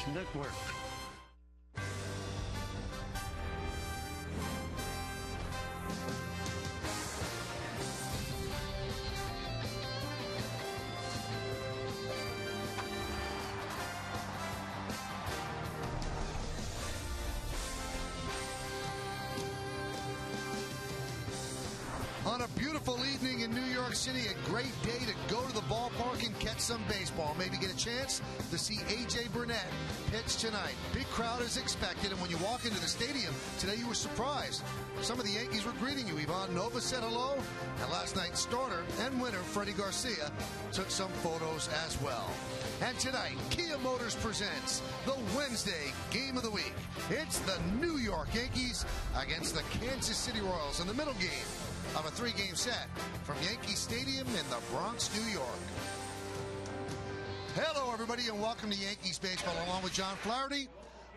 Network. On a beautiful evening in New York City, a great day to go to the ballpark and catch some baseball. Maybe get a chance to see A.J. Burnett pitch tonight. Big crowd is expected, and when you walk into the stadium today, you were surprised. Some of the Yankees were greeting you. Ivan Nova said hello, and last night's starter and winner, Freddie Garcia, took some photos as well. And tonight, Kia Motors presents the Wednesday game of the week. It's the New York Yankees against the Kansas City Royals in the middle game of a three-game set from Yankee Stadium in the Bronx, New York. Hello, everybody, and welcome to Yankees Baseball. Along with John Flaherty,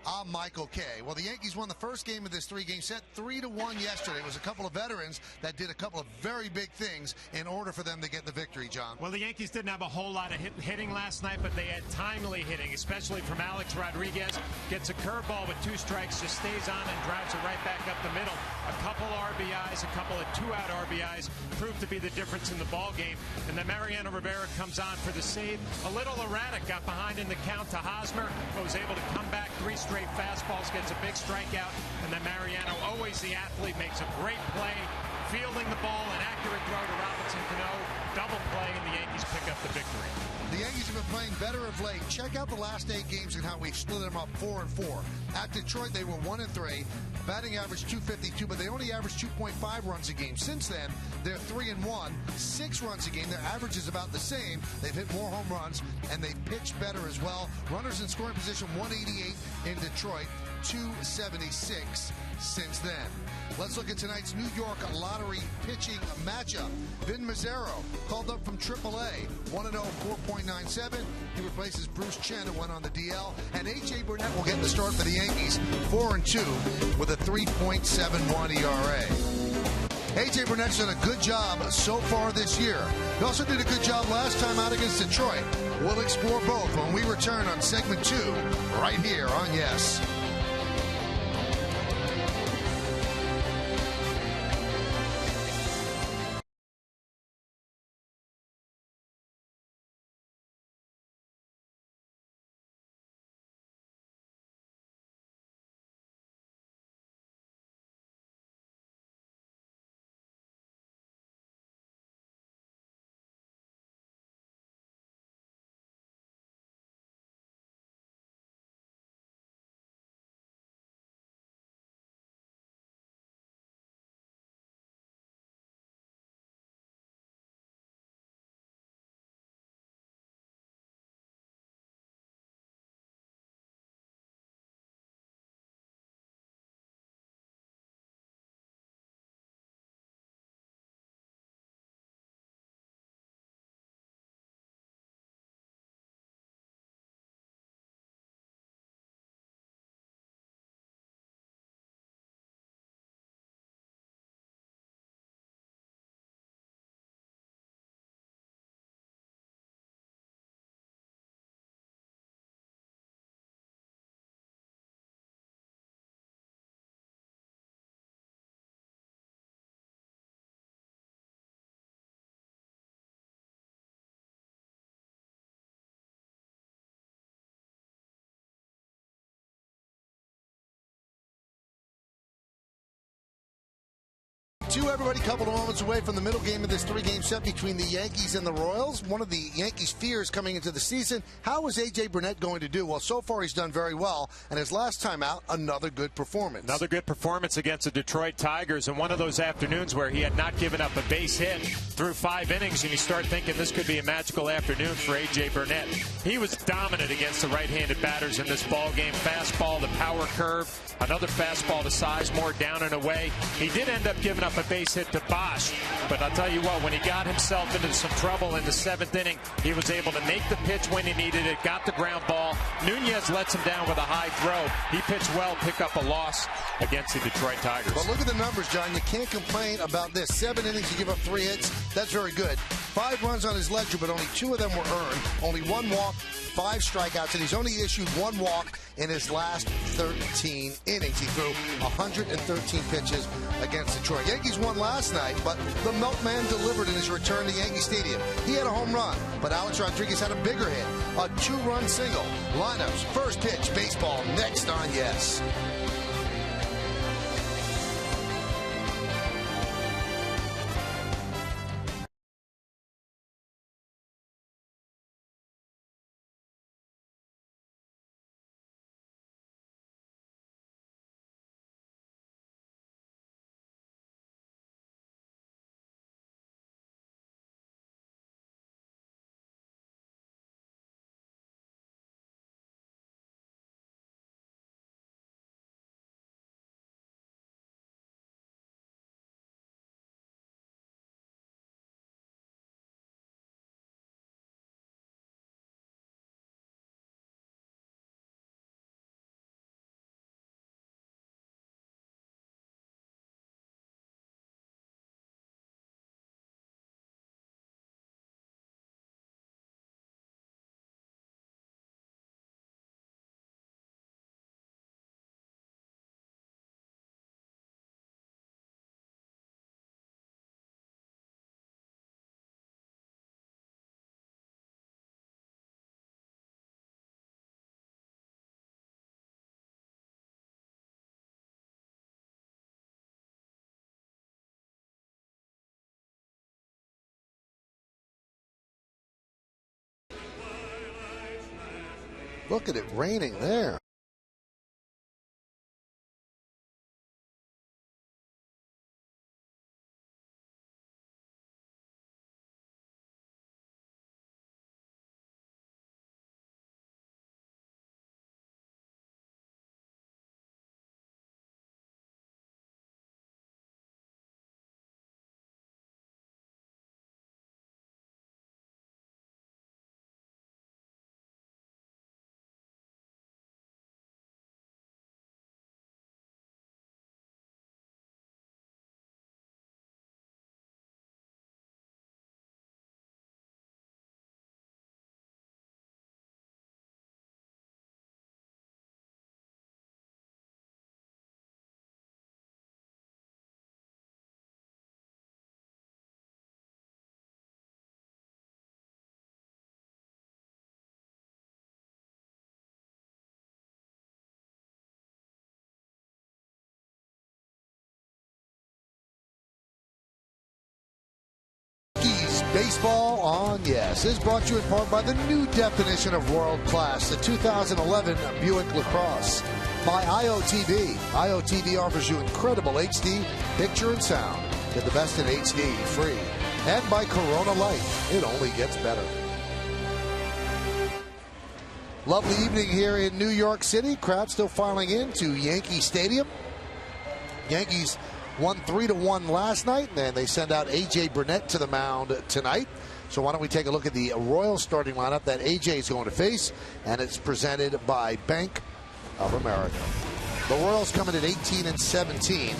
I'm Michael Kay. Well, the Yankees won the first game of this three-game set 3-1 yesterday. It was a couple of veterans that did a couple of very big things in order for them to get the victory, John. Well, the Yankees didn't have a whole lot of hitting last night, but they had timely hitting, especially from Alex Rodriguez. Gets a curveball with 2 strikes, just stays on and drives it right back up the middle. A couple RBIs, a couple of 2-out RBIs proved to be the difference in the ball game. And then Mariano Rivera comes on for the save. A little erratic, got behind in the count to Hosmer, but was able to come back 3 straight fastballs, gets a big strikeout, and then Mariano, always the athlete, makes a great play, fielding the ball, an accurate throw to Robinson Cano, double play, and the Yankees pick up the victory. The Yankees have been playing better of late. Check out the last 8 games and how we've split them up 4-4. At Detroit, they were 1-3, batting average .252, but they only averaged 2.5 runs a game. Since then, they're 3-1, 6 runs a game. Their average is about the same. They've hit more home runs, and they've pitched better as well. Runners in scoring position, 188 in Detroit, 276 since then. Let's look at tonight's New York lottery pitching matchup. Vin Mazzaro called up from AAA, 1-0, 4.97. He replaces Bruce Chen, who went on the DL. And A.J. Burnett will get the start for the Yankees, 4-2 with a 3.71 ERA. A.J. Burnett's done a good job so far this year. He also did a good job last time out against Detroit. We'll explore both when we return on segment 2 right here on Yes. Everybody, couple of moments away from the middle game of this three-game set between the Yankees and the Royals. One of the Yankees' fears coming into the season, how is A.J. Burnett going to do? Well, so far he's done very well, and his last time out, another good performance. Another good performance against the Detroit Tigers, and one of those afternoons where he had not given up a base hit through 5 innings, and you start thinking this could be a magical afternoon for A.J. Burnett. He was dominant against the right-handed batters in this ball game. Fastball, the power curve, another fastball to Sizemore down and away. He did end up giving up a base hit to Bosch, but I'll tell you what, when he got himself into some trouble in the 7th inning, he was able to make the pitch when he needed it, got the ground ball. Nunez lets him down with a high throw. He pitched well, pick up a loss against the Detroit Tigers. But look at the numbers, John. You can't complain about this. 7 innings, you give up 3 hits. That's very good. 5 runs on his ledger, but only 2 of them were earned. Only 1 walk, 5 strikeouts, and he's only issued 1 walk in his last 13 innings. He threw 113 pitches against Detroit. Yankees won last night, but the Milkman delivered in his return to Yankee Stadium. He had a home run, but Alex Rodriguez had a bigger hit, a 2-run single. Lineups, first pitch, baseball, next on Yes. Look at it raining there. Baseball on Yes is brought to you in part by the new definition of world class, the 2011 Buick LaCrosse. By IOTV. IOTV offers you incredible HD picture and sound. Get the best in HD free. And by Corona Light. It only gets better. Lovely evening here in New York City. Crowd still filing into Yankee Stadium. Yankees won 3-1 last night, and they send out A.J. Burnett to the mound tonight. So why don't we take a look at the Royals starting lineup that A.J. is going to face, and it's presented by Bank of America. The Royals come in at 18-17,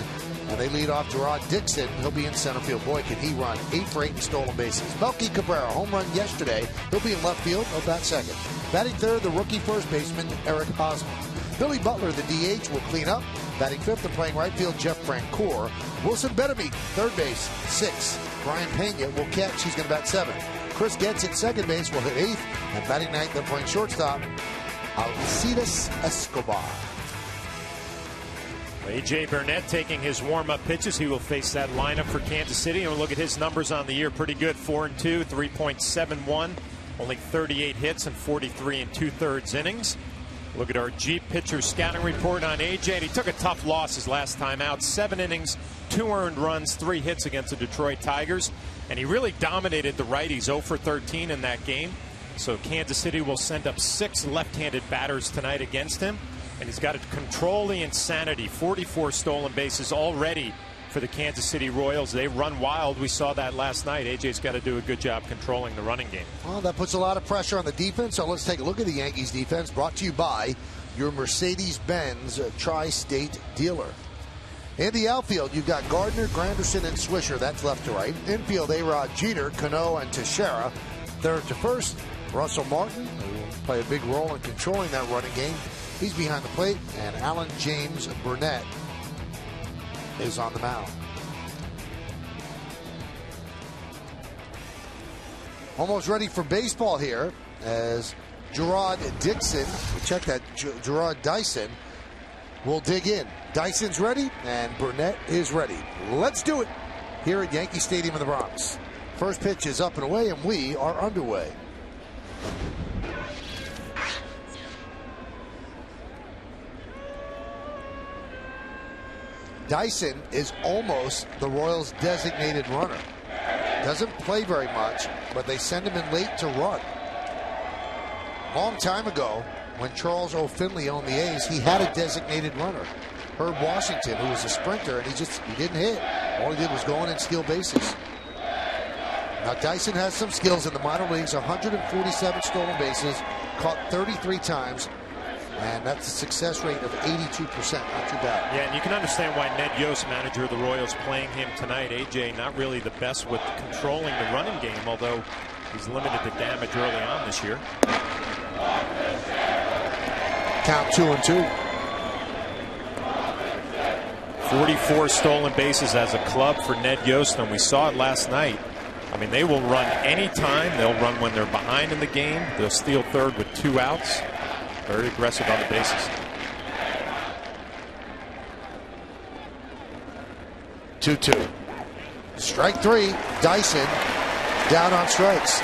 and they lead off Gerard Dixon. He'll be in center field. Boy, can he run. 8 for 8 in stolen bases. Melky Cabrera, home run yesterday. He'll be in left field. He'll bat second. Batting third, the rookie first baseman, Eric Hosmer. Billy Butler, the DH, will clean up. Batting fifth and playing right field, Jeff Francoeur. Wilson Betemit, third base, 6. Brian Pena will catch. He's going to bat 7. Chris Getz at second base will hit 8th. And batting ninth and playing shortstop, Alcides Escobar. A.J. Burnett taking his warm-up pitches. He will face that lineup for Kansas City. And we'll look at his numbers on the year. Pretty good, 4-2, 3.71. Only 38 hits and 43 2/3 innings. Look at our Jeep pitcher scouting report on A.J. And he took a tough loss his last time out. 7 innings, 2 earned runs, 3 hits against the Detroit Tigers. And he really dominated the righties, 0 for 13 in that game. So Kansas City will send up 6 left-handed batters tonight against him. And he's got to control the insanity. 44 stolen bases already for the Kansas City Royals. They run wild. We saw that last night. A.J.'s got to do a good job controlling the running game. Well, that puts a lot of pressure on the defense. So let's take a look at the Yankees defense, brought to you by your Mercedes-Benz Tri-State dealer. In the outfield, you've got Gardner, Granderson, and Swisher. That's left to right. Infield, A-Rod, Jeter, Cano, and Teixeira. Third to first, Russell Martin, who will play a big role in controlling that running game. He's behind the plate. And Alan James Burnett is on the mound. Almost ready for baseball here as Gerard Dixon, check that, Gerard Dyson will dig in. Dyson's ready and Burnett is ready. Let's do it here at Yankee Stadium in the Bronx. First pitch is up and away and we are underway. Dyson is almost the Royals' designated runner. Doesn't play very much, but they send him in late to run. Long time ago, when Charles O. Finley owned the A's, he had a designated runner, Herb Washington, who was a sprinter, and he didn't hit. All he did was go in and steal bases. Now Dyson has some skills in the minor leagues, 147 stolen bases, caught 33 times, and that's a success rate of 82%. Not too bad. Yeah, and you can understand why Ned Yost, manager of the Royals, playing him tonight. AJ not really the best with controlling the running game, although he's limited to damage early on this year. Count 2-2. 44 stolen bases as a club for Ned Yost, and we saw it last night. I mean, they will run anytime. They'll run when they're behind in the game. They'll steal third with 2 outs. Very aggressive on the bases. 2-2. Strike 3. Dyson down on strikes.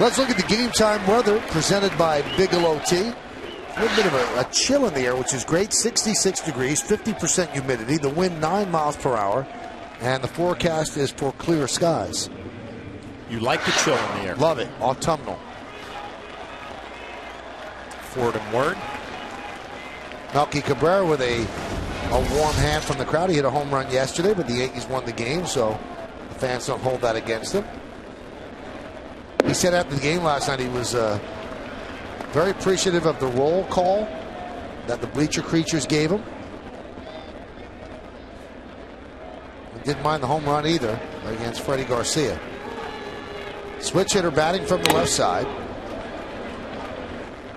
Let's look at the game time weather presented by Bigelow Tea. A little bit of a chill in the air, which is great. 66 degrees, 50% humidity. The wind 9 miles per hour. And the forecast is for clear skies. You like the chill in the air. Love it. Autumnal. Fordham Word. Melky Cabrera with a warm hand from the crowd. He hit a home run yesterday, but the Yankees won the game, so the fans don't hold that against him. He said after the game last night he was very appreciative of the roll call that the bleacher creatures gave him. He didn't mind the home run either against Freddie Garcia. Switch hitter batting from the left side.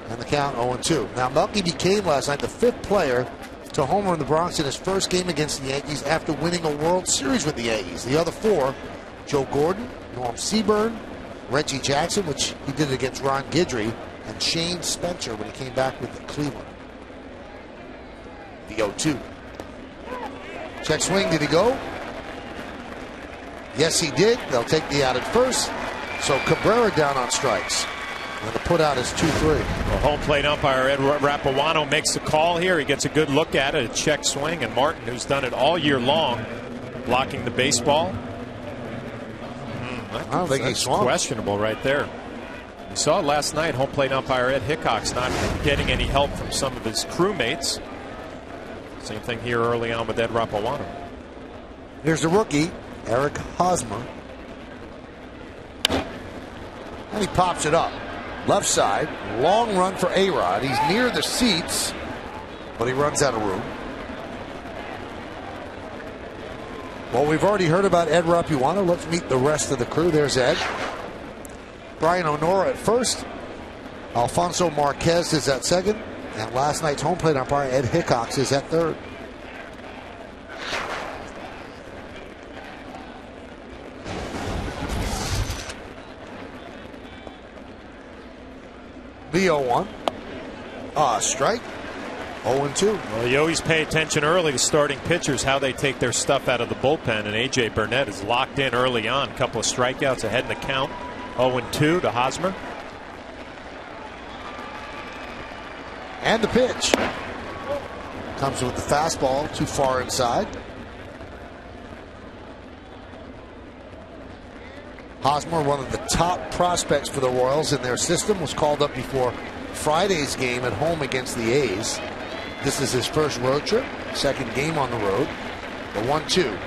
And the count 0-2. Now, Melky became last night the 5th player to homer in the Bronx in his first game against the Yankees after winning a World Series with the Yankees. The other 4, Joe Gordon, Norm Seaburn, Reggie Jackson, which he did against Ron Guidry, and Shane Spencer when he came back with Cleveland. The 0-2. Check swing, did he go? Yes, he did. They'll take the out at first. So Cabrera down on strikes. And the put out is 2-3. Well, home plate umpire Ed Rapawano makes the call here. He gets a good look at it, a check swing, and Martin, who's done it all year long, blocking the baseball. I don't think he swung. Questionable right there. We saw it last night. Home plate umpire Ed Hickok's not getting any help from some of his crewmates. Same thing here early on with Ed Rapawano. Here's the rookie, Eric Hosmer. And he pops it up. Left side, long run for A-Rod. He's near the seats, but he runs out of room. Well, we've already heard about Ed Rapawano. Let's meet the rest of the crew. There's Ed. Brian O'Nora at first. Alfonso Marquez is at second. And last night's home plate umpire, Ed Hickox, is at third. The 0-1. Strike. 0-2. Well, you always pay attention early to starting pitchers, how they take their stuff out of the bullpen. And A.J. Burnett is locked in early on. A couple of strikeouts ahead in the count. 0-2 to Hosmer. And the pitch. Comes with the fastball too far inside. Hosmer, one of the top prospects for the Royals in their system, was called up before Friday's game at home against the A's. This is his first road trip, second game on the road. The 1-2.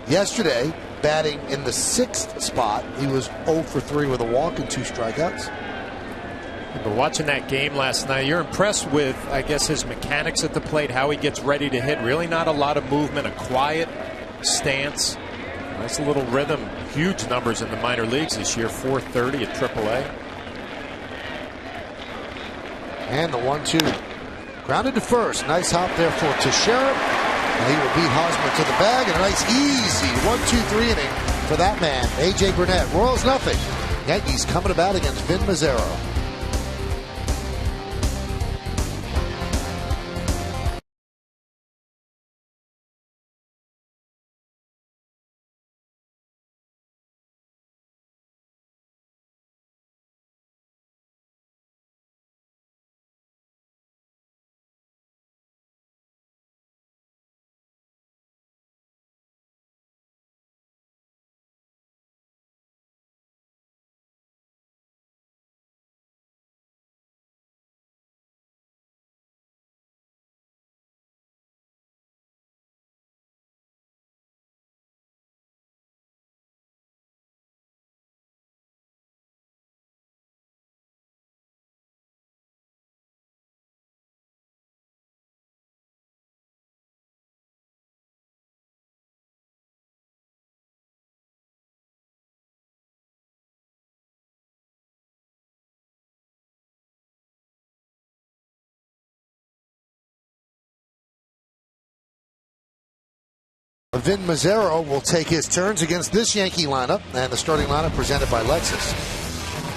Yesterday, batting in the 6th spot, he was 0 for 3 with a walk and 2 strikeouts. But watching that game last night, you're impressed with, I guess, his mechanics at the plate, how he gets ready to hit. Really not a lot of movement, a quiet stance. Nice little rhythm. Huge numbers in the minor leagues this year, 430 at AAA. And the 1-2. Grounded to first. Nice hop there for Teixeira. And he will beat Hosmer to the bag. And a nice easy 1-2-3 inning for that man, A.J. Burnett. Royals nothing. Yankees coming to bat against Vin Mazzaro. Vin Mazzaro will take his turns against this Yankee lineup, and the starting lineup presented by Lexus.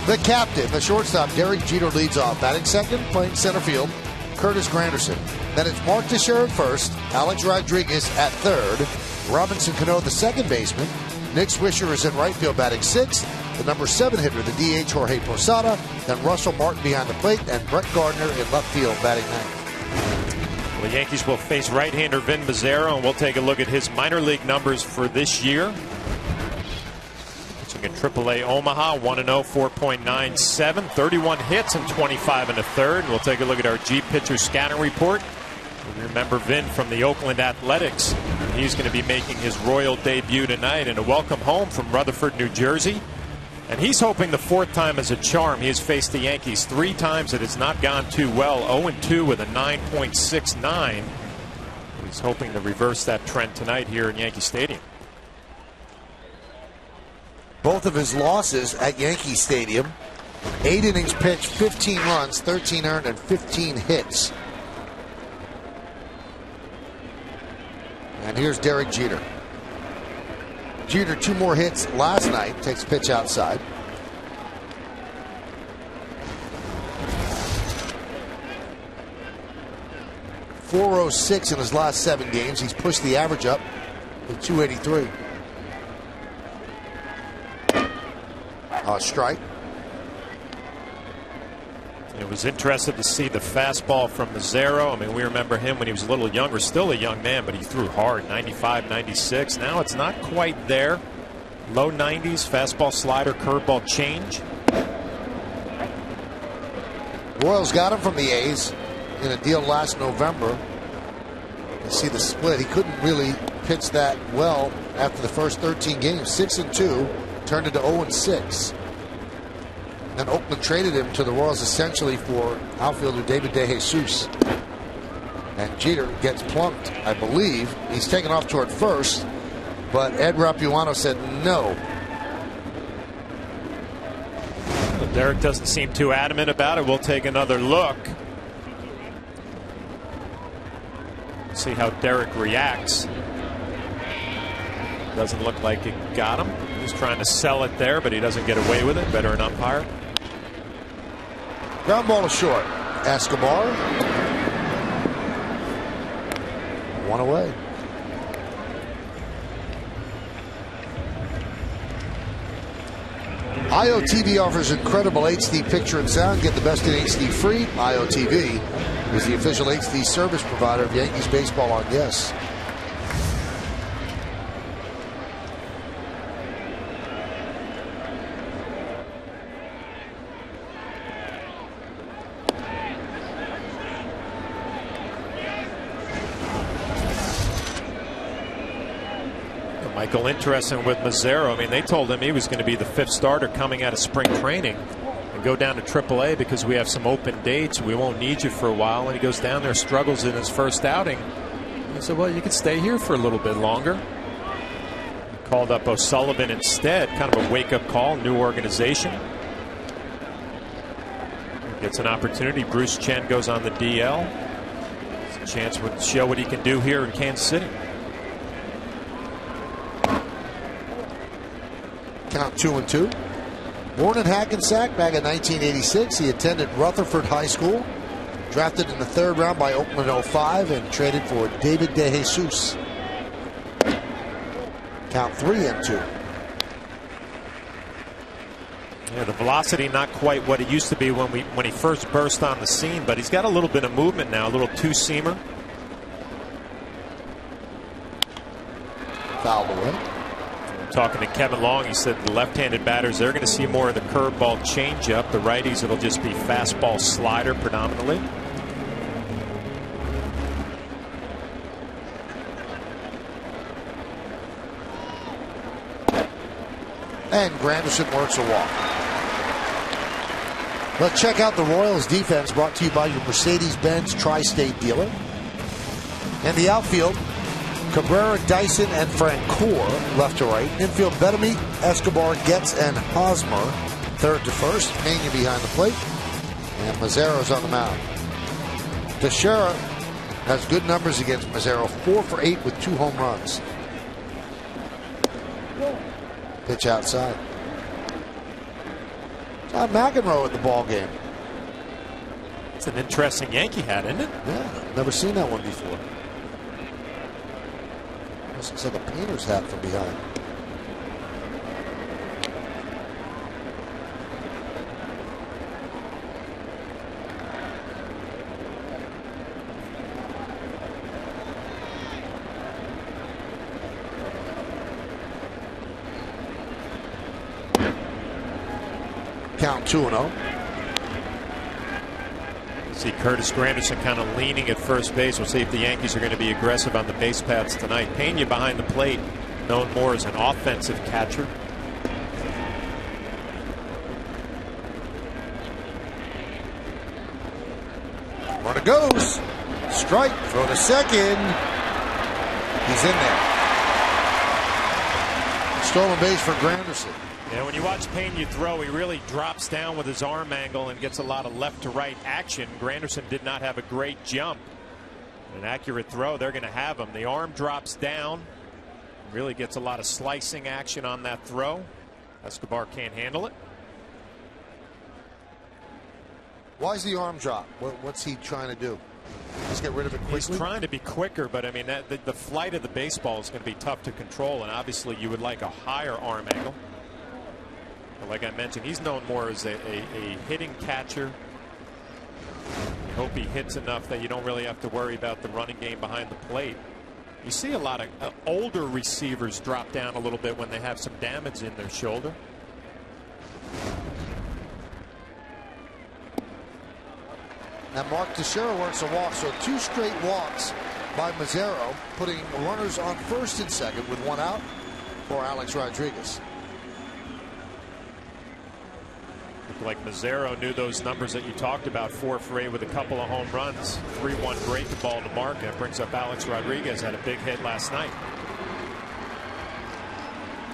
The captain, the shortstop, Derek Jeter, leads off. Batting second, playing center field, Curtis Granderson. Then it's Mark Teixeira at first, Alex Rodriguez at third, Robinson Cano, the second baseman. Nick Swisher is in right field batting sixth. The number 7 hitter, the DH, Jorge Posada. Then Russell Martin behind the plate, and Brett Gardner in left field batting ninth. The Yankees will face right-hander Vin Mazzaro, and we'll take a look at his minor league numbers for this year. Pitching at AAA Omaha, 1-0, 4.97, 31 hits and 25 1/3. And we'll take a look at our G pitcher scouting report. We remember Vin from the Oakland Athletics. He's going to be making his Royal debut tonight in a welcome home from Rutherford, New Jersey. And he's hoping the 4th time is a charm. He has faced the Yankees 3 times. It has not gone too well. 0-2 with a 9.69. He's hoping to reverse that trend tonight here in Yankee Stadium. Both of his losses at Yankee Stadium, 8 innings pitched, 15 runs, 13 earned, and 15 hits. And here's Derek Jeter. Jeter, 2 more hits last night. Takes a pitch outside. .406 in his last 7 games. He's pushed the average up to 283. Strike. It was interesting to see the fastball from Mazzaro. I mean, we remember him when he was a little younger, still a young man, but he threw hard, 95, 96. Now it's not quite there. Low 90s, fastball, slider, curveball change. Royals got him from the A's in a deal last November. You see the split. He couldn't really pitch that well after the first 13 games. 6-2, turned into 0-6. Then Oakland traded him to the Royals essentially for outfielder David DeJesus. And Jeter gets plunked, I believe. He's taken off toward first, but Ed Rapuano said no. Well, Derek doesn't seem too adamant about it. We'll take another look. See how Derek reacts. Doesn't look like it got him. He's trying to sell it there, but he doesn't get away with it. Better an umpire. Ground ball to short. Escobar. 1 away. IOTV offers incredible HD picture and sound. Get the best in HD free. IOTV is the official HD service provider of Yankees baseball on Yes. Michael, interesting with Mazzaro. I mean, they told him he was going to be the 5th starter coming out of spring training. and go down to AAA because we have some open dates. We won't need you for a while. And he goes down there, struggles in his first outing. He said, well, you could stay here for a little bit longer. He called up O'Sullivan instead, kind of a wake-up call, new organization. Gets an opportunity. Bruce Chen goes on the DL. It's a chance to show what he can do here in Kansas City. Count 2-2. Born in Hackensack back in 1986, he attended Rutherford High School. Drafted in the 3rd round by Oakland in 05 and traded for David DeJesus. Count 3-2. Yeah, the velocity not quite what it used to be when he first burst on the scene, but he's got a little bit of movement now, a little two-seamer. Fouled away. Talking to Kevin Long, he said the left-handed batters, they're going to see more of the curveball changeup. The righties, it'll just be fastball slider predominantly. And Granderson works a walk. Let's check out the Royals defense, brought to you by your Mercedes-Benz Tri-State dealer. And the outfield, Cabrera, Dyson, and Francoeur, left to right. Infield, Bettamy, Escobar, Getz, and Hosmer, 3rd to 1st. Pena behind the plate. And Mazzaro's on the mound. Teixeira has good numbers against Mazzaro, 4 for 8 with 2 home runs. Pitch outside. John McEnroe at the ball game. It's an interesting Yankee hat, isn't it? Yeah, never seen that one before. This looks like a painter's hat from behind. Count 2-0. See Curtis Granderson kind of leaning at first base. We'll see if the Yankees are going to be aggressive on the base paths tonight. Pena behind the plate, known more as an offensive catcher. Runner goes. Strike. Throw to second. He's in there. Stolen base for Granderson. Yeah, when you watch Pena throw, he really drops down with his arm angle and gets a lot of left to right action. Granderson did not have a great jump. An accurate throw, they're going to have him. The arm drops down. Really gets a lot of slicing action on that throw. Escobar can't handle it. Why is the arm drop? What's he trying to do? Just get rid of it quickly? He's trying to be quicker, but I mean, the flight of the baseball is going to be tough to control, and obviously you would like a higher arm angle. Like I mentioned, he's known more as a hitting catcher. You hope he hits enough that you don't really have to worry about the running game behind the plate. You see a lot of older receivers drop down a little bit when they have some damage in their shoulder. And Mark Teixeira works a walk, so 2 straight walks by Mazzaro, putting runners on first and second with 1 out for Alex Rodriguez. Like Mazzaro knew those numbers that you talked about, 4 for 8 with a couple of home runs, 3-1 break the ball to market. Brings up Alex Rodriguez, had a big hit last night.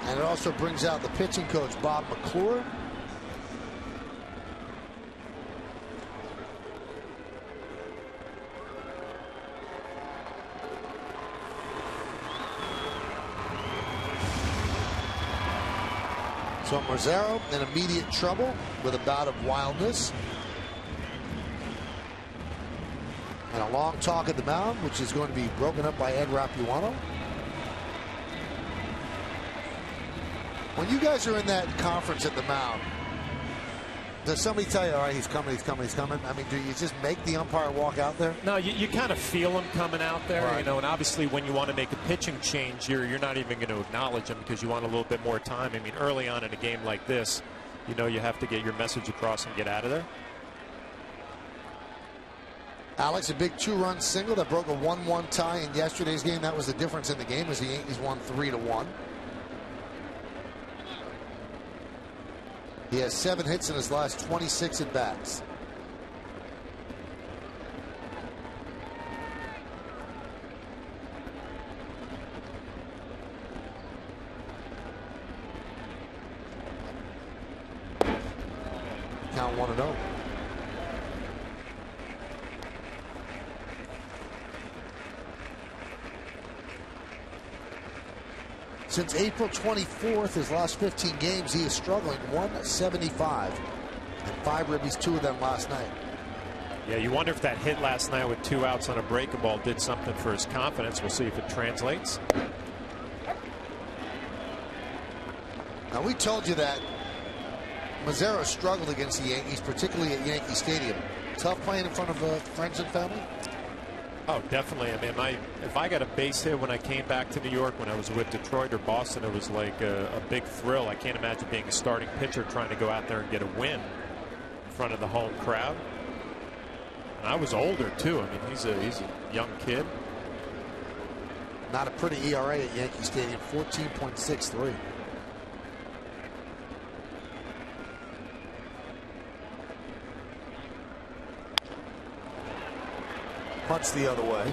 And it also brings out the pitching coach, Bob McClure. So Mazzaro in immediate trouble with a bout of wildness. And a long talk at the mound, which is going to be broken up by Ed Rapuano. When you guys are in that conference at the mound, does somebody tell you, all right, he's coming, he's coming, he's coming? I mean, do you just make the umpire walk out there? No, you kind of feel him coming out there, right. You know, and obviously when you want to make a pitching change, you're not even going to acknowledge him because you want a little bit more time. I mean, early on in a game like this, you know you have to get your message across and get out of there. Alex, a big 2-run single that broke a 1-1 tie in yesterday's game. That was the difference in the game as the Yankees won 3-1. He has 7 hits in his last 26 at-bats. Count 1-0. Since April 24th, his last 15 games, he is struggling. 175 and 5 ribbies, 2 of them last night. Yeah, you wonder if that hit last night with 2 outs on a breaking ball did something for his confidence. We'll see if it translates. Now, we told you that Mazzaro struggled against the Yankees, particularly at Yankee Stadium. Tough playing in front of friends and family? Oh, definitely. I mean, if I got a base hit when I came back to New York when I was with Detroit or Boston, it was like a big thrill. I can't imagine being a starting pitcher trying to go out there and get a win in front of the home crowd. And I was older, too. I mean, he's a young kid. Not a pretty ERA at Yankee Stadium, 14.63. Punch the other way.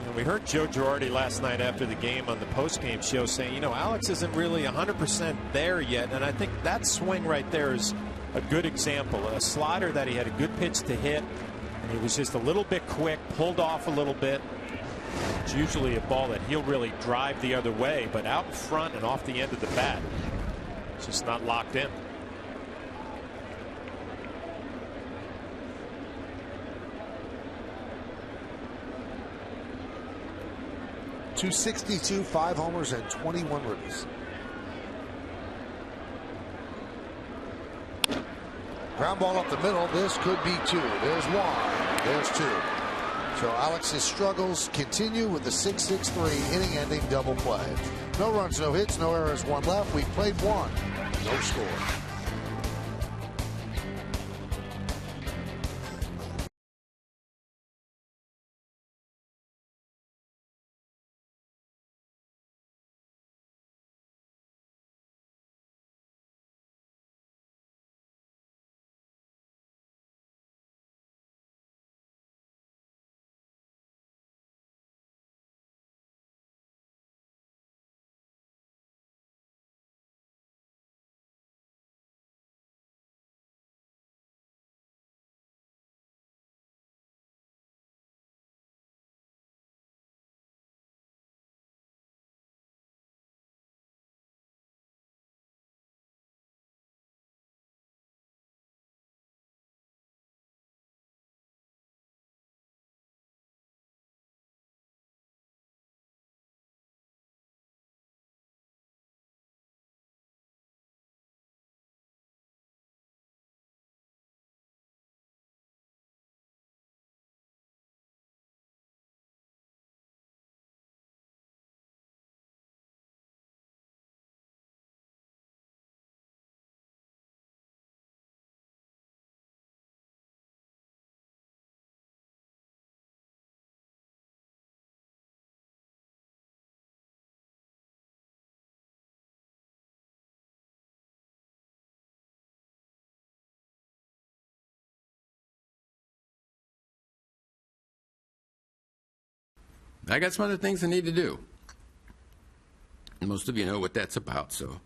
And we heard Joe Girardi last night after the game on the postgame show saying, you know, Alex isn't really 100% there yet. And I think that swing right there is a good example. A slider that he had a good pitch to hit. And he was just a little bit quick, pulled off a little bit. It's usually a ball that he'll really drive the other way, but out in front and off the end of the bat. It's just not locked in. 262, 5 homers, and 21 ribbies. Ground ball up the middle. This could be 2. There's 1. There's 2. So Alex's struggles continue with the 6-6-3 inning-ending double play. No runs, no hits, no errors, 1 left. We played 1. No score. I got some other things I need to do. Most of you know what that's about, so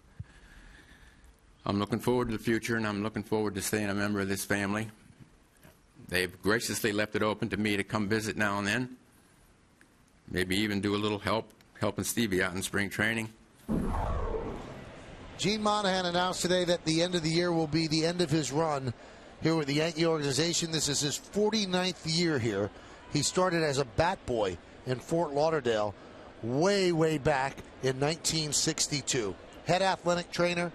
I'm looking forward to the future, and I'm looking forward to staying a member of this family. They've graciously left it open to me to come visit now and then, maybe even do a little helping Stevie out in spring training. Gene Monahan announced today that the end of the year will be the end of his run here with the Yankee organization. This is his 49th year here. He started as a bat boy in Fort Lauderdale way back in 1962. Head athletic trainer,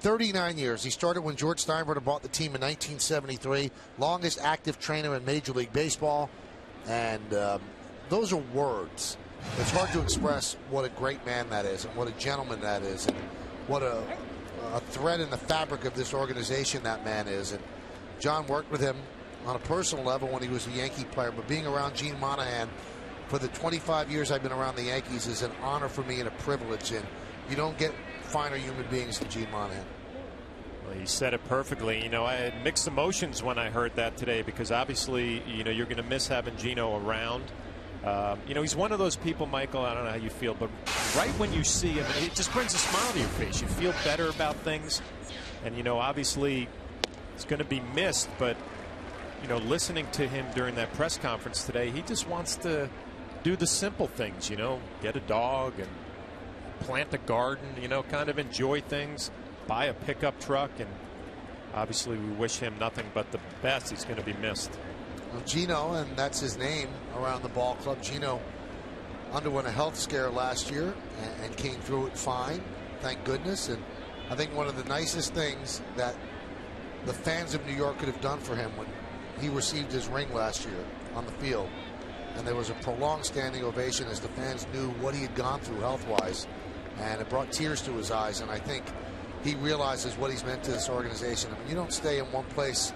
39 years. He started when George Steinbrenner bought the team in 1973. Longest active trainer in Major League Baseball. And those are words. It's hard to express what a great man that is and what a gentleman that is and what a thread in the fabric of this organization that man is. And John worked with him on a personal level when he was a Yankee player, but being around Gene Monahan for the 25 years I've been around the Yankees is an honor for me and a privilege. And you don't get finer human beings than Gene Monahan. Well, you said it perfectly. You know, I had mixed emotions when I heard that today because obviously, you know, you're going to miss having Gino around. You know, he's one of those people, Michael, I don't know how you feel, but right when you see him, it just brings a smile to your face. You feel better about things. And, you know, obviously it's going to be missed, but, you know, listening to him during that press conference today, he just wants to do the simple things, you know, get a dog and plant a garden, you know, kind of enjoy things, buy a pickup truck, and obviously we wish him nothing but the best. He's going to be missed. Well, Gino, and that's his name around the ball club, Gino underwent a health scare last year and came through it fine, thank goodness. And I think one of the nicest things that the fans of New York could have done for him when he received his ring last year on the field, and there was a prolonged standing ovation as the fans knew what he had gone through health-wise, and it brought tears to his eyes. And I think he realizes what he's meant to this organization. I mean, you don't stay in one place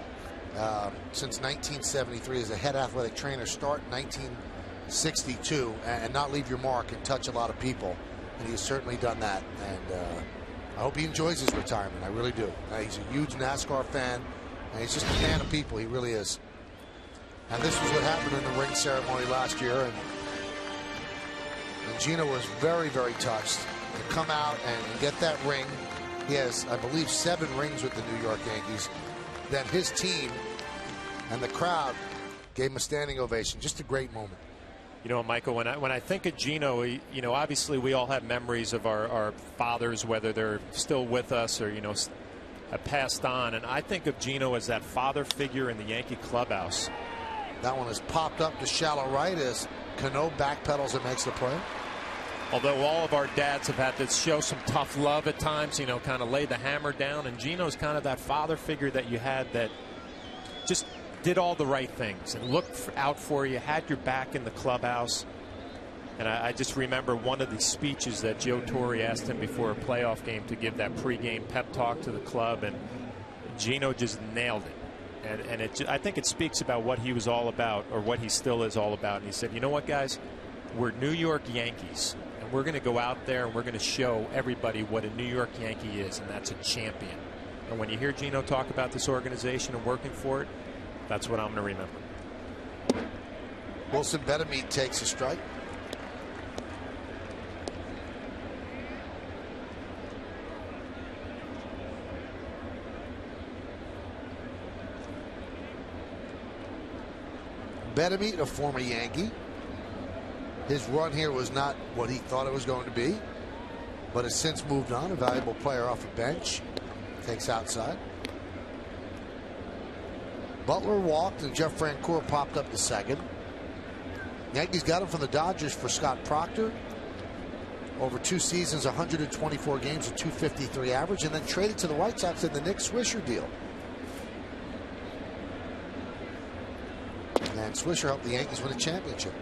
since 1973 as a head athletic trainer, start in 1962 and not leave your mark and touch a lot of people, and he's certainly done that. And I hope he enjoys his retirement. I really do. He's a huge NASCAR fan, and he's just a man of people. He really is. And this was what happened in the ring ceremony last year, and Gino was very, very touched to come out and get that ring. He has, I believe, 7 rings with the New York Yankees. Then his team and the crowd gave him a standing ovation. Just a great moment. You know, Michael, when I think of Gino, you know, obviously we all have memories of our fathers, whether they're still with us or, you know, have passed on. And I think of Gino as that father figure in the Yankee clubhouse. That one is popped up to shallow right as Cano backpedals and makes the play. Although all of our dads have had to show some tough love at times, you know, kind of lay the hammer down. And Gino's kind of that father figure that you had that just did all the right things and looked out for you, had your back in the clubhouse. And I just remember one of the speeches that Joe Torre asked him before a playoff game to give that pregame pep talk to the club, and Gino just nailed it. And I think it speaks about what he was all about, or what he still is all about. And he said, you know what, guys, we're New York Yankees, and we're going to go out there and we're going to show everybody what a New York Yankee is, and that's a champion. And when you hear Gino talk about this organization and working for it, that's what I'm going to remember. Wilson Betemit takes a strike. Betemit, a former Yankee. His run here was not what he thought it was going to be, but has since moved on. A valuable player off the bench. Takes outside. Butler walked, and Jeff Francoeur popped up to second. Yankees got him from the Dodgers for Scott Proctor. Over 2 seasons, 124 games, a .253 average, and then traded to the White Sox in the Nick Swisher deal. And Swisher helped the Yankees win a championship.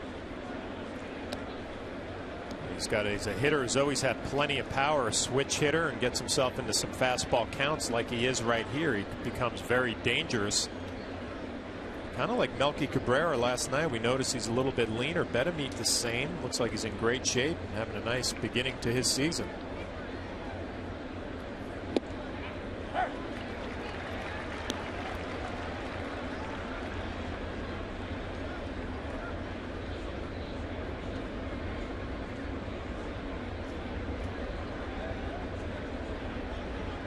He's a hitter who's always had plenty of power, a switch hitter, and gets himself into some fastball counts like he is right here. He becomes very dangerous. Kind of like Melky Cabrera last night. We noticed he's a little bit leaner. Betemit the same. Looks like he's in great shape and having a nice beginning to his season.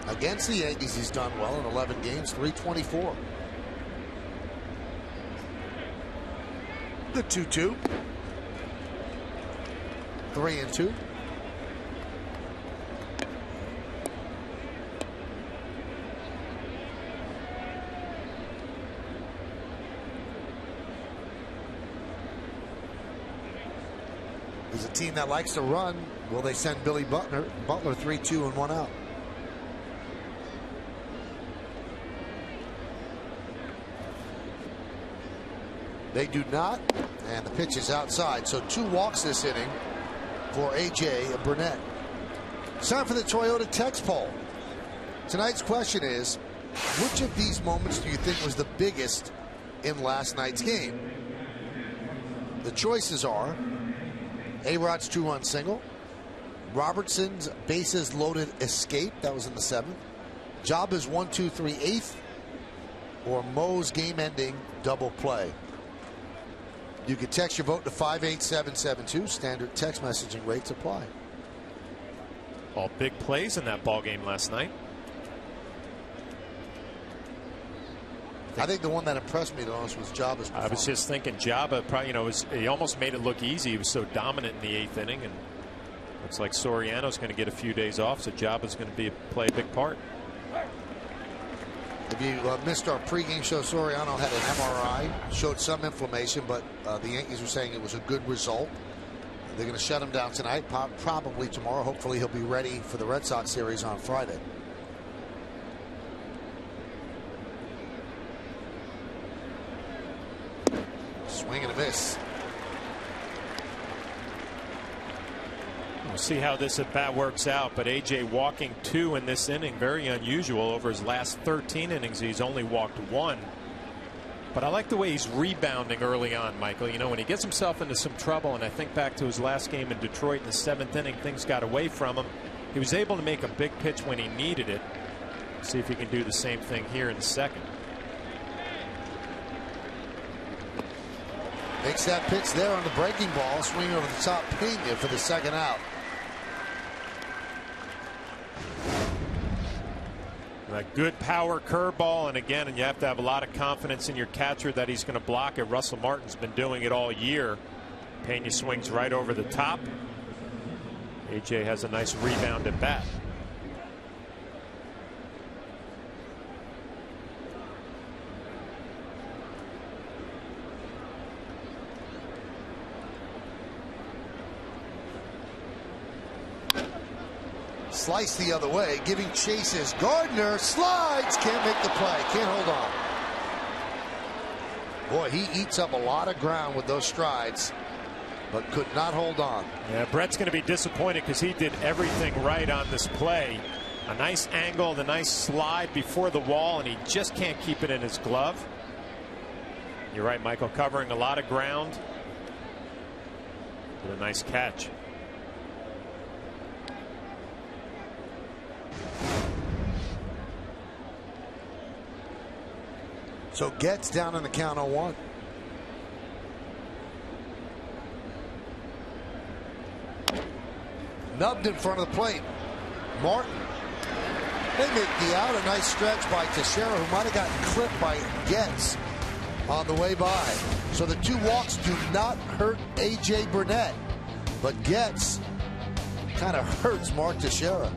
Against the Yankees, he's done well in 11 games, .324. The 2-2. 3-2. There's a team that likes to run. Will they send Billy Butler? Butler 3-2 and 1 out. They do not, and the pitch is outside. So 2 walks this inning for A.J. Burnett. It's time for the Toyota text poll. Tonight's question is, which of these moments do you think was the biggest in last night's game? The choices are A-Rod's 2-run single, Robertson's bases loaded escape. That was in the 7th. Jabba's 1-2-3 8th. Or Moe's game-ending double play. You can text your vote to 58772. Standard text messaging rates apply. All big plays in that ball game last night. I think the one that impressed me the most was Jabba's performance. I was just thinking Jabba probably, he almost made it look easy. He was so dominant in the 8th inning, and looks like Soriano's going to get a few days off, so Jabba's going to play a big part. If you missed our pregame show, Soriano had an MRI, showed some inflammation, but the Yankees were saying it was a good result. They're going to shut him down tonight, probably tomorrow. Hopefully he'll be ready for the Red Sox series on Friday. Swing and a miss. We'll see how this at bat works out, but AJ walking 2 in this inning, very unusual. Over his last 13 innings, he's only walked 1. But I like the way he's rebounding early on, Michael. You know, when he gets himself into some trouble, and I think back to his last game in Detroit in the 7th inning, things got away from him. He was able to make a big pitch when he needed it. See if he can do the same thing here in the 2nd. Makes that pitch there on the breaking ball, swing over the top, Pena for the 2nd out. A good power curveball, and again, you have to have a lot of confidence in your catcher that he's going to block it. Russell Martin's been doing it all year. Pena swings right over the top. AJ has a nice rebound at bat. Slice the other way, giving chases. Gardner slides, can't make the play, can't hold on. Boy, he eats up a lot of ground with those strides, but could not hold on. Yeah, Brett's going to be disappointed because he did everything right on this play. A nice angle, the nice slide before the wall, and he just can't keep it in his glove. You're right, Michael, covering a lot of ground with a nice catch. So Getz down in the count 0-1. Nubbed in front of the plate. Martin. They make the out. A nice stretch by Teixeira, who might have gotten clipped by Getz on the way by. So the 2 walks do not hurt A.J. Burnett, but Getz kind of hurts Mark Teixeira.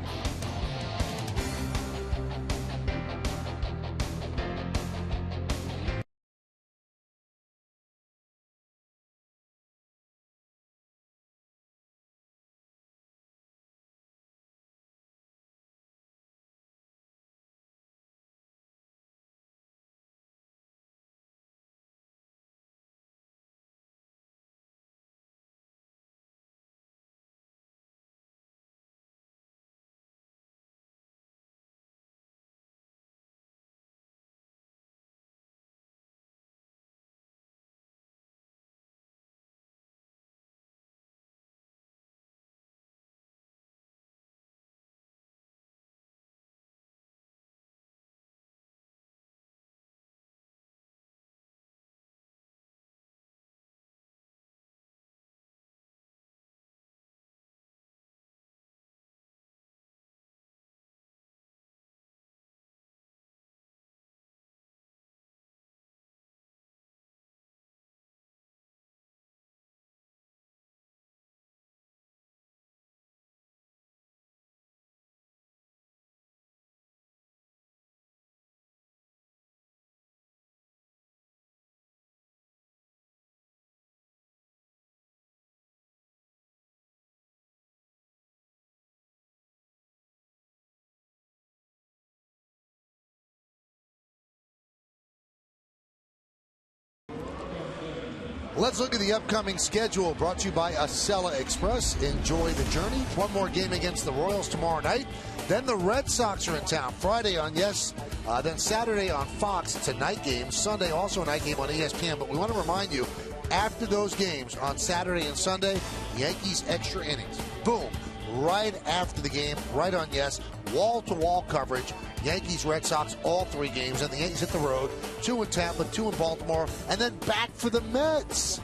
Let's look at the upcoming schedule, brought to you by Acela Express. Enjoy the journey. One more game against the Royals tomorrow night. Then the Red Sox are in town Friday on Yes. Then Saturday on Fox. It's a night game. Sunday also a night game on ESPN. But we want to remind you, after those games on Saturday and Sunday, Yankees extra innings. Boom. right after the game, right on Yes. Wall-to-wall coverage. Yankees, Red Sox, all 3 games. And the Yankees hit the road. 2 in Tampa, 2 in Baltimore. And then back for the Mets.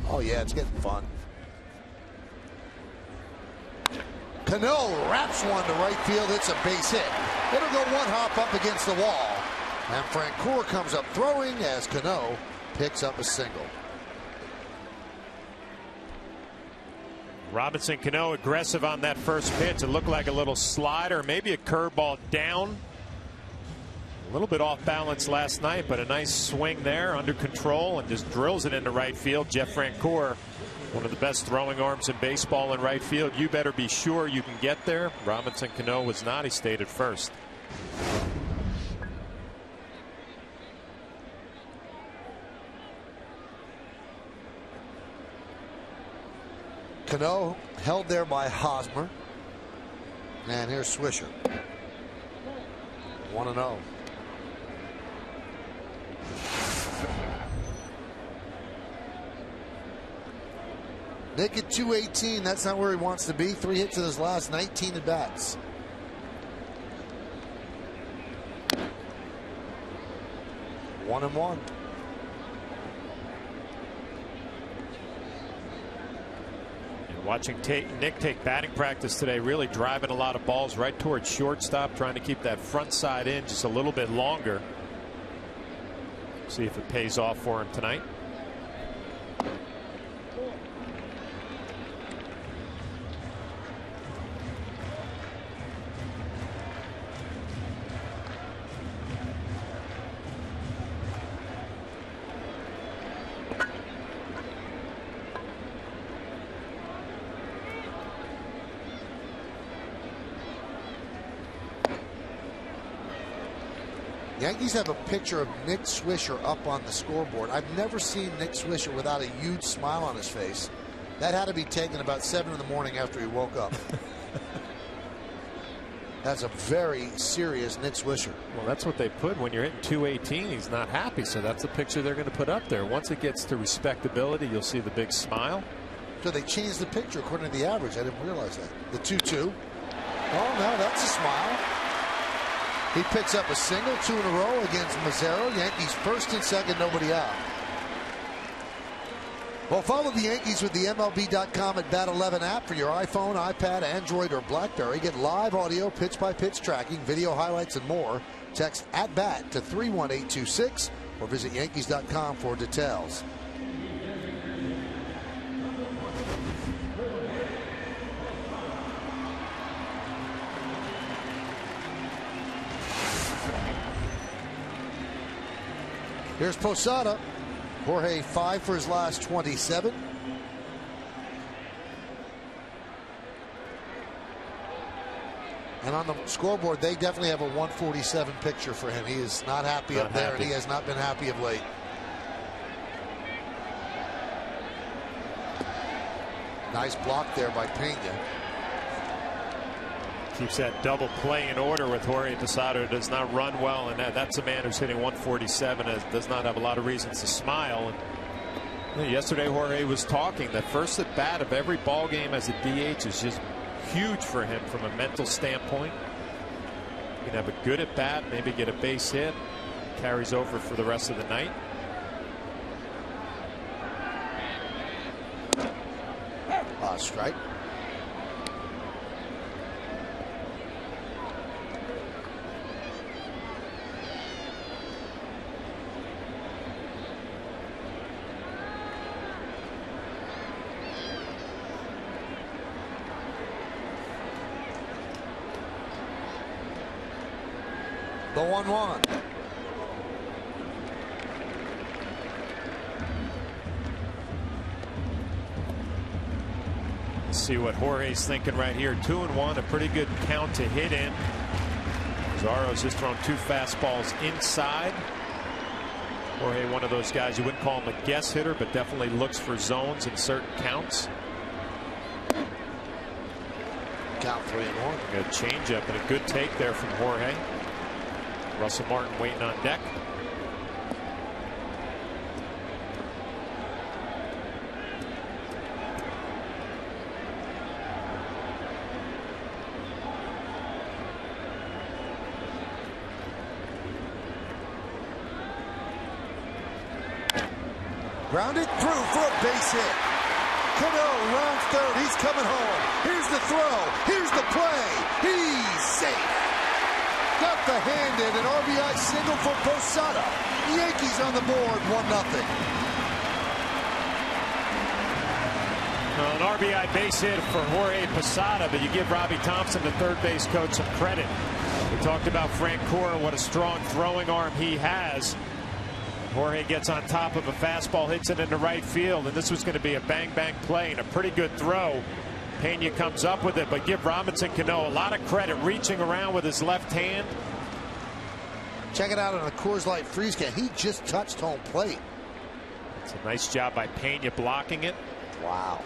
Oh, yeah, it's getting fun. Cano wraps one to right field. It's a base hit. It'll go one hop up against the wall. And Francoeur comes up throwing as Cano picks up a single. Robinson Cano aggressive on that first pitch. It looked like a little slider, maybe a curveball down. A little bit off balance last night, but a nice swing there under control and just drills it into right field. Jeff Francoeur, one of the best throwing arms in baseball in right field. You better be sure you can get there. Robinson Cano was not. He stayed at first. Cano held there by Hosmer. And here's Swisher. 1-0. Nick at 218. That's not where he wants to be. 3 hits in his last 19 at bats. One and one. Watching Nick take batting practice today, really driving a lot of balls right towards shortstop, trying to keep that front side in just a little bit longer. See if it pays off for him tonight. Yankees have a picture of Nick Swisher up on the scoreboard. I've never seen Nick Swisher without a huge smile on his face. That had to be taken about 7 in the morning after he woke up. That's a very serious Nick Swisher. Well, that's what they put when you're hitting 218. He's not happy, so that's the picture they're going to put up there. Once it gets to respectability, you'll see the big smile. So they changed the picture according to the average. I didn't realize that. The 2-2. Oh, no, that's a smile. He picks up a single, 2 in a row against Mazzaro. Yankees first and second, nobody out. Well, follow the Yankees with the MLB.com at Bat 11 app for your iPhone, iPad, Android, or BlackBerry. Get live audio, pitch-by-pitch tracking, video highlights, and more. Text @BAT to 31826 or visit Yankees.com for details. Here's Posada. Jorge 5 for his last 27. And on the scoreboard, they definitely have a 147 picture for him. He is not happy up there, and he has not been happy of late. Nice block there by Pena. Keeps that double play in order with Jorge Posada. Does not run well, and that's a man who's hitting 147 and does not have a lot of reasons to smile. And yesterday Jorge was talking that first at bat of every ball game as a DH is just huge for him from a mental standpoint. You can have a good at bat, maybe get a base hit, carries over for the rest of the night. Strike. The 1-1. Let's see what Jorge's thinking right here. 2-1, a pretty good count to hit in. Mazzaro's just thrown 2 fastballs inside. Jorge, one of those guys, you wouldn't call him a guess hitter, but definitely looks for zones in certain counts. Count 3-1. Good changeup and a good take there from Jorge. Russell Martin waiting on deck. Grounded through for a base hit. Cano rounds third. He's coming home. Here's the throw. Here's the play. He's safe. Got the hand in. An RBI single for Posada. Yankees on the board, 1-0. Well, an RBI base hit for Jorge Posada, but you give Robbie Thompson, the third base coach, some credit. We talked about Frank Cora, what a strong throwing arm he has. Jorge gets on top of a fastball, hits it into right field, and this was going to be a bang-bang play and a pretty good throw. Pena comes up with it, but give Robinson Cano a lot of credit, reaching around with his left hand. Check it out on a Coors Light freeze can. He just touched home plate. It's a nice job by Pena blocking it. Wow.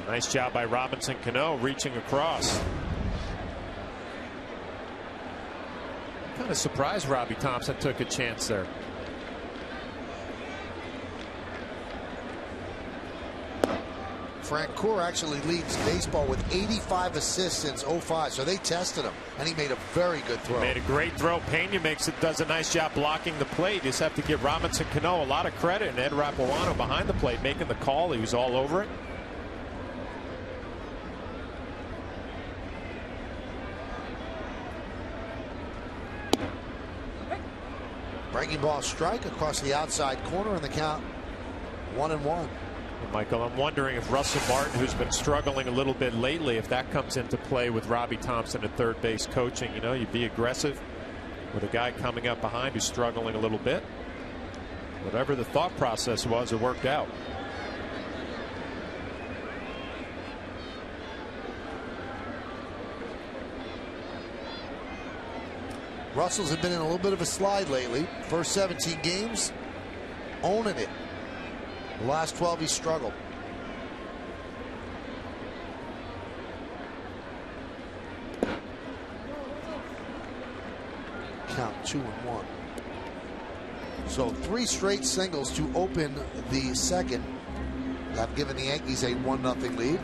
A nice job by Robinson Cano reaching across. Kind of surprised Robbie Thompson took a chance there. Frank Cora actually leads baseball with 85 assists since 05, so they tested him, and he made a very good throw. Made a great throw. Pena does a nice job blocking the plate. You just have to give Robinson Cano a lot of credit, and Ed Rapuano behind the plate making the call. He was all over it. Breaking ball strike across the outside corner, and the count 1-1. Michael, I'm wondering if Russell Martin, who's been struggling a little bit lately, if that comes into play with Robbie Thompson at third base coaching. You know, you'd be aggressive with a guy coming up behind who's struggling a little bit. Whatever the thought process was, it worked out. Russell's have been in a little bit of a slide lately. First 17 games, owning it. The last 12, he struggled. Count 2-1. So 3 straight singles to open the second have given the Yankees a 1-0 lead.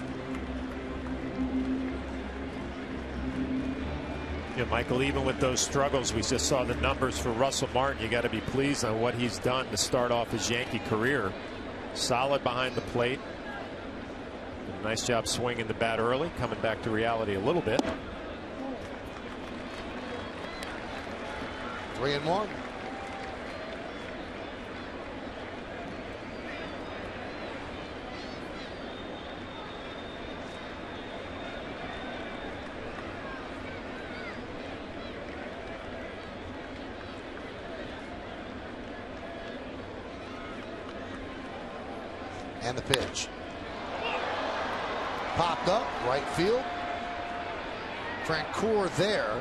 Yeah, Michael, even with those struggles, we just saw the numbers for Russell Martin. You got to be pleased on what he's done to start off his Yankee career. Solid behind the plate. Nice job swinging the bat early, coming back to reality a little bit. 3-1. And the pitch. Popped up, right field. Frank Cora there.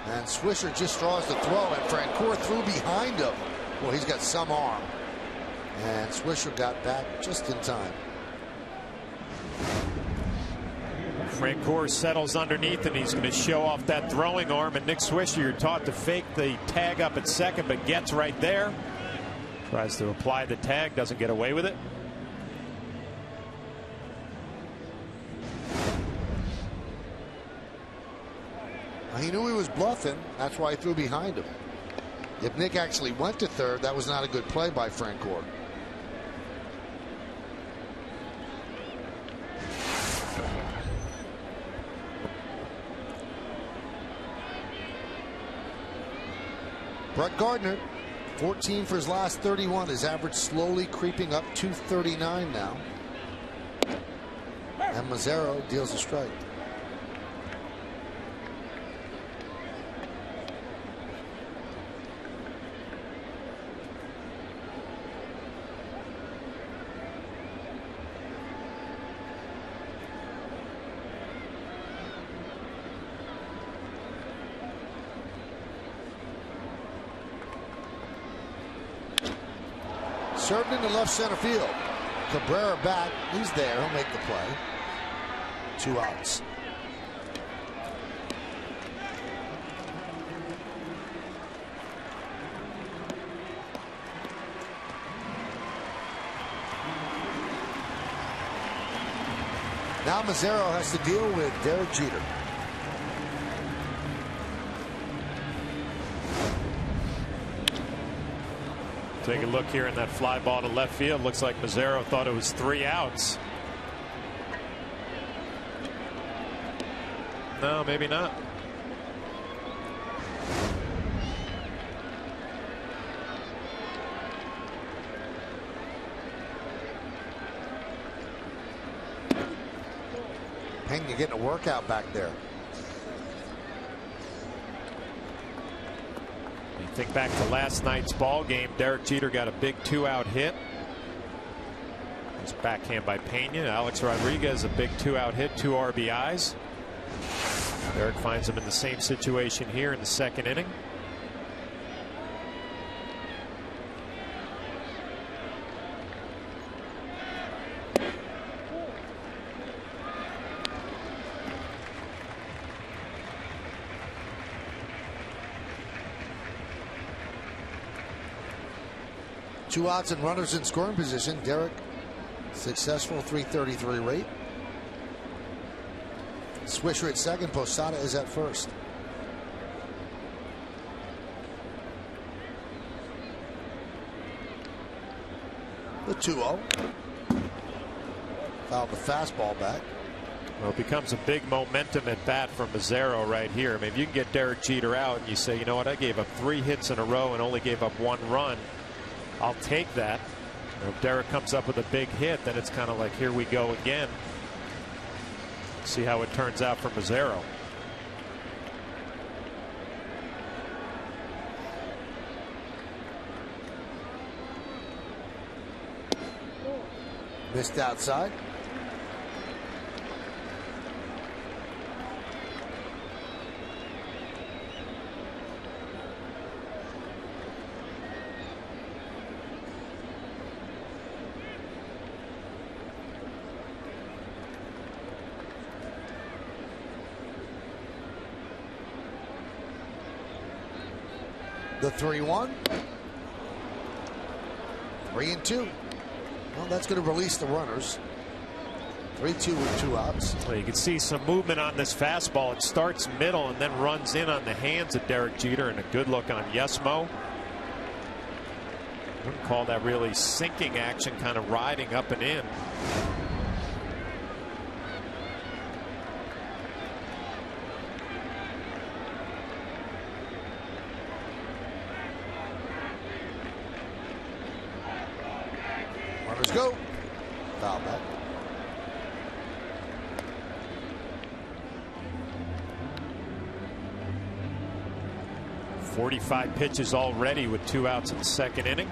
And Swisher just draws the throw, and Frank Cora threw behind him. Well, he's got some arm. And Swisher got back just in time. Frank Cora settles underneath, and he's going to show off that throwing arm. And Nick Swisher, you're taught to fake the tag up at second, but gets right there. Tries to apply the tag, doesn't get away with it. He knew he was bluffing. That's why he threw behind him. If Nick actually went to third, that was not a good play by Frank Cora. Brett Gardner, 14 for his last 31. His average slowly creeping up to 39 now. And Mazzaro deals a strike. Served into left center field. Cabrera back. He's there. He'll make the play. 2 outs. Now Mazzaro has to deal with Derek Jeter. Take a look here in that fly ball to left field. Looks like Mazzaro thought it was 3 outs. No, maybe not. Pena getting a workout back there. You think back to last night's ball game. Derek Jeter got a big 2-out hit. It was backhand by Pena. Alex Rodriguez a big 2-out hit, 2 RBIs. Derek finds him in the same situation here in the second inning. Two outs and runners in scoring position. Derek, successful .333 rate. Swisher at second. Posada is at first. The 2-0. Fouled the fastball back. Well, it becomes a big momentum at bat for Mazzaro right here. I mean, if you can get Derek Jeter out and you say, you know what, I gave up 3 hits in a row and only gave up 1 run. I'll take that. If Derek comes up with a big hit, then it's kind of like, here we go again. See how it turns out for Mazzaro. Missed outside. The 3-1. 3-2. Well, that's going to release the runners. 3-2 with 2 outs. Well, you can see some movement on this fastball. It starts middle and then runs in on the hands of Derek Jeter, and a good look on Yesmo. Wouldn't call that really sinking action, kind of riding up and in. Runners go. Foul back. .45 pitches already with 2 outs in the second inning.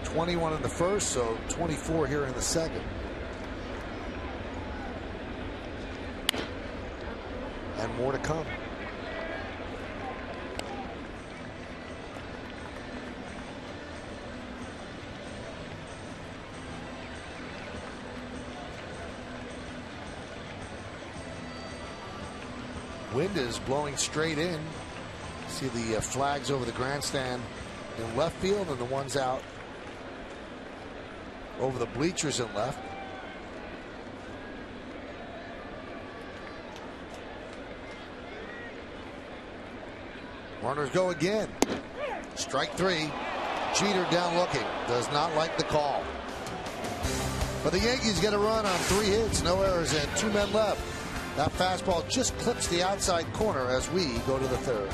.21 in the first, so 24 here in the second. And more to come. Wind is blowing straight in. See the flags over the grandstand in left field and the ones out over the bleachers in left. Runners go again. Strike 3. Jeter down looking. Does not like the call. But the Yankees get a run on 3 hits, no errors, and 2 men left. That fastball just clips the outside corner as we go to the third.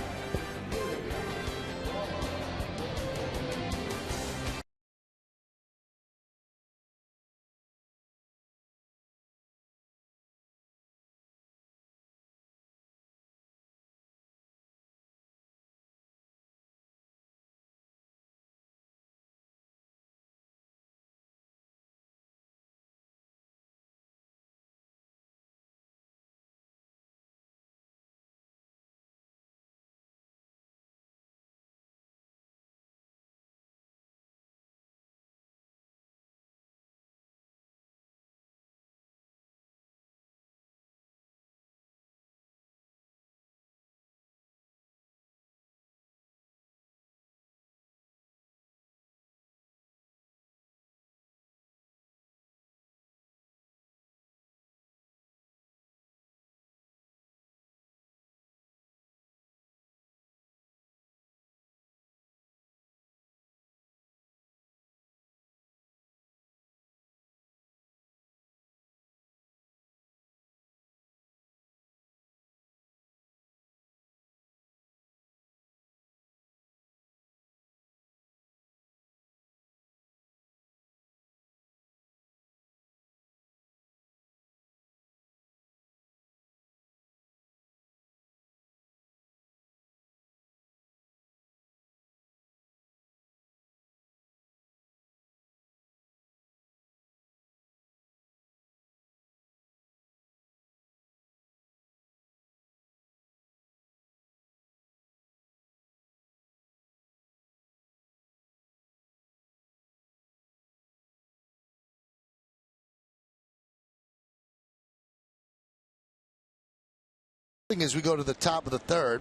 As we go to the top of the third,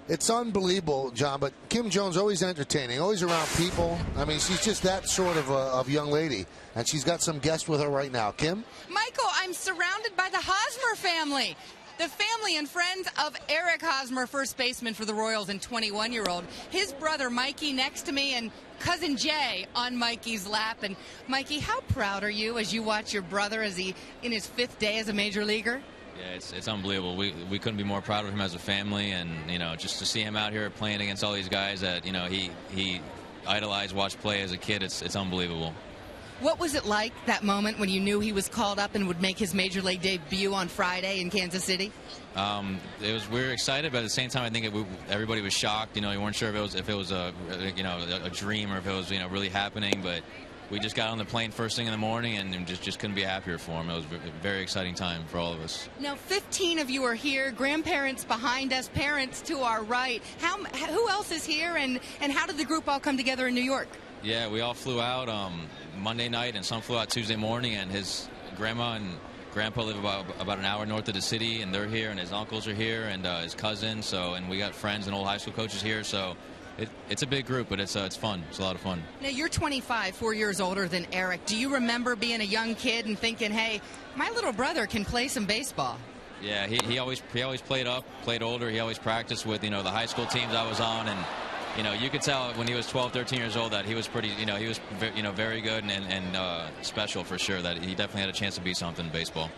it's unbelievable, John, but Kim Jones always entertaining, always around people. I mean, she's just that sort of young lady, and she's got some guests with her right now. Kim? Michael, I'm surrounded by the Hosmer family. The family and friends of Eric Hosmer, first baseman for the Royals and 21-year-old. His brother, Mikey, next to me, and cousin Jay on Mikey's lap. And, Mikey, how proud are you as you watch your brother as he in his 5th day as a major leaguer? Yeah, it's unbelievable. We couldn't be more proud of him as a family, and just to see him out here playing against all these guys that he idolized, watched play as a kid. It's unbelievable. What was it like, that moment when you knew he was called up and would make his major league debut on Friday in Kansas City? We were excited, but at the same time, I think everybody was shocked. You weren't sure if it was a dream or if it was really happening. But we just got on the plane first thing in the morning and just couldn't be happier for him. It was a very exciting time for all of us. Now, 15 of you are here, grandparents behind us, parents to our right. Who else is here, and how did the group all come together in New York? Yeah, we all flew out Monday night, and some flew out Tuesday morning, and his grandma and grandpa live about an hour north of the city, and they're here, and his uncles are here, and his cousins. And we got friends and old high school coaches here, so it's a big group, but it's fun. It's a lot of fun. Now, you're 25, 4 years older than Eric. Do you remember being a young kid and thinking, hey, my little brother can play some baseball? Yeah, he always played older. He always practiced with the high school teams I was on, and you could tell when he was 12, 13 years old that he was pretty, he was very good and special for sure. That he definitely had a chance to be something in baseball.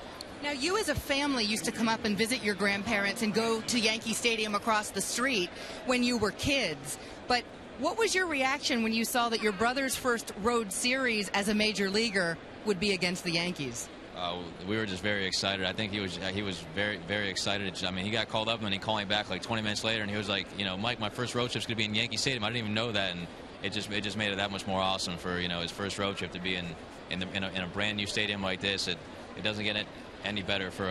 Now, you as a family used to come up and visit your grandparents and go to Yankee Stadium across the street when you were kids. But what was your reaction when you saw that your brother's first road series as a major leaguer would be against the Yankees? We were just very excited. I think he was very, very excited. I mean, he got called up and he called me back like 20 minutes later, and he was like, Mike, my first road trip's going to be in Yankee Stadium. I didn't even know that, and it just made it that much more awesome for his first road trip to be in a brand new stadium like this. It doesn't get any better for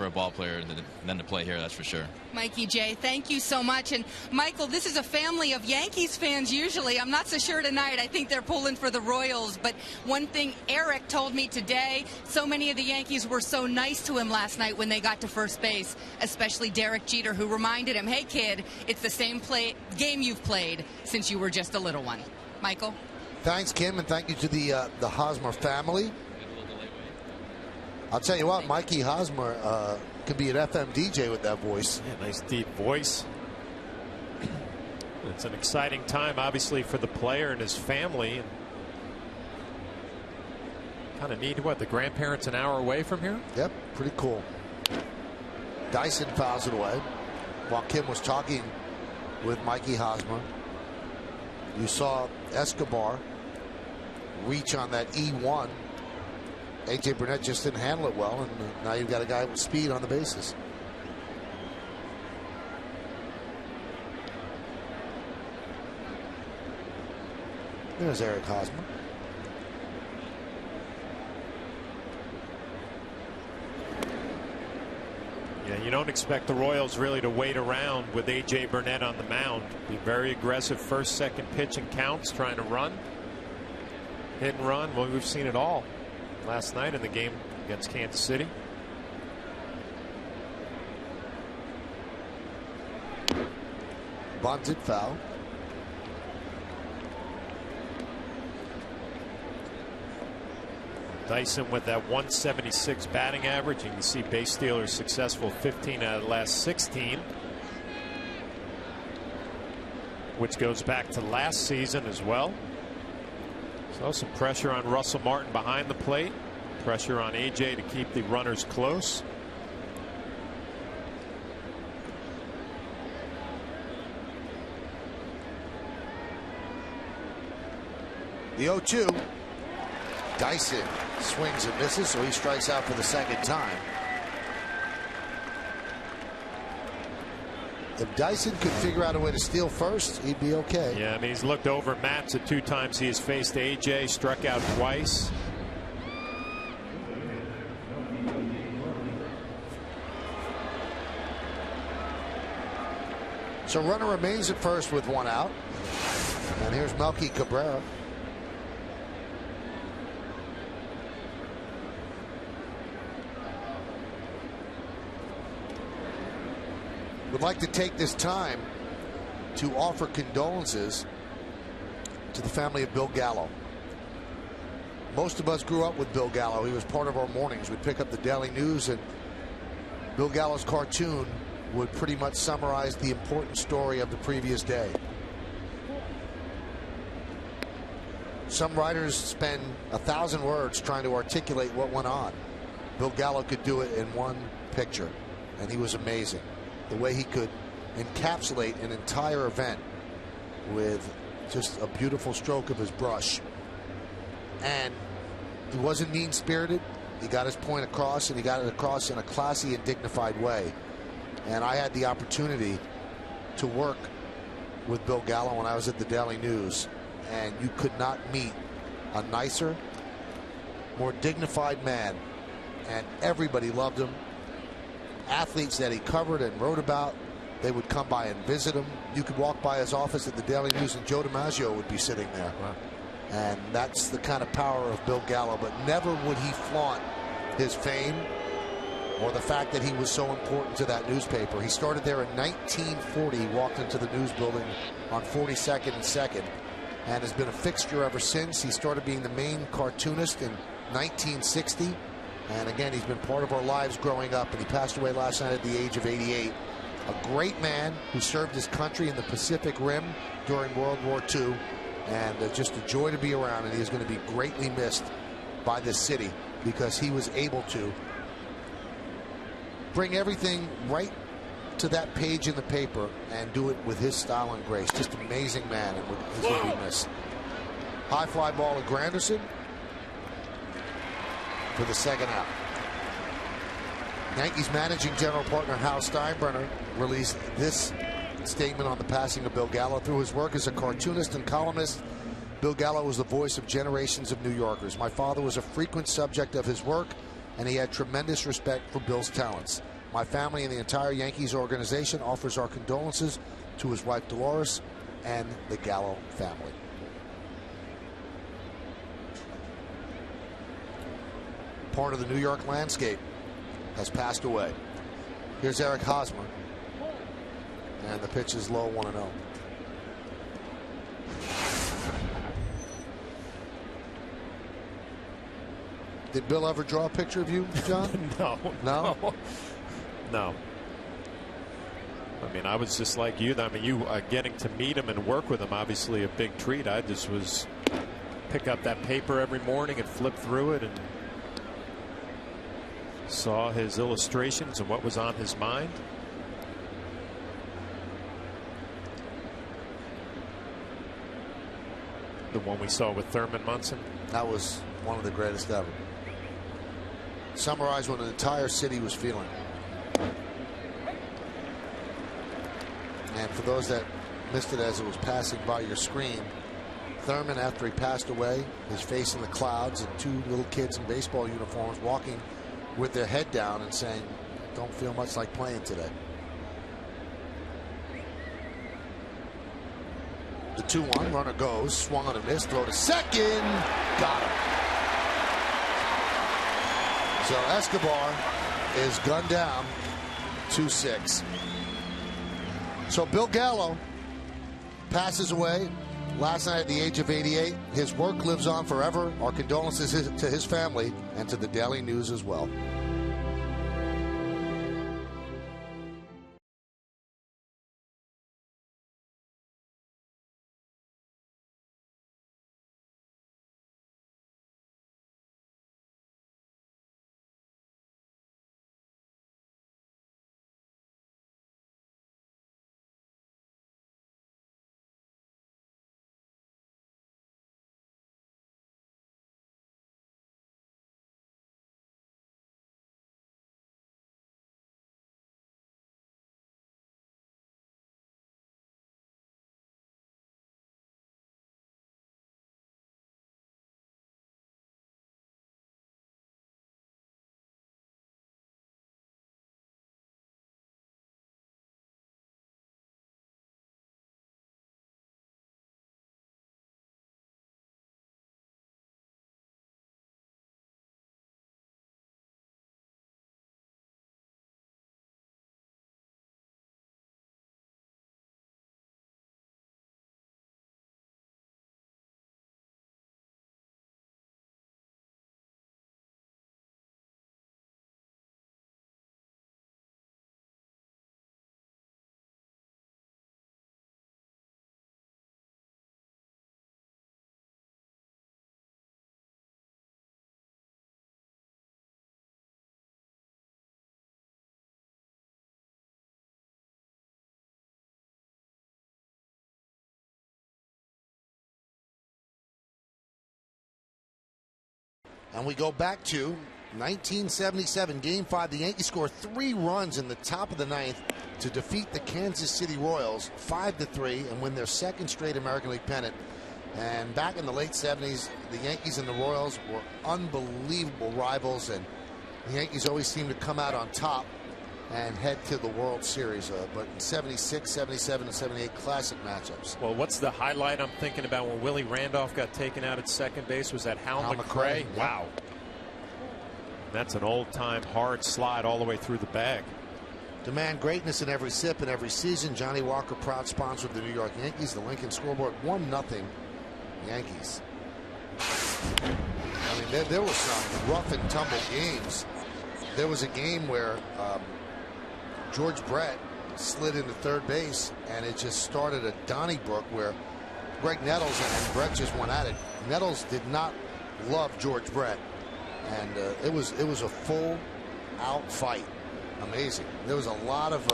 a ball player than to play here, that's for sure. Mikey J, thank you so much. And Michael, this is a family of Yankees fans usually. I'm not so sure tonight. I think they're pulling for the Royals. But one thing Eric told me today, so many of the Yankees were so nice to him last night when they got to first base, especially Derek Jeter, who reminded him, hey kid, it's the same game you've played since you were just a little one. Michael? Thanks, Kim, and thank you to the Hosmer family. I'll tell you what, Mikey Hosmer could be an FM DJ with that voice. Yeah, nice deep voice. It's an exciting time, obviously, for the player and his family. And kind of neat. What, the grandparents an hour away from here? Yep, pretty cool. Dyson fouls it away while Kim was talking with Mikey Hosmer. You saw Escobar reach on that E1. A.J. Burnett just didn't handle it well, and now you've got a guy with speed on the bases. There's Eric Hosmer. Yeah, you don't expect the Royals really to wait around with A.J. Burnett on the mound. Be very aggressive first, second pitch and counts, trying to run. Hit and run. Well, we've seen it all last night in the game against Kansas City. Bunted foul. Dyson with that 176 batting average. You can see base stealers successful 15 out of the last 16, which goes back to last season as well. So some pressure on Russell Martin behind the plate. Pressure on A.J. to keep the runners close. The 0-2. Dyson swings and misses, so he strikes out for the second time. If Dyson could figure out a way to steal first, he'd be okay. Yeah, I mean, he's looked over Matz at 2 times. He has faced A.J., struck out twice. So runner remains at first with 1 out. And here's Melky Cabrera. would like to take this time to offer condolences to the family of Bill Gallo. Most of us grew up with Bill Gallo. He was part of our mornings. We'd pick up the Daily News, and Bill Gallo's cartoon would pretty much summarize the important story of the previous day. Some writers spend 1,000 words trying to articulate what went on. Bill Gallo could do it in one picture, and he was amazing. The way he could encapsulate an entire event with just a beautiful stroke of his brush. And he wasn't mean-spirited. He got his point across, and he got it across in a classy and dignified way. And I had the opportunity to work with Bill Gallo when I was at the Daily News, and you could not meet a nicer, more dignified man. And everybody loved him. Athletes that he covered and wrote about, they would come by and visit him. You could walk by his office at the Daily News, and Joe DiMaggio would be sitting there. Wow. And that's the kind of power of Bill Gallo. But never would he flaunt his fame or the fact that he was so important to that newspaper. He started there in 1940. He walked into the news building on 42nd and 2nd and has been a fixture ever since. He started being the main cartoonist in 1960. And again, he's been part of our lives growing up. And he passed away last night at the age of 88. A great man who served his country in the Pacific Rim during World War II. And just a joy to be around, and he is going to be greatly missed by this city because he was able to bring everything right to that page in the paper and do it with his style and grace. Just amazing man, and he's going to be missed. High fly ball to Granderson for the second out. Yankees managing general partner Hal Steinbrenner released this statement on the passing of Bill Gallo. Through his work as a cartoonist and columnist, Bill Gallo was the voice of generations of New Yorkers. My father was a frequent subject of his work, and he had tremendous respect for Bill's talents. My family and the entire Yankees organization offers our condolences to his wife Dolores and the Gallo family. Part of the New York landscape has passed away. Here's Eric Hosmer. And the pitch is low, 1-0. Did Bill ever draw a picture of you, John? No. No? No. I mean, I was just like you. I mean, you getting to meet him and work with him, obviously a big treat. I just was pick up that paper every morning and flip through it and saw his illustrations and what was on his mind. The one we saw with Thurman Munson. That was one of the greatest ever. Summarized what an entire city was feeling. And for those that missed it as it was passing by your screen, Thurman, after he passed away, his face in the clouds, and two little kids in baseball uniforms walking with their head down and saying, "Don't feel much like playing today." The 2-1 runner goes, swung on a miss, throw to second, got him. So Escobar is gunned down, 2-6. So Bill Gallo passes away last night at the age of 88. His work lives on forever. Our condolences to his family and to the Daily News as well. And we go back to 1977, Game 5. The Yankees score 3 runs in the top of the 9th to defeat the Kansas City Royals 5-3 and win their 2nd straight American League pennant. And back in the late 70s, the Yankees and the Royals were unbelievable rivals, and the Yankees always seemed to come out on top and head to the World Series. But in 76, 77, and 78, classic matchups. Well, what's the highlight I'm thinking about when Willie Randolph got taken out at second base? Was that Hal McRae? Yep. Wow. That's an old-time hard slide all the way through the bag. Demand greatness in every sip and every season. Johnny Walker, proud sponsor of the New York Yankees. The Lincoln scoreboard, 1-0 Yankees. I mean, there was some rough and tumble games. There was a game where George Brett slid into third base, and it just started a Donnybrook where Greg Nettles and Brett just went at it. Nettles did not love George Brett, and it was a full out fight. Amazing. There was a lot of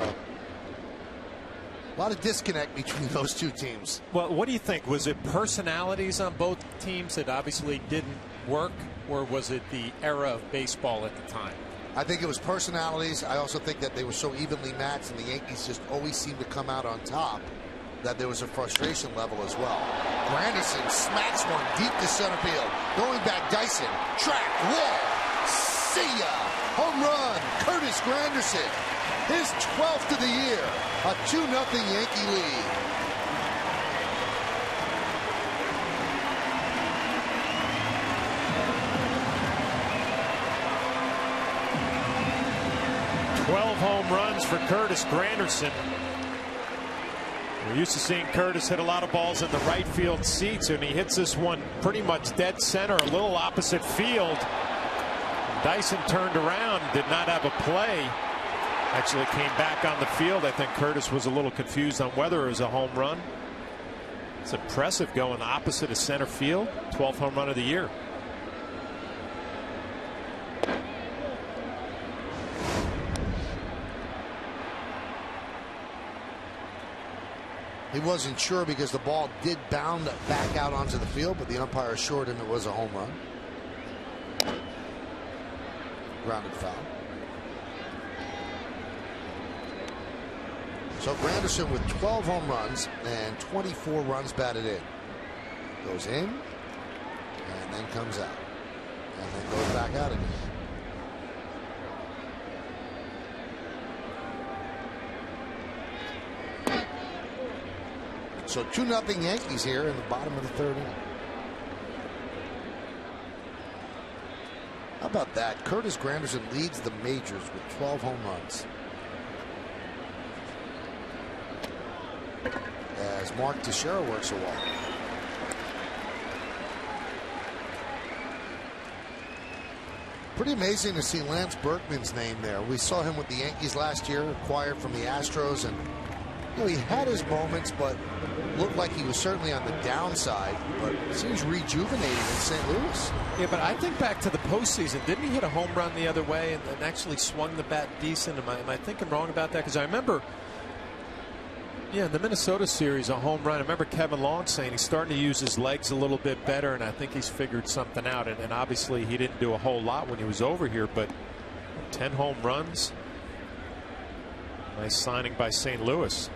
disconnect between those two teams. Well, what do you think? Was it personalities on both teams that obviously didn't work, or was it the era of baseball at the time? I think it was personalities. I also think that they were so evenly matched, and the Yankees just always seemed to come out on top, that there was a frustration level as well. Granderson smacks one deep to center field. Going back, Dyson, track, wall, see ya! Home run, Curtis Granderson. His 12th of the year. A 2-0 Yankee lead. Home runs for Curtis Granderson. We're used to seeing Curtis hit a lot of balls in the right field seats, and he hits this one pretty much dead center, a little opposite field. Dyson turned around, did not have a play. Actually came back on the field. I think Curtis was a little confused on whether it was a home run. It's impressive going opposite of center field. 12th home run of the year. He wasn't sure because the ball did bound back out onto the field, but the umpire assured him it was a home run. Grounded foul. So Granderson with 12 home runs and 24 runs batted in. Goes in and then comes out and then goes back out again. So 2-0 Yankees here in the bottom of the 3rd inning. How about that? Curtis Granderson leads the majors with 12 home runs. As Mark Teixeira works a walk. Pretty amazing to see Lance Berkman's name there. We saw him with the Yankees last year, acquired from the Astros, and you know, he had his moments, but looked like he was certainly on the downside, but seems rejuvenated in St. Louis. Yeah, but I think back to the postseason. Didn't he hit a home run the other way and actually swung the bat decent? Am I thinking wrong about that? Because I remember, yeah, in the Minnesota series, a home run. I remember Kevin Long saying he's starting to use his legs a little bit better, and I think he's figured something out. And obviously he didn't do a whole lot when he was over here, but 10 home runs. Nice signing by St. Louis.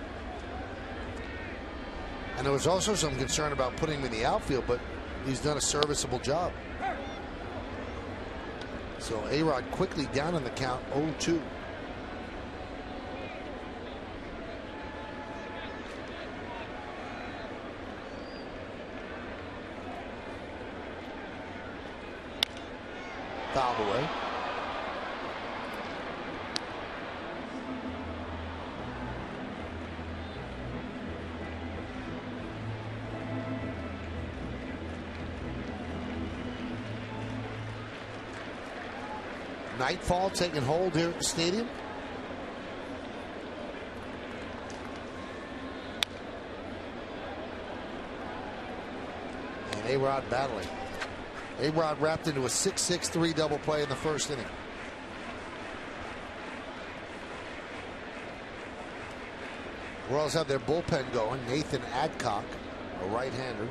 And there was also some concern about putting him in the outfield, but he's done a serviceable job. So A-Rod quickly down in the count, 0-2. Fouled away. Nightfall taking hold here at the stadium. And A-Rod battling. A-Rod wrapped into a 6-6-3 double play in the 1st inning. Royals have their bullpen going. Nathan Adcock, a right-hander,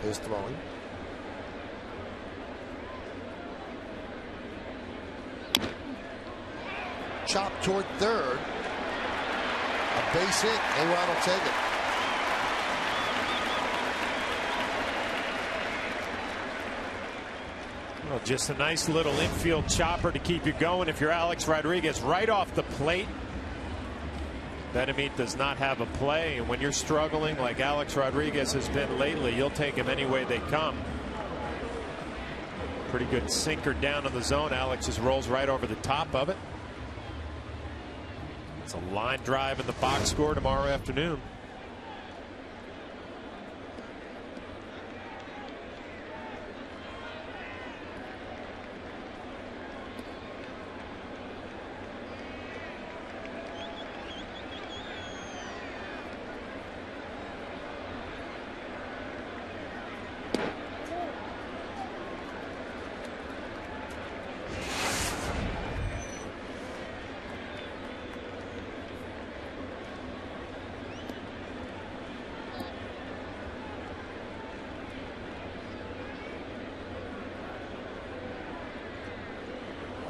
is throwing. chop toward third. A base hit. A-Rod will take it. Well, just a nice little infield chopper to keep you going if you're Alex Rodriguez. Right off the plate. Benameat does not have a play, and when you're struggling like Alex Rodriguez has been lately, you'll take him any way they come. Pretty good sinker down in the zone. Alex just rolls right over the top of it. It's a line drive in the box score tomorrow afternoon.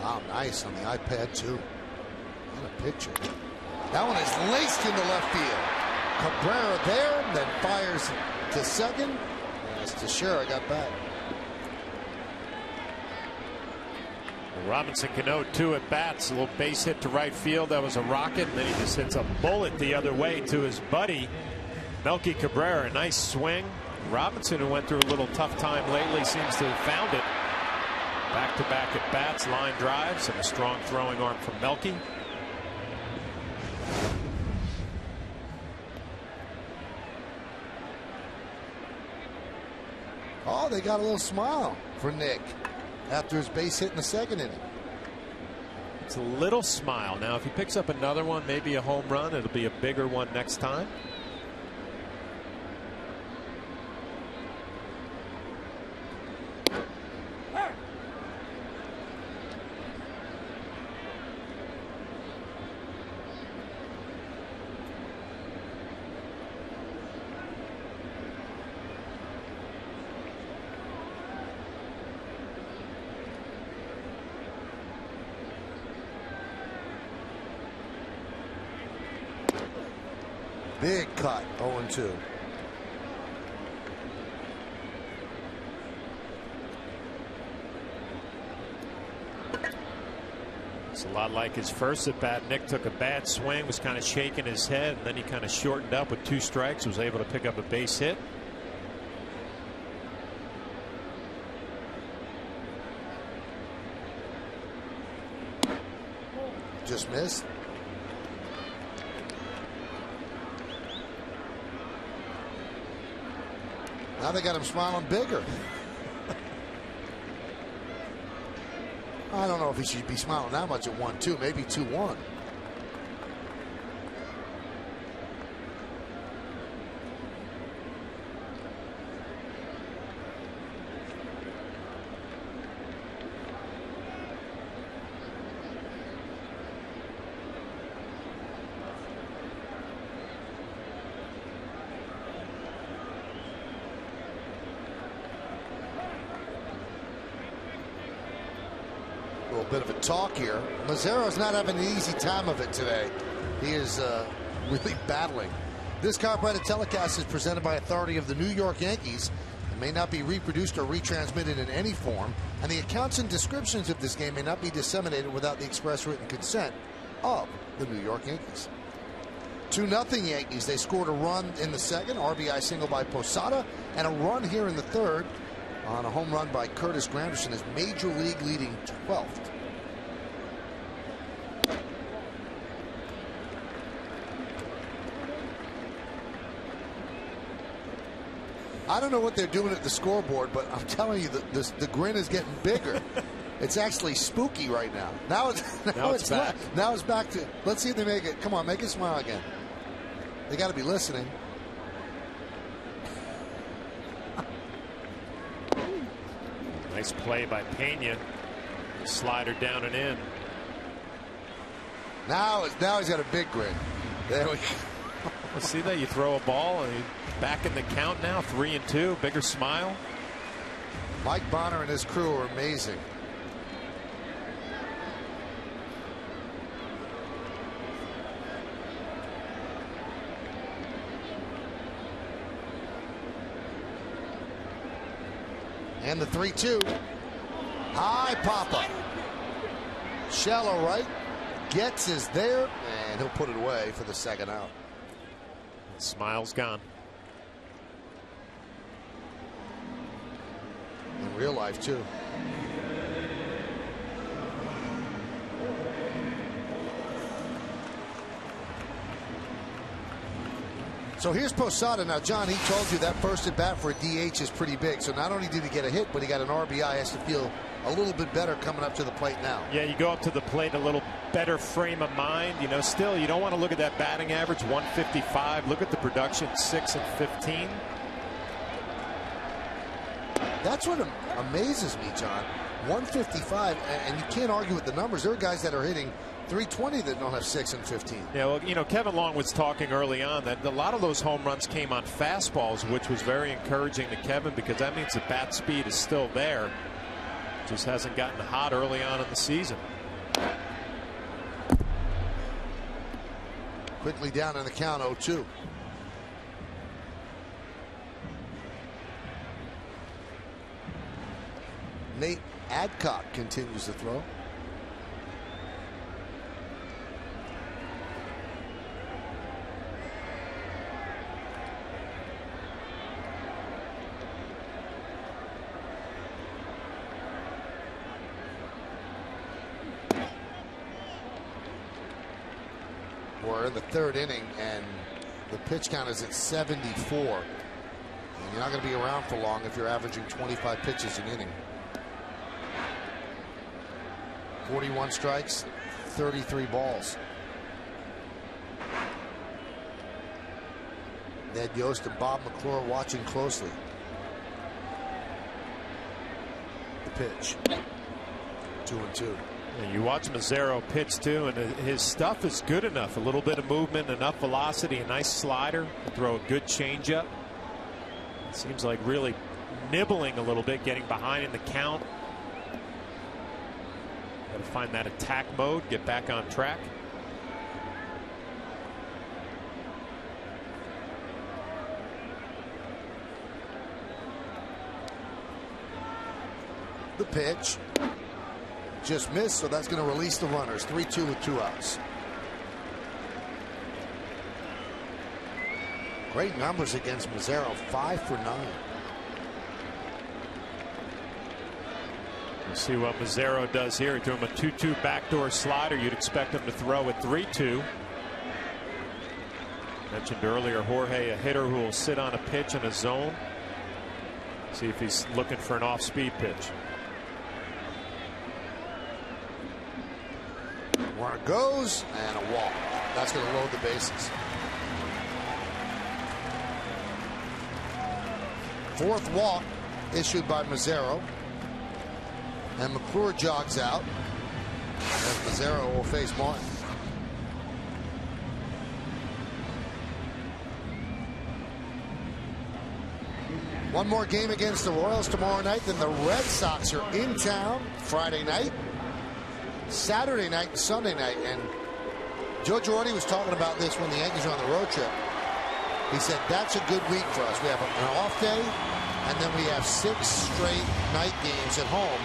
Wow, nice on the iPad, too. What a picture. That one is laced into left field. Cabrera there, then fires to second. As Teixeira got back. Robinson Cano, 2 at bats. A little base hit to right field. That was a rocket. And then he just hits a bullet the other way to his buddy, Melky Cabrera. A nice swing. Robinson, who went through a little tough time lately, seems to have found it. Back-to-back at bats, line drives, and a strong throwing arm from Melky. Oh, they got a little smile for Nick after his base hit in the second inning. It's a little smile. Now, if he picks up another one, maybe a home run, it'll be a bigger one next time. Big cut, 0-2. It's a lot like his first at bat. Nick took a bad swing, was kind of shaking his head, and then he kind of shortened up with 2 strikes, was able to pick up a base hit. Just missed. Now they got him smiling bigger. I don't know if he should be smiling that much at 1-2, maybe 2-1. Bit of a talk here. Mazzaro's not having an easy time of it today. He is really battling. This copyrighted telecast is presented by authority of the New York Yankees and may not be reproduced or retransmitted in any form, and the accounts and descriptions of this game may not be disseminated without the express written consent of the New York Yankees. 2-0 Yankees. They scored a run in the second, RBI single by Posada, and a run here in the third on a home run by Curtis Granderson, his major league leading 12th. I don't know what they're doing at the scoreboard, but I'm telling you, the grin is getting bigger. It's actually spooky right now. Now it's back. Now it's back to. Let's see if they make it. Come on, make it smile again. They got to be listening. Nice play by Pena. Slider down and in. Now he's got a big grin. There we go. Well, see that you throw a ball and back in the count now, 3-2, bigger smile. Mike Bonner and his crew are amazing. And the 3-2. High pop-up. Shallow right. Gets is there, and he'll put it away for the second out. Smile's gone. In real life, too. So here's Posada. Now, John, he told you that first at bat for a DH is pretty big. So not only did he get a hit, but he got an RBI. Has to feel a little bit better coming up to the plate now. Yeah, you go up to the plate a little better frame of mind. You know, still, you don't want to look at that batting average, 155. Look at the production, 6 and 15. That's what amazes me, John. 155, and you can't argue with the numbers. There are guys that are hitting 320 that don't have 6 and 15. Yeah, well, you know, Kevin Long was talking early on that a lot of those home runs came on fastballs, which was very encouraging to Kevin because that means the bat speed is still there. Just hasn't gotten hot early on in the season. Quickly down in the count, 0-2. Nate Adcock continues to throw. We're in the third inning, and the pitch count is at 74. And you're not going to be around for long if you're averaging 25 pitches an inning. 41 strikes, 33 balls. Ned Yost and Bob McClure watching closely. The pitch. 2-2. And you watch Mazzaro pitch too, and his stuff is good enough. A little bit of movement, enough velocity, a nice slider, throw a good changeup. Seems like really nibbling a little bit, getting behind in the count. Got to find that attack mode, get back on track. The pitch. Just missed, so that's going to release the runners. 3-2 with 2 outs. Great numbers against Mazzaro, 5 for 9. We'll see what Mazzaro does here. He threw him a 2-2 backdoor slider. You'd expect him to throw at 3-2. Mentioned earlier, Jorge, a hitter who will sit on a pitch in a zone. See if he's looking for an off-speed pitch. Where it goes, and a walk. That's going to load the bases. Fourth walk issued by Mazzaro. And McClure jogs out. As Mazzaro will face Martin. One more game against the Royals tomorrow night. Then the Red Sox are in town Friday night, Saturday night, and Sunday night. And Joe Girardi was talking about this when the Yankees were on the road trip. He said that's a good week for us. We have an off day, and then we have 6 straight night games at home.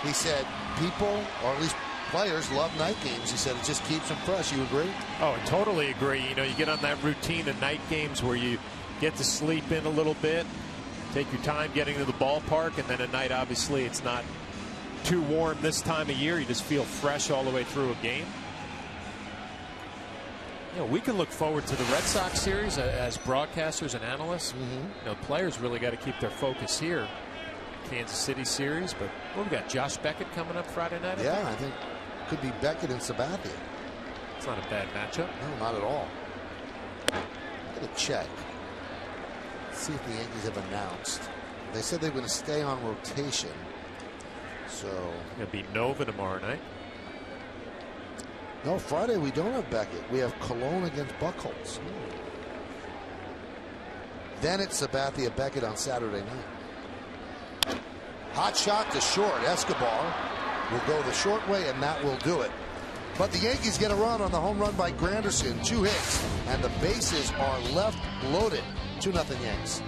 He said people, or at least players, love night games. He said it just keeps them fresh. You agree? Oh, I totally agree. You know, you get on that routine of night games where you get to sleep in a little bit, take your time getting to the ballpark, and then at night, obviously, it's not too warm this time of year. You just feel fresh all the way through a game. You know, we can look forward to the Red Sox series as broadcasters and analysts. You know, players really got to keep their focus here. Kansas City series, but we got Josh Beckett coming up Friday night. I think could be Beckett and Sabathia. It's not a bad matchup. No, not at all. I'm going to check. See if the Yankees have announced. They said they were going to stay on rotation. So it'll be Nova tomorrow night. No, Friday we don't have Beckett. We have Cologne against Buchholz. Then it's Sabathia Beckett on Saturday night. Hot shot to short. Escobar will go the short way, and that will do it. But the Yankees get a run on the home run by Granderson. 2 hits, and the bases are left loaded. 2-0 Yanks.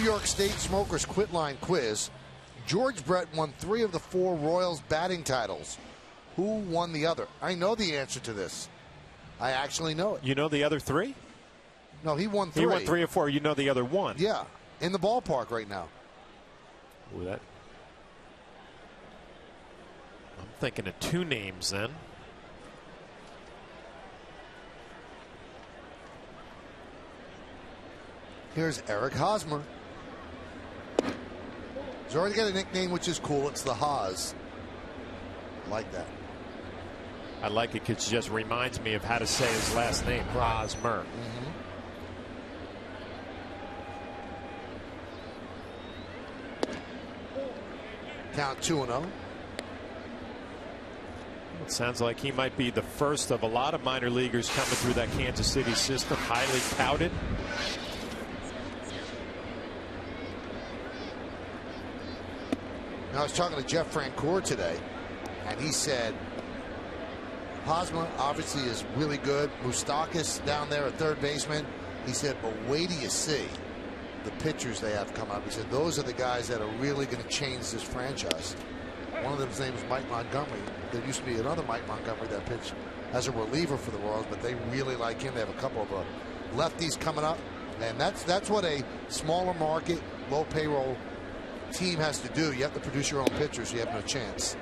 York State Smokers Quit Line Quiz. George Brett won 3 of the 4 Royals batting titles. Who won the other? I know the answer to this. I actually know it. You know the other 3? No, he won 3. He won 3 or 4. You know the other 1. Yeah, in the ballpark right now. Ooh, that. I'm thinking of 2 names then. Here's Eric Hosmer. He's already got a nickname, which is cool. It's the Haas. I like that. I like it because it just reminds me of how to say his last name, Hosmer. Count 2-0. It sounds like he might be the first of a lot of minor leaguers coming through that Kansas City system, highly touted. I was talking to Jeff Francoeur today, and he said Hosmer obviously is really good. Moustakas down there at third baseman. He said, but wait till you see the pitchers they have come up. He said those are the guys that are really going to change this franchise. One of them's name is Mike Montgomery. There used to be another Mike Montgomery that pitched as a reliever for the Royals, but they really like him. They have a couple of lefties coming up, and that's what a smaller market, low payroll team has to do. You have to produce your own pitchers, so you have no chance.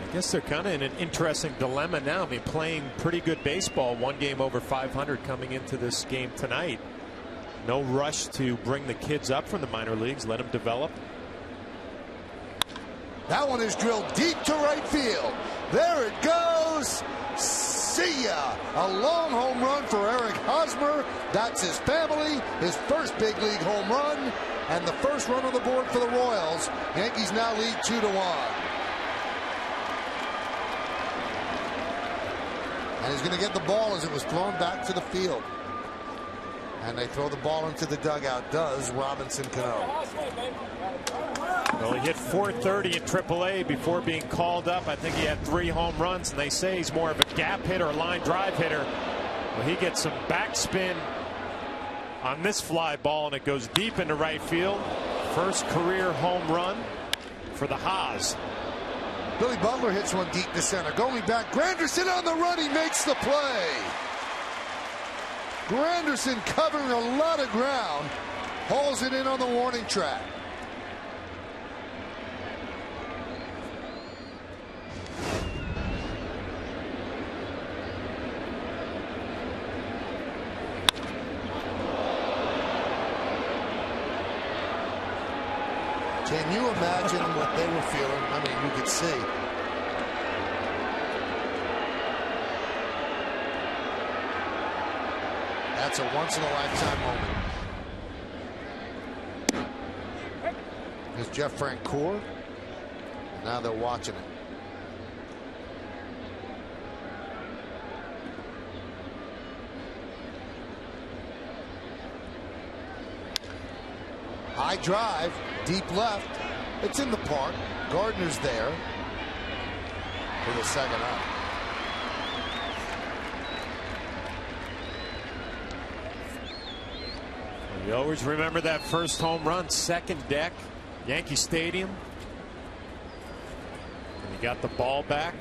I guess they're kind of in an interesting dilemma now. I mean, playing pretty good baseball, 1 game over 500 coming into this game tonight. No rush to bring the kids up from the minor leagues, let them develop. That one is drilled deep to right field. There it goes. See ya. A long home run for Eric Hosmer. That's his family. His first big league home run. And the first run on the board for the Royals. Yankees now lead 2-1. And he's going to get the ball as it was thrown back to the field. And they throw the ball into the dugout. Does Robinson Cano. Well, he hit .430 in AAA before being called up. I think he had 3 home runs, and they say he's more of a gap hitter, line drive hitter. Well, he gets some backspin on this fly ball, and it goes deep into right field. First career home run for the Haas. Billy Butler hits one deep to center. Going back, Granderson on the run. He makes the play. Granderson covering a lot of ground. Hauls it in on the warning track. Can you imagine what they were feeling? I mean, you could see. That's a once-in-a-lifetime moment. Here's Jeff Francoeur. Now they're watching it. High drive, deep left. It's in the park. Gardner's there for the second out. You always remember that first home run, second deck, Yankee Stadium. And he got the ball back.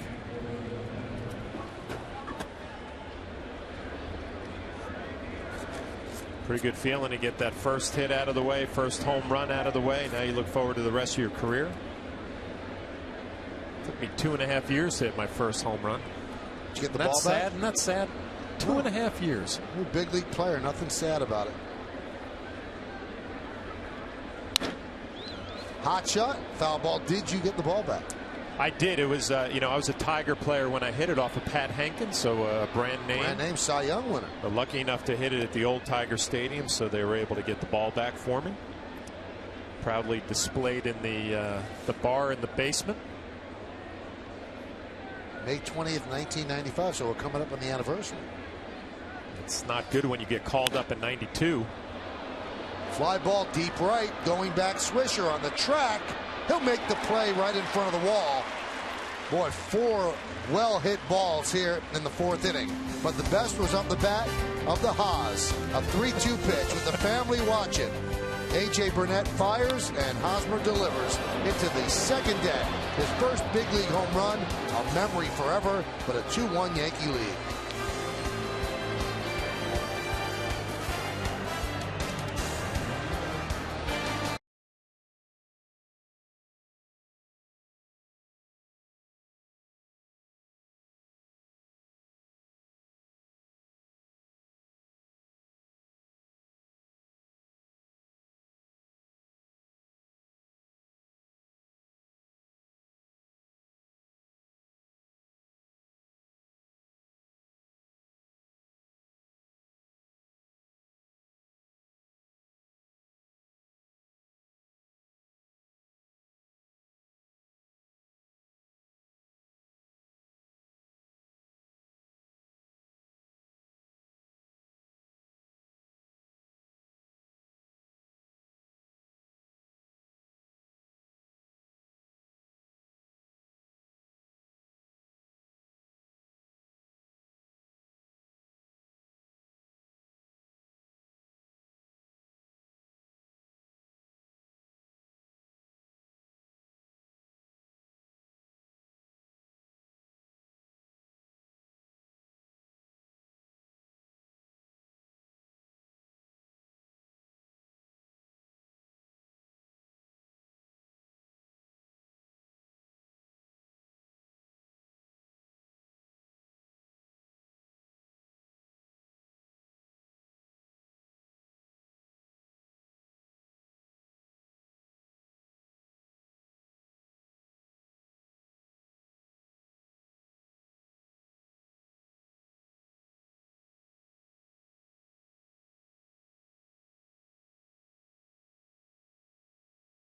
Pretty good feeling to get that first hit out of the way, first home run out of the way. Now you look forward to the rest of your career. Took me 2.5 years to hit my first home run. Did you get the ball back? Not sad. 2.5 years. You're a big league player. Nothing sad about it. Hot shot, foul ball. Did you get the ball back? I did. It was, I was a Tiger player when I hit it off of Pat Hankins, so a brand name. Brand name, Cy Young winner. But lucky enough to hit it at the old Tiger Stadium, so they were able to get the ball back for me. Proudly displayed in the bar in the basement. May 20th, 1995, so we're coming up on the anniversary. It's not good when you get called up in '92. Fly ball deep right, going back. Swisher on the track. He'll make the play right in front of the wall. Boy, 4 well-hit balls here in the 4th inning. But the best was up the bat of the Haas. A 3-2 pitch with the family watching. A.J. Burnett fires and Hosmer delivers into the 2nd deck. His first big league home run, a memory forever, but a 2-1 Yankee lead.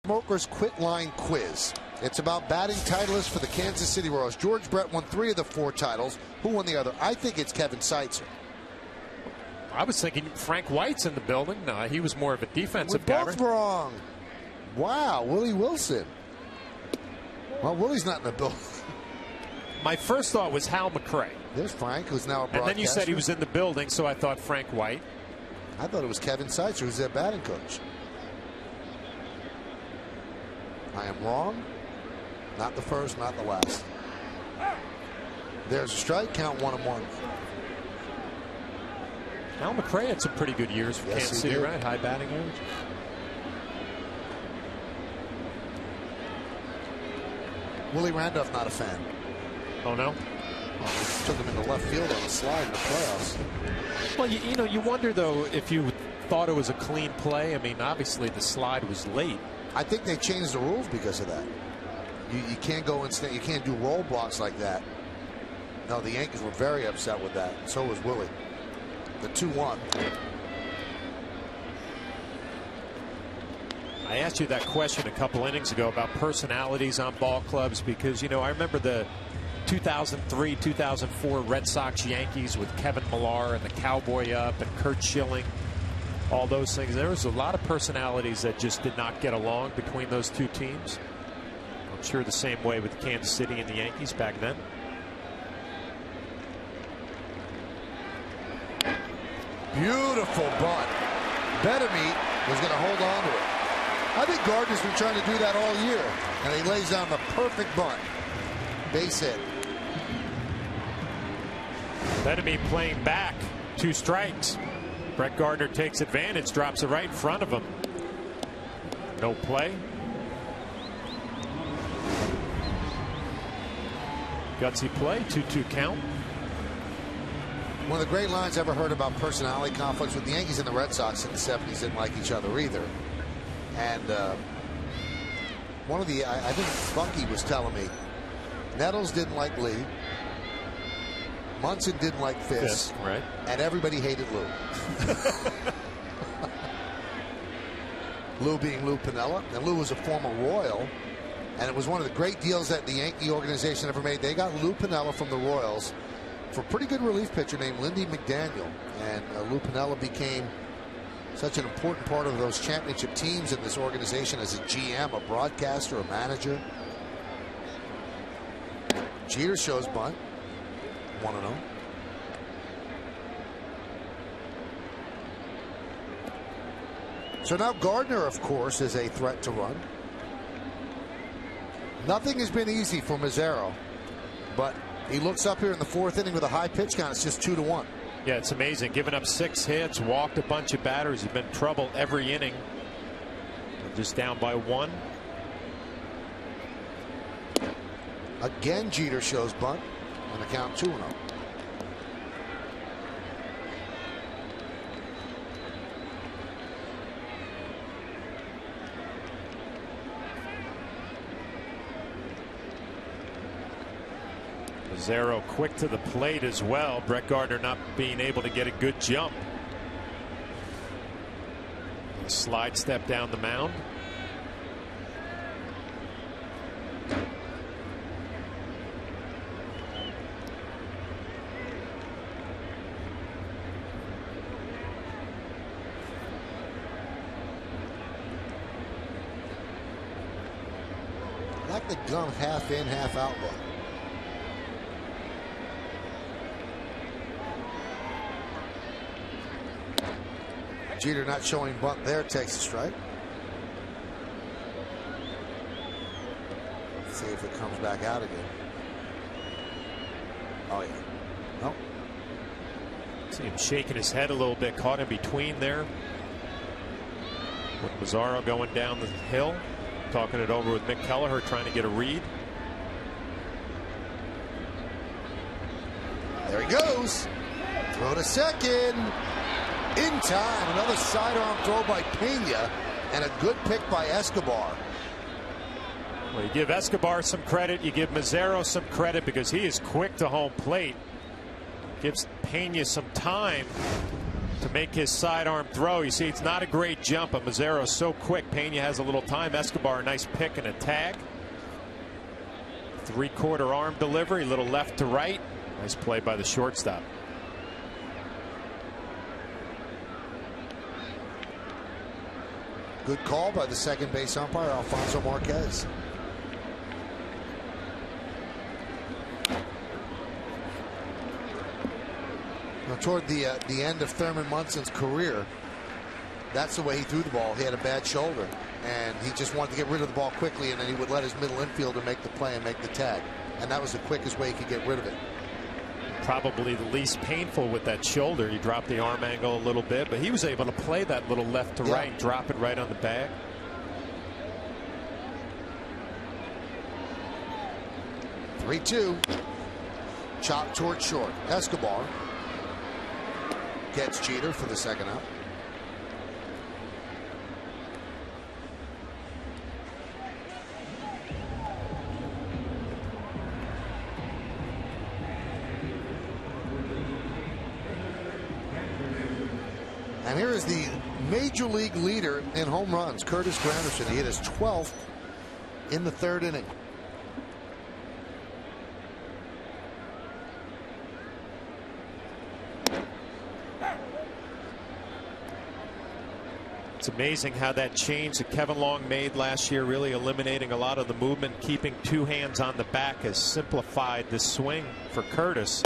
Smokers Quit Line Quiz. It's about batting titleists for the Kansas City Royals. George Brett won 3 of the 4 titles. Who won the other? I think it's Kevin Seitzer. I was thinking Frank White's in the building. No, he was more of a defensive guy. We're both wrong. Wow, Willie Wilson. Well, Willie's not in the building. My first thought was Hal McRae. There's Frank, who's now a broadcaster. And then you said he was in the building, so I thought Frank White. I thought it was Kevin Seitzer, who's their batting coach. I am wrong. Not the first, not the last. There's a strike, count 1-1. Al McRae had some pretty good years for Kansas City, did. right? High batting average. Willie Randolph, not a fan. Oh, no? Oh, took him into left field on a slide in the playoffs. Well, you know, you wonder, though, if you thought it was a clean play. I mean, obviously the slide was late. I think they changed the rules because of that. You can't go instead. You can't do roll blocks like that. No, the Yankees were very upset with that. So was Willie. The 2-1. I asked you that question a couple innings ago about personalities on ball clubs because, you know, I remember the 2003-2004 Red Sox Yankees with Kevin Millar and the Cowboy Up and Curt Schilling. All those things. There was a lot of personalities that just did not get along between those two teams. I'm sure the same way with Kansas City and the Yankees back then. Beautiful bunt. Bettamy was going to hold on to it. I think Gardner's been trying to do that all year, and he lays down the perfect bunt. Base hit. Bettamy playing back. 2 strikes. Brett Gardner takes advantage, drops it right in front of him. No play. Gutsy play, 2-2 count. One of the great lines I ever heard about personality conflicts with the Yankees and the Red Sox in the 70s didn't like each other either. And one of the, I think Bunky was telling me, Nettles didn't like Lee. Munson didn't like Fisk, right? And everybody hated Lou. Lou being Lou Piniella, and Lou was a former Royal, and it was one of the great deals that the Yankee organization ever made. They got Lou Piniella from the Royals for a pretty good relief pitcher named Lindy McDaniel, and Lou Piniella became such an important part of those championship teams in this organization as a GM, a broadcaster, a manager. Jeter shows bunt. 1-0. So now Gardner, of course, is a threat to run. Nothing has been easy for Mazzaro, but he looks up here in the fourth inning with a high pitch count. It's just 2-1. Yeah, it's amazing. Giving up 6 hits, walked a bunch of batters. He's been in trouble every inning. Just down by 1. Again, Jeter shows bunt, and the count 2-0. Mazzaro quick to the plate as well. Brett Gardner not being able to get a good jump. A slide step down the mound. I like the gun half in, half out look. Jeter not showing bunt there, takes a strike. Let's see if it comes back out again. Oh yeah. Nope. See him shaking his head a little bit, caught in between there. With Mazzaro going down the hill, talking it over with Mick Kelleher, trying to get a read. There he goes. Throw to second. In time. Another sidearm throw by Pena, and a good pick by Escobar. Well, you give Escobar some credit, you give Mazzaro some credit because he is quick to home plate. Gives Pena some time to make his sidearm throw. You see, it's not a great jump, but Mazzaro's so quick. Pena has a little time. Escobar, a nice pick and a tag. 3/4 arm delivery, little left to right. Nice play by the shortstop. Good call by the second base umpire, Alfonso Marquez. Now, toward the end of Thurman Munson's career, that's the way he threw the ball. He had a bad shoulder, and he just wanted to get rid of the ball quickly, and then he would let his middle infielder make the play and make the tag. And that was the quickest way he could get rid of it. Probably the least painful with that shoulder. You drop the arm angle a little bit, but he was able to play that little left to right, drop it right on the bag. Three-two. Chop toward short. Escobar gets Jeter for the second out. And here is the major league leader in home runs, Curtis Granderson. He hit his 12th in the third inning. It's amazing how that change that Kevin Long made last year, really eliminating a lot of the movement, keeping 2 hands on the back, has simplified the swing for Curtis.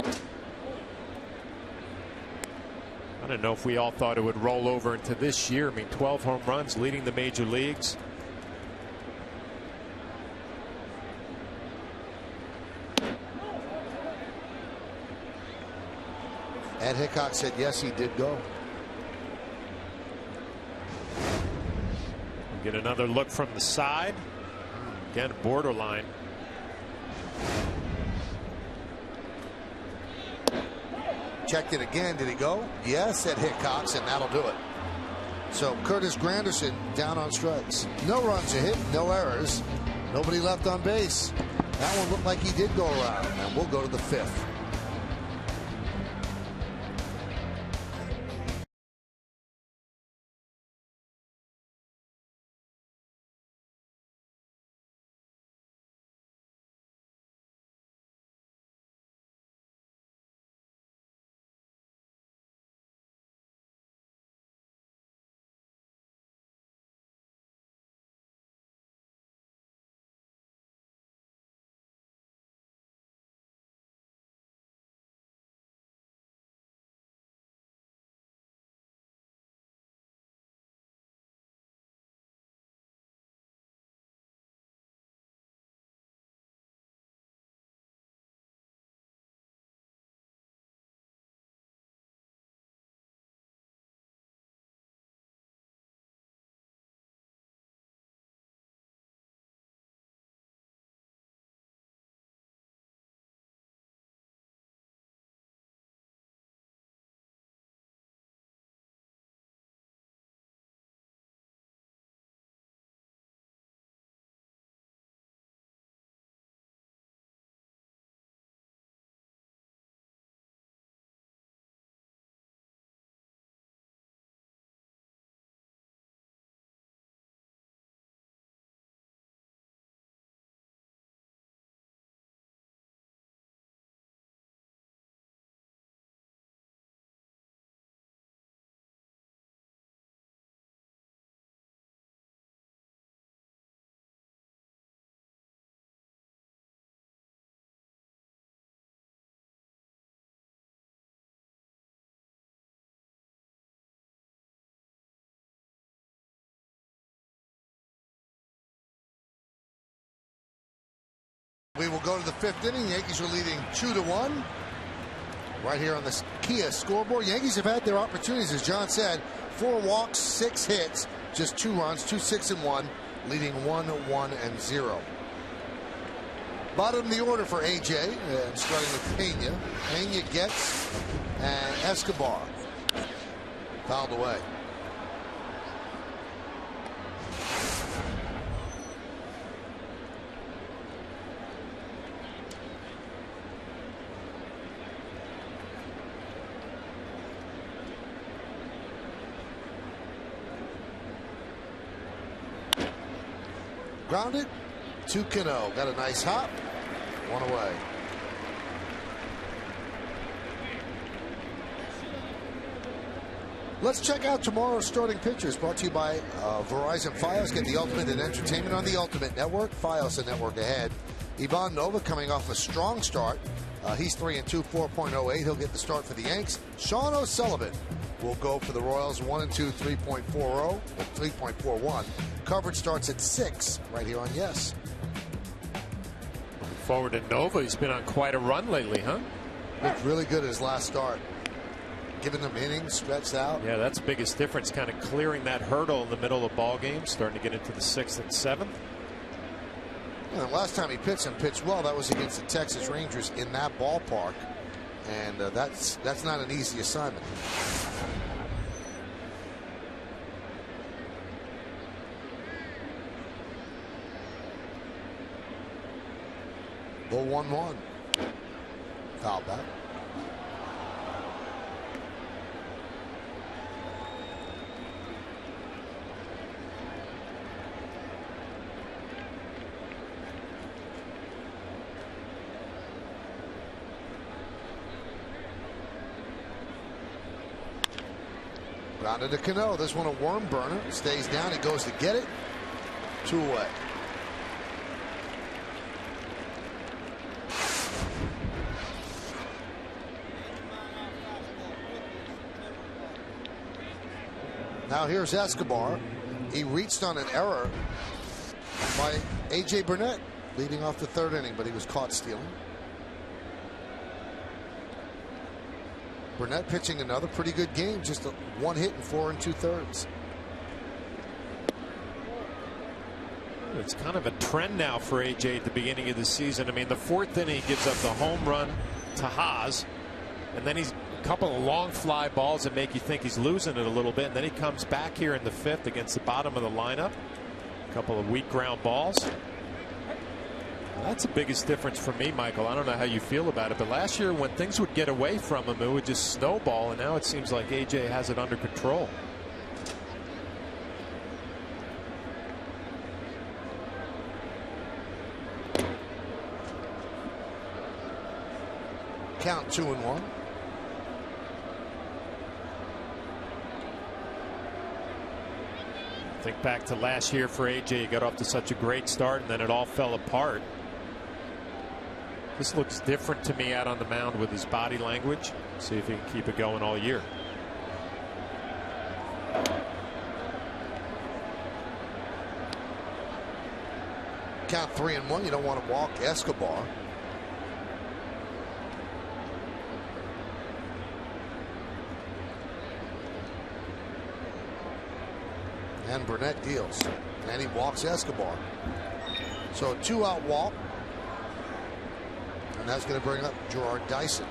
I don't know if we all thought it would roll over into this year. I mean, 12 home runs, leading the major leagues. Ed Hickok said yes, he did go. Get another look from the side. Again, borderline. Checked it again. Did he go? Yes, at Hickox, and that'll do it. So Curtis Granderson down on strikes. No runs a hit, no errors. Nobody left on base. That one looked like he did go around, and we'll go to the 5th. We will go to the 5th inning. Yankees are leading 2-1. Right here on the Kia scoreboard. Yankees have had their opportunities, as John said. 4 walks, 6 hits, just 2 runs, 2 6-1, leading 1-1-0. Bottom of the order for AJ, starting with Pena. Pena gets, and Escobar fouled away. Grounded to Cano. Got a nice hop. 1 away. Let's check out tomorrow's starting pitchers. Brought to you by Verizon Fios. Get the ultimate in entertainment on the Ultimate Network. Fios a network ahead. Ivan Nova coming off a strong start. He's 3-2, 4.08. He'll get the start for the Yanks. Sean O'Sullivan will go for the Royals. 1-2, 3.40, 3.41. Coverage starts at 6 right here on Yes. Looking forward to Nova. He's been on quite a run lately, huh? Looked really good his last start. Giving them innings, stretched out. Yeah, that's the biggest difference, kind of clearing that hurdle in the middle of ball games, starting to get into the 6th and 7th. Yeah, the last time he pitched and pitched well, that was against the Texas Rangers in that ballpark. And that's not an easy assignment. Low 1-1. Foul back. Grounded to Cano. This one a worm burner. Stays down. He goes to get it. 2 away. Now here's Escobar. He reached on an error by A.J. Burnett leading off the 3rd inning, but he was caught stealing. Burnett pitching another pretty good game, just 1 hit and 4 2/3. It's kind of a trend now for AJ at the beginning of the season. I mean, the 4th inning he gives up the home run to Haas, and then he's a couple of long fly balls that make you think he's losing it a little bit, and then he comes back here in the 5th against the bottom of the lineup. A couple of weak ground balls. That's the biggest difference for me, Michael. I don't know how you feel about it, but last year when things would get away from him, it would just snowball, and now it seems like AJ has it under control. Count 2-1. Think back to last year for AJ. He got off to such a great start, and then it all fell apart. This looks different to me out on the mound with his body language. See if he can keep it going all year. Count 3-1. You don't want to walk Escobar. And Burnett deals. And he walks Escobar. So a 2-out walk. And that's going to bring up Gerard Dyson.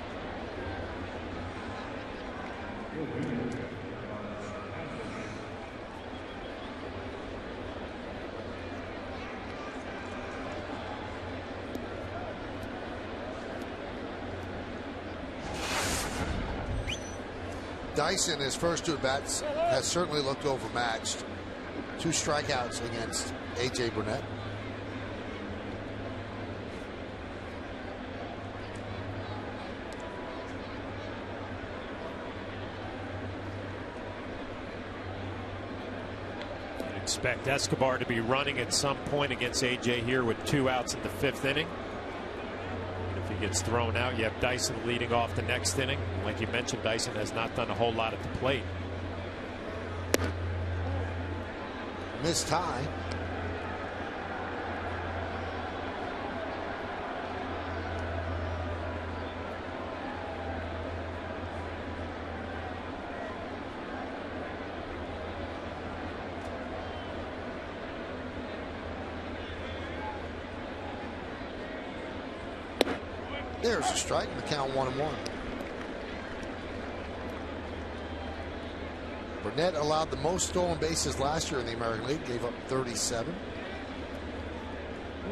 Dyson, his first 2 at-bats, has certainly looked overmatched. 2 strikeouts against A.J. Burnett. Expect Escobar to be running at some point against AJ here with 2 outs in the 5th inning. And if he gets thrown out, you have Dyson leading off the next inning. Like you mentioned, Dyson has not done a whole lot at the plate. Missed high. There's a strike, and the count 1-1. Burnett allowed the most stolen bases last year in the American League, gave up 37.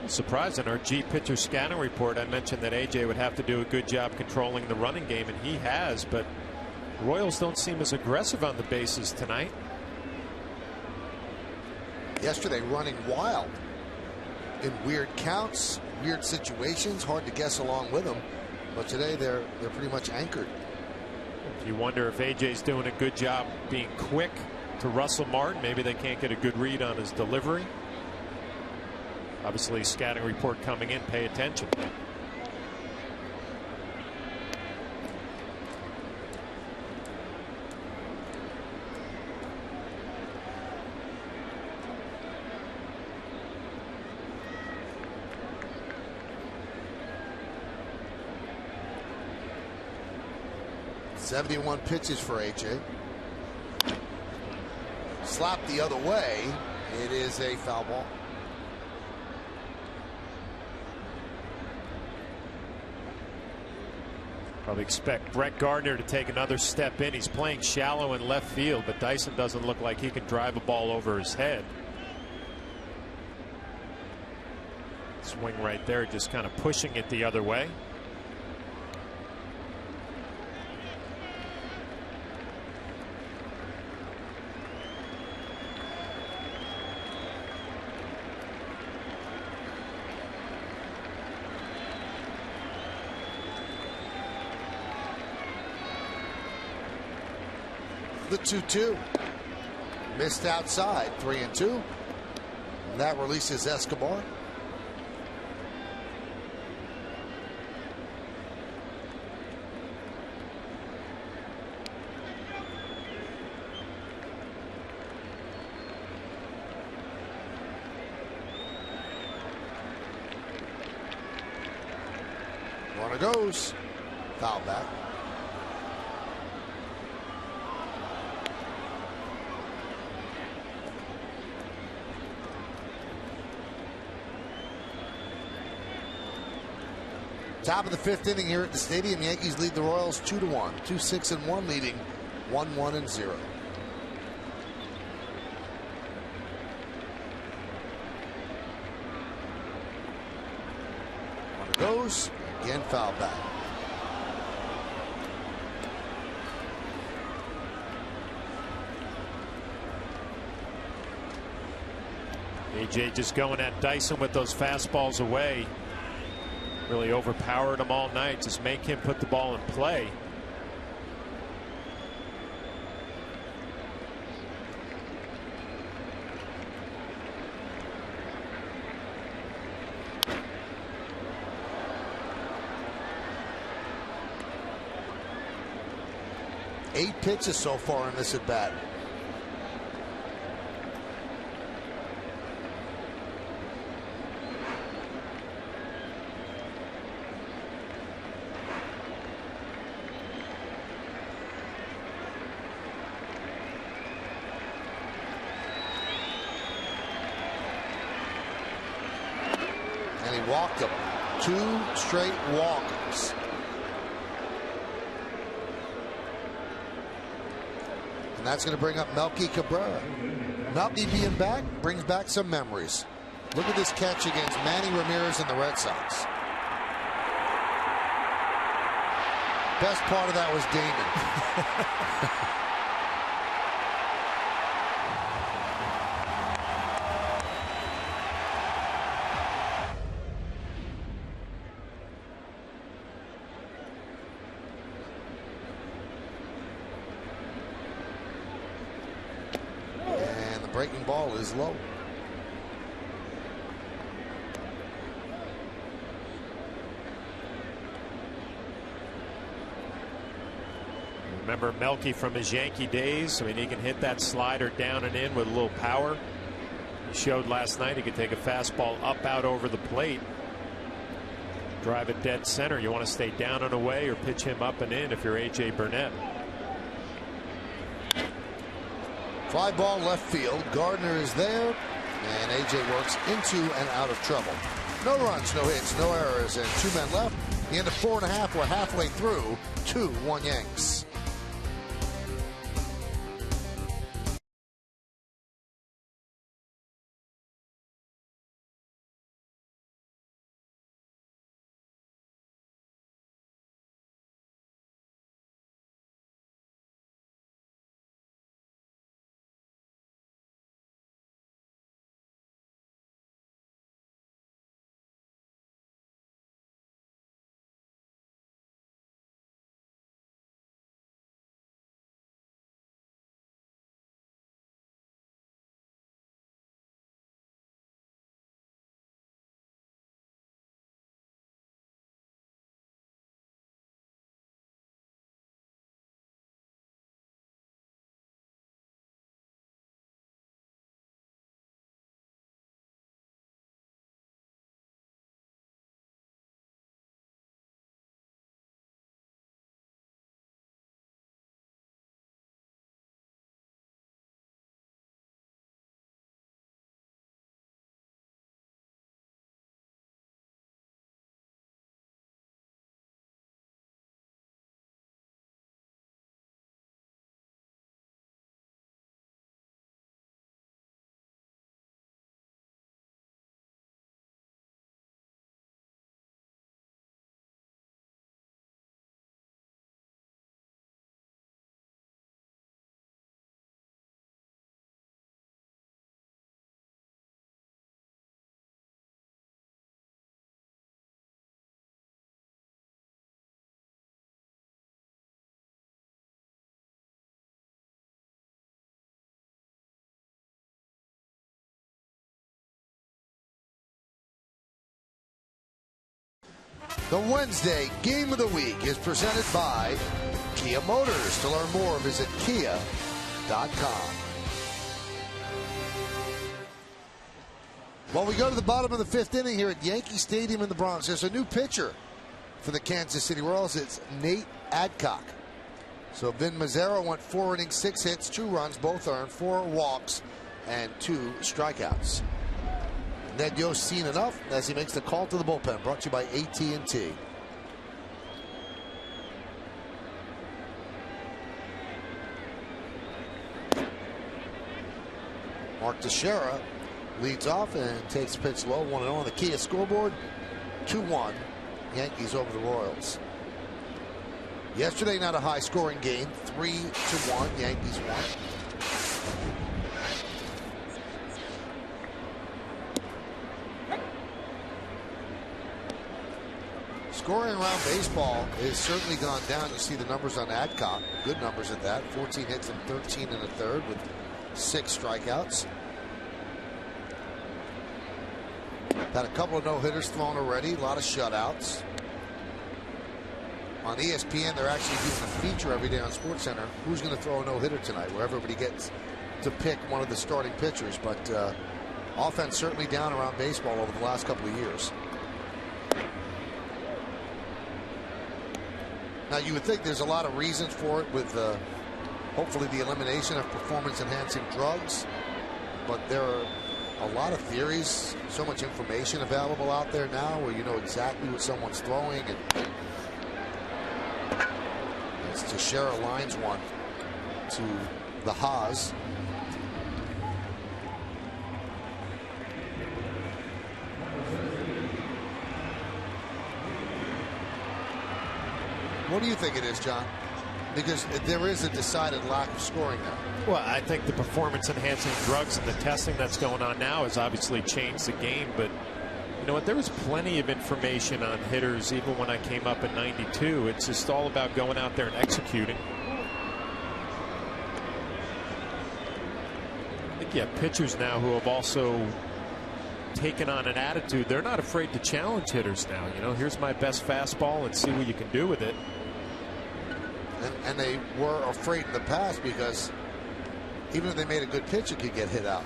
Surprised in our G pitcher scouting report, I mentioned that AJ would have to do a good job controlling the running game, and he has, but Royals don't seem as aggressive on the bases tonight. Yesterday running wild in weird counts, weird situations, hard to guess along with them, but today they're pretty much anchored. You wonder if AJ's doing a good job being quick to Russell Martin. Maybe they can't get a good read on his delivery. Obviously, scouting report coming in. Pay attention. .71 pitches for AJ. Slapped the other way. It is a foul ball. Probably expect Brett Gardner to take another step in. He's playing shallow in left field, but Dyson doesn't look like he can drive a ball over his head. Swing right there, just kind of pushing it the other way. The 2-2. Missed outside, 3-2. And that releases Escobar. Runner goes. Foul back. Top of the 5th inning here at the stadium. Yankees lead the Royals 2-1. 2-6-1 leading 1-1-0. Runner goes. Again foul back. AJ just going at Dyson with those fastballs away. Really overpowered him all night. Just make him put the ball in play. Eight pitches so far in this at bat. And he walked him. 2 straight walkers. And that's going to bring up Melky Cabrera. Melky being back brings back some memories. Look at this catch against Manny Ramirez and the Red Sox. Best part of that was Damon. Breaking ball is low. Remember Melky from his Yankee days. I mean, he can hit that slider down and in with a little power. He showed last night he could take a fastball up out over the plate, drive it dead center. You want to stay down and away or pitch him up and in if you're AJ Burnett. Fly ball left field. Gardner is there, and AJ works into and out of trouble. No runs, no hits, no errors, and 2 men left. The end of 4.5. We're halfway through. 2-1 Yanks. The Wednesday Game of the Week is presented by Kia Motors. To learn more, visit kia.com. Well, we go to the bottom of the 5th inning here at Yankee Stadium in the Bronx. There's a new pitcher for the Kansas City Royals. It's Nate Adcock. So Vin Mazzaro went 4 innings, 6 hits, 2 runs, both earned, 4 walks, and 2 strikeouts. Ned Yost seen enough as he makes the call to the bullpen. Brought to you by AT&T. Mark Teixeira leads off and takes pitch low. 1-0 on the Kia scoreboard. 2-1 Yankees over the Royals. Yesterday, not a high-scoring game. 3-1 Yankees won. Scoring around baseball has certainly gone down. You see the numbers on Adcock. Good numbers at that. 14 hits and 13 in the third with 6 strikeouts. Had a couple of no-hitters thrown already. A lot of shutouts. On ESPN, they're actually doing a feature every day on SportsCenter. Who's going to throw a no-hitter tonight? Where everybody gets to pick one of the starting pitchers. But offense certainly down around baseball over the last couple of years. Now, you would think there's a lot of reasons for it with hopefully the elimination of performance-enhancing drugs. But there are a lot of theories, so much information available out there now where you know exactly what someone's throwing. And as Teixeira lines one to the Haas. What do you think it is, John? Because there is a decided lack of scoring now. Well, I think the performance-enhancing drugs and the testing that's going on now has obviously changed the game. But you know what? There was plenty of information on hitters even when I came up in '92. It's just all about going out there and executing. I think you have pitchers now who have also taken on an attitude. They're not afraid to challenge hitters now. You know, here's my best fastball and see what you can do with it. And they were afraid in the past because even if they made a good pitch, it could get hit out.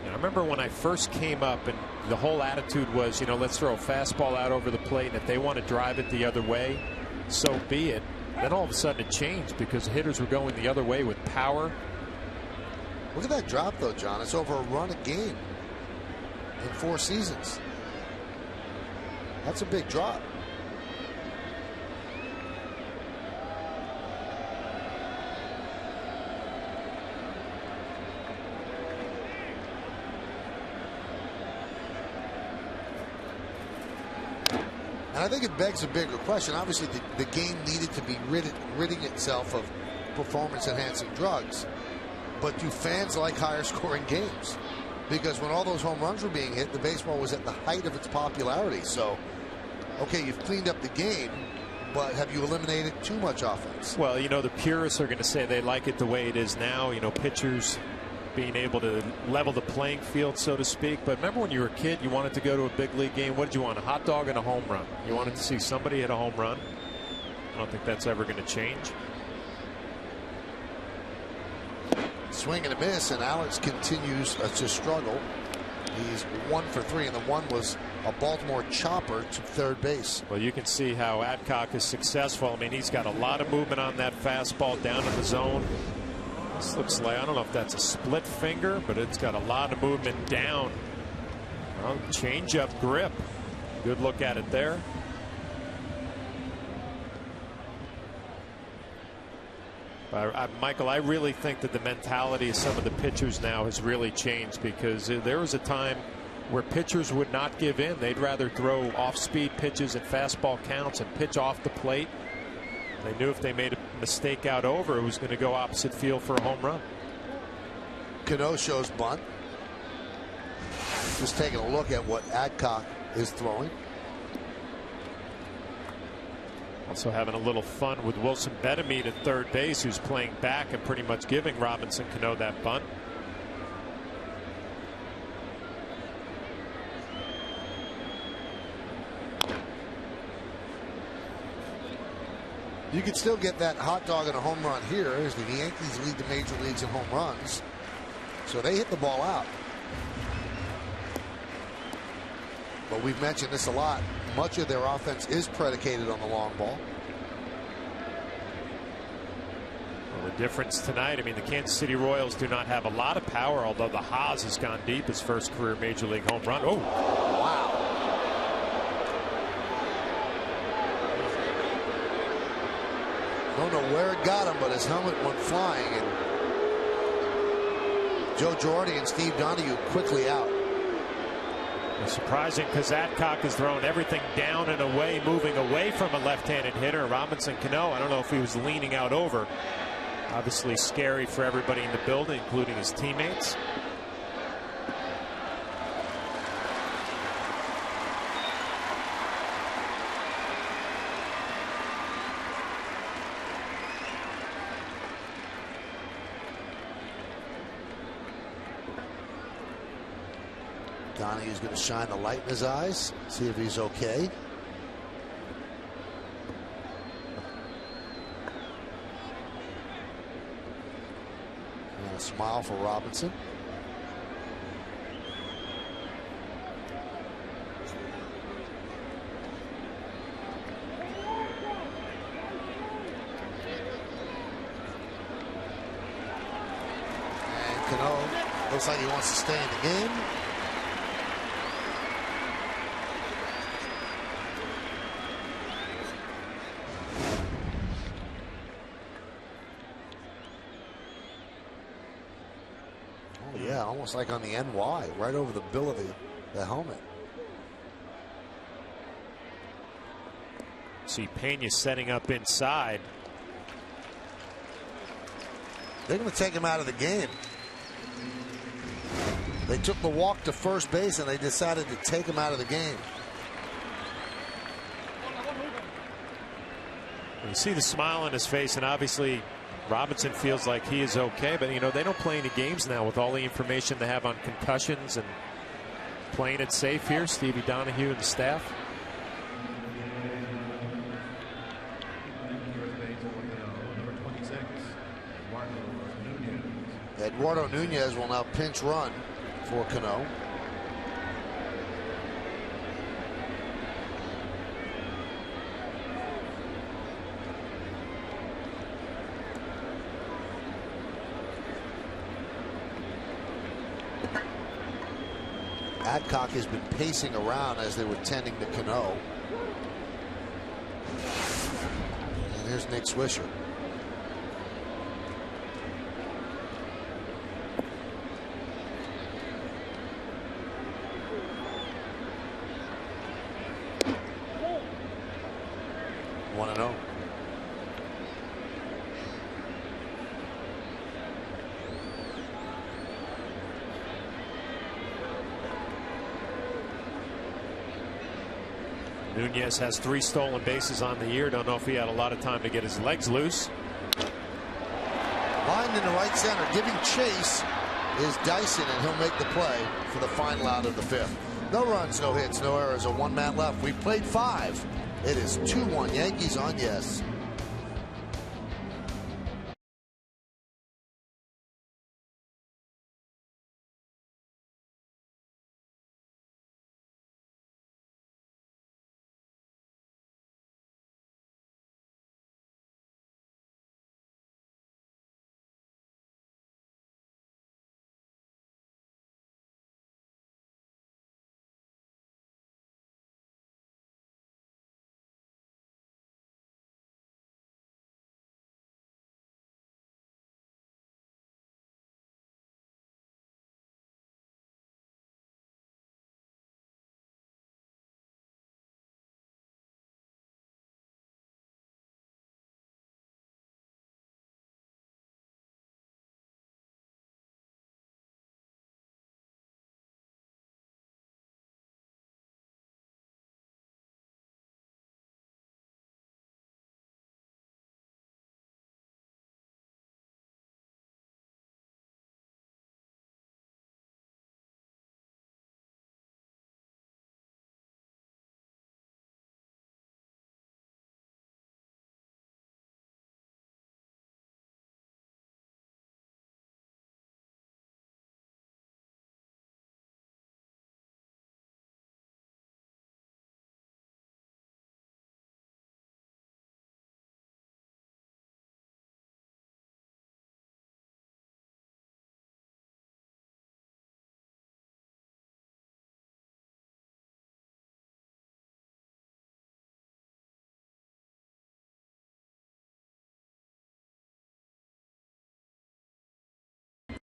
I remember when I first came up and the whole attitude was, you know, let's throw a fastball out over the plate, and if they want to drive it the other way, so be it. Then all of a sudden it changed because hitters were going the other way with power. Look at that drop, though, John. It's over a run a game in 4 seasons. That's a big drop. And I think it begs a bigger question. Obviously, the game needed to be ridding itself of performance-enhancing drugs. But do fans like higher-scoring games? Because when all those home runs were being hit, the baseball was at the height of its popularity. So, okay, you've cleaned up the game, but have you eliminated too much offense? Well, you know, the purists are going to say they like it the way it is now. You know, pitchers being able to level the playing field, so to speak. But remember when you were a kid, you wanted to go to a big league game. What did you want? A hot dog and a home run. You wanted to see somebody hit a home run. I don't think that's ever going to change. Swing and a miss, and Alex continues to struggle. He's 1 for 3, and the one was a Baltimore chopper to third base. Well, you can see how Adcock is successful. I mean, he's got a lot of movement on that fastball down in the zone. This looks like, I don't know if that's a split finger, but it's got a lot of movement down. Well, change-up grip. Good look at it there. Michael, I really think that the mentality of some of the pitchers now has really changed, because there was a time where pitchers would not give in. They'd rather throw off-speed pitches and fastball counts and pitch off the plate. They knew if they made a mistake out over, it was going to go opposite field for a home run. Cano shows bunt. Just taking a look at what Adcock is throwing. Also having a little fun with Wilson Betemit at third base, who's playing back and pretty much giving Robinson Cano that bunt. You could still get that hot dog and a home run here, as the Yankees lead the major leagues in home runs. So they hit the ball out. But we've mentioned this a lot. Much of their offense is predicated on the long ball. Well, the difference tonight, I mean, the Kansas City Royals do not have a lot of power, although the Haas has gone deep, his first career major league home run. Oh, wow. Don't know where it got him, but his helmet went flying, and Joe Girardi and Steve Donahue quickly out. It's surprising, because Adcock has thrown everything down and away, moving away from a left-handed hitter. Robinson Cano, I don't know if he was leaning out over. Obviously scary for everybody in the building, including his teammates. Donahue's going to shine the light in his eyes, see if he's okay. And a smile for Robinson. And Cano looks like he wants to stay in the game. Yeah, almost like on the NY, right over the bill of the helmet. See Pena setting up inside. They're going to take him out of the game. They took the walk to first base, and they decided to take him out of the game. You see the smile on his face, and obviously Robinson feels like he is okay, but you know, they don't play any games now with all the information they have on concussions and playing it safe here. Stevie Donahue and the staff. Eduardo Nunez will now pinch run for Cano. Adcock has been pacing around as they were tending to Cano. And here's Nick Swisher. Nunez has 3 stolen bases on the year. Don't know if he had a lot of time to get his legs loose. Lined into right center, giving chase is Dyson, and he'll make the play for the final out of the 5th. No runs, no hits, no errors, a 1-man left. We've played 5. It is 2-1 Yankees on yes.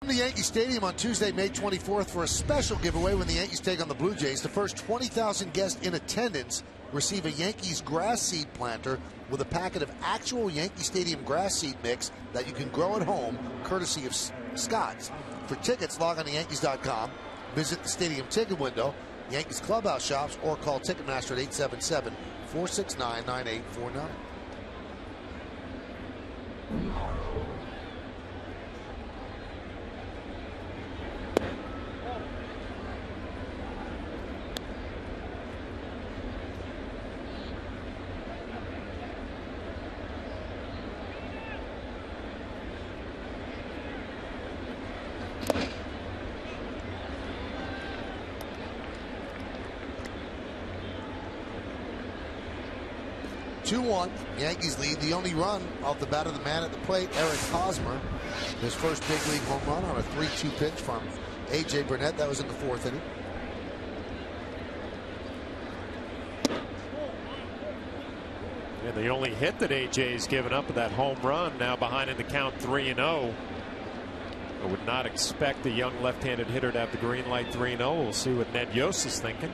The Yankee Stadium on Tuesday, May 24th for a special giveaway when the Yankees take on the Blue Jays. The first 20,000 guests in attendance receive a Yankees grass seed planter with a packet of actual Yankee Stadium grass seed mix that you can grow at home, courtesy of Scott's. For tickets, log on to Yankees.com, visit the stadium ticket window, Yankees clubhouse shops, or call Ticketmaster at 877-469-9849. 2-1, Yankees lead. The only run off the bat of the man at the plate, Eric Hosmer. His first big league home run on a 3-2 pitch from A.J. Burnett. That was in the 4th inning. Yeah, the only hit that A.J.'s given up with that home run, now behind in the count 3-0. I would not expect the young left-handed hitter to have the green light 3-0. We'll see what Ned Yost is thinking.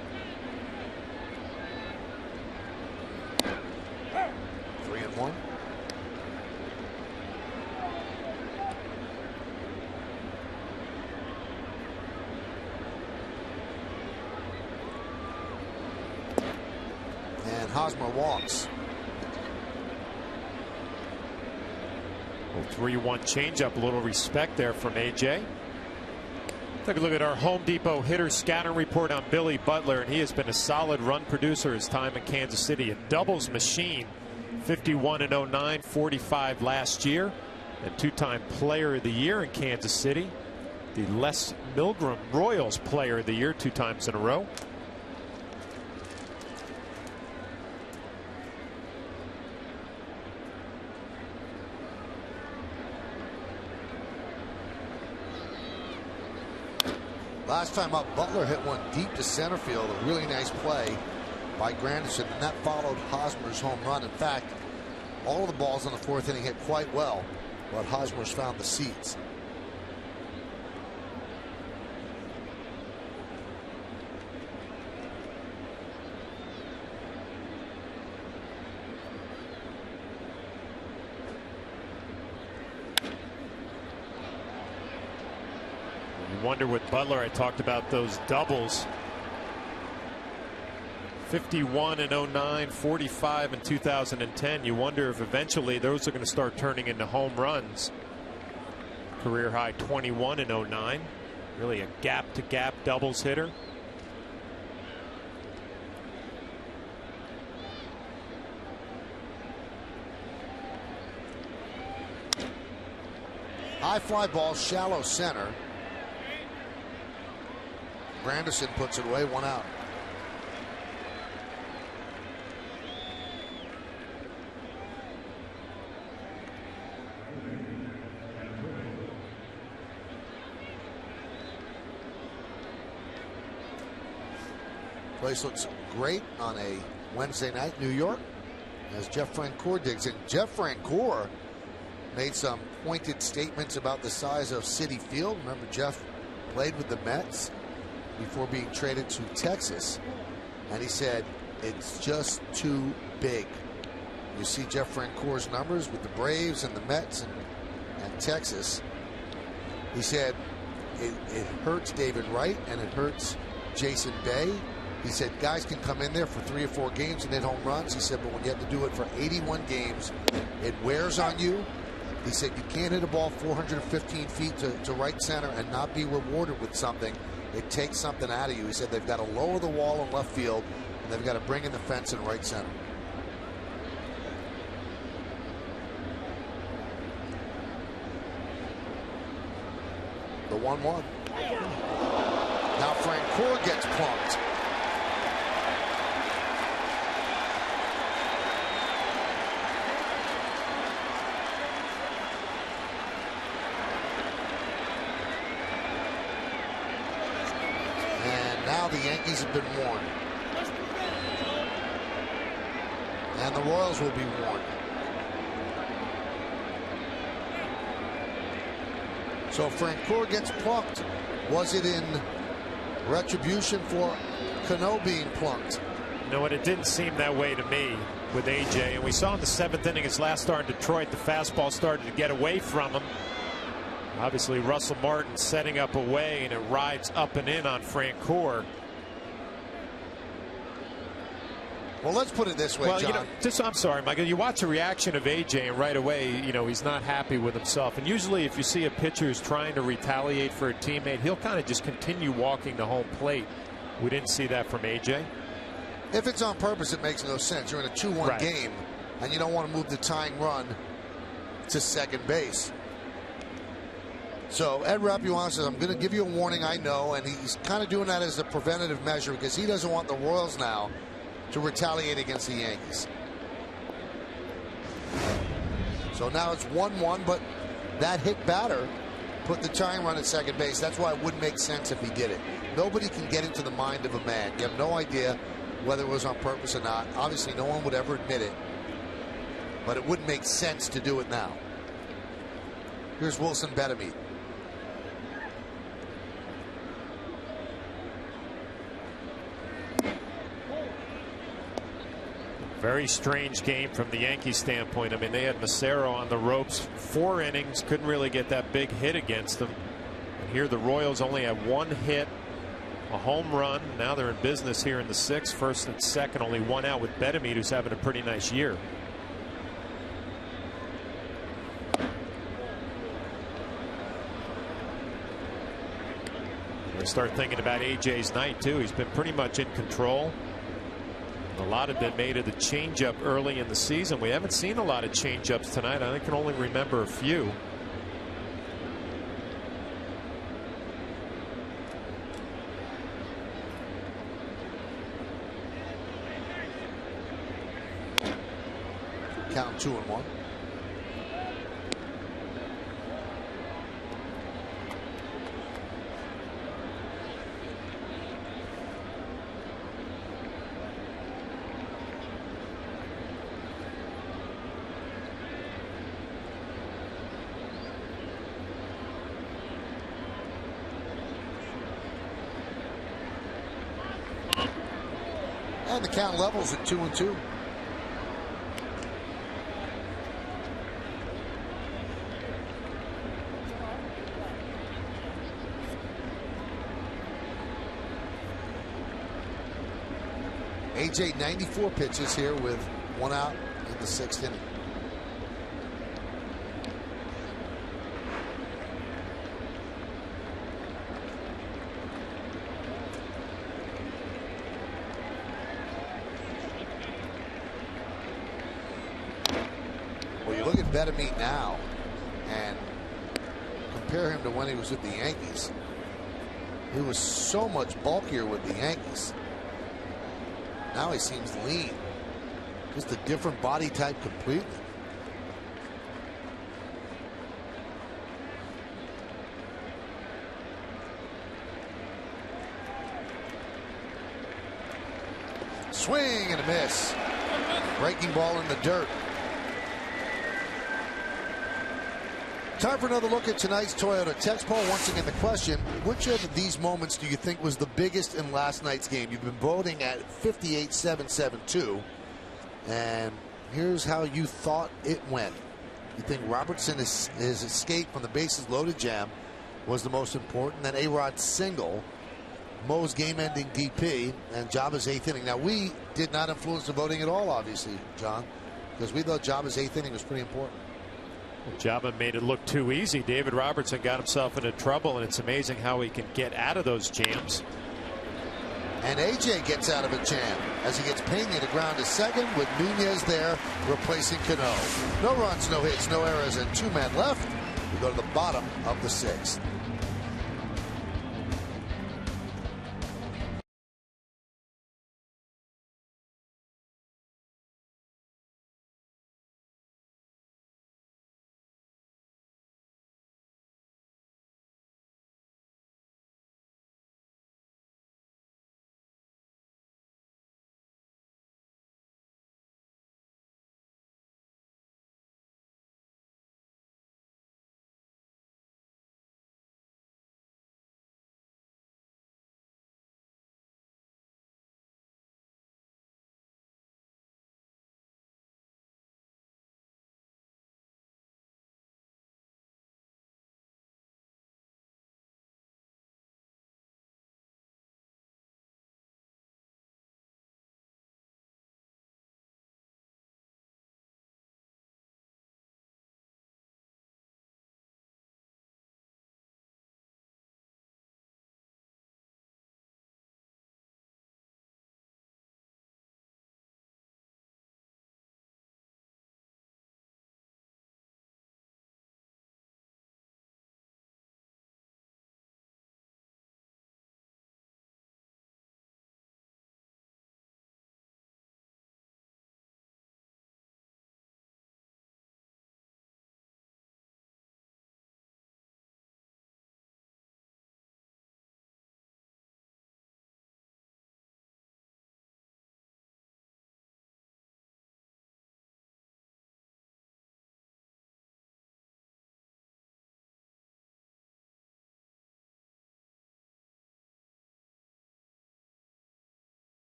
3-1. And Hosmer walks. 3-1 changeup, a little respect there from AJ. Take a look at our Home Depot hitter scouting report on Billy Butler, and he has been a solid run producer his time in Kansas City. A doubles machine, 51 in 09, 45 last year, and 2-time player of the year in Kansas City. The Les Milgram Royals player of the year 2 times in a row. Last time up, Butler hit one deep to center field. A really nice play by Granderson, and that followed Hosmer's home run. In fact, all of the balls in the 4th inning hit quite well, but Hosmer's found the seats. You wonder with Butler, I talked about those doubles. 51 in 09, 45 in 2010. You wonder if eventually those are going to start turning into home runs. Career high 21 in 09. Really a gap-to-gap doubles hitter. High fly ball, shallow center. Granderson puts it away, 1 out. Place looks great on a Wednesday night, New York, as Jeff Francoeur digs in. Jeff Francoeur made some pointed statements about the size of Citi Field. Remember, Jeff played with the Mets before being traded to Texas, and he said it's just too big. You see Jeff Francoeur's numbers with the Braves and the Mets and Texas. He said it hurts David Wright and it hurts Jason Bay. He said guys can come in there for 3 or 4 games and hit home runs. He said, but when you have to do it for 81 games, it wears on you. He said you can't hit a ball 415 feet to right center and not be rewarded with something. It takes something out of you. He said they've got to lower the wall in left field and they've got to bring in the fence in right center. The 1-1. Now Francoeur gets plunked. Now the Yankees have been warned. And the Royals will be warned. So Francoeur gets plucked. Was it in retribution for Cano being plucked? No, and it didn't seem that way to me with AJ. And we saw in the 7th inning, his last start in Detroit, the fastball started to get away from him. Obviously, Russell Martin setting up away, and it rides up and in on Francoeur. Well, let's put it this way, well, John. I'm sorry, Michael. You watch the reaction of AJ, and right away, he's not happy with himself. And usually, if you see a pitcher who's trying to retaliate for a teammate, he'll kind of just continue walking the home plate. We didn't see that from AJ. If it's on purpose, it makes no sense. You're in a 2-1 right. game, and you don't want to move the tying run to second base. So Ed Rapuano says, I'm going to give you a warning, I know, and he's kind of doing that as a preventative measure because he doesn't want the Royals now to retaliate against the Yankees. So now it's 1-1, but that hit batter put the tying run at second base. That's why it wouldn't make sense if he did it. Nobody can get into the mind of a man. You have no idea whether it was on purpose or not. Obviously, no one would ever admit it, but it wouldn't make sense to do it now. Here's Wilson Betemit. Very strange game from the Yankees standpoint. I mean, they had Massaro on the ropes 4 innings, couldn't really get that big hit against them. And here the Royals only have 1 hit, a home run. Now they're in business here in the 6th, 1st and 2nd, only 1 out with Betemit, who's having a pretty nice year. We start thinking about AJ's night too. He's been pretty much in control. A lot have been made of the changeup early in the season. We haven't seen a lot of changeups tonight. I can only remember a few. Count 2-1. And the count levels at 2-2. AJ 94 pitches here with 1 out in the 6th inning. Well, you look at Betamete now and compare him to when he was with the Yankees. He was so much bulkier with the Yankees. Now he seems lean. Just a different body type completely. Swing and a miss. Breaking ball in the dirt. Time for another look at tonight's Toyota text poll. Once again, the question, which of these moments do you think was the biggest in last night's game? You've been voting at 58-7-7-2. And here's how you thought it went. You think Robertson his escape from the bases loaded jam was the most important. Then A-Rod's single, Mo's game-ending DP, and Jaba's 8th inning. Now, we did not influence the voting at all, obviously, John, because we thought Jaba's 8th inning was pretty important. Jaba made it look too easy. David Robertson got himself into trouble, and it's amazing how he can get out of those jams. And AJ gets out of a jam as he gets Pena to ground to second with Nunez there replacing Cano. No runs, no hits, no errors, and 2 men left. We go to the bottom of the 6th.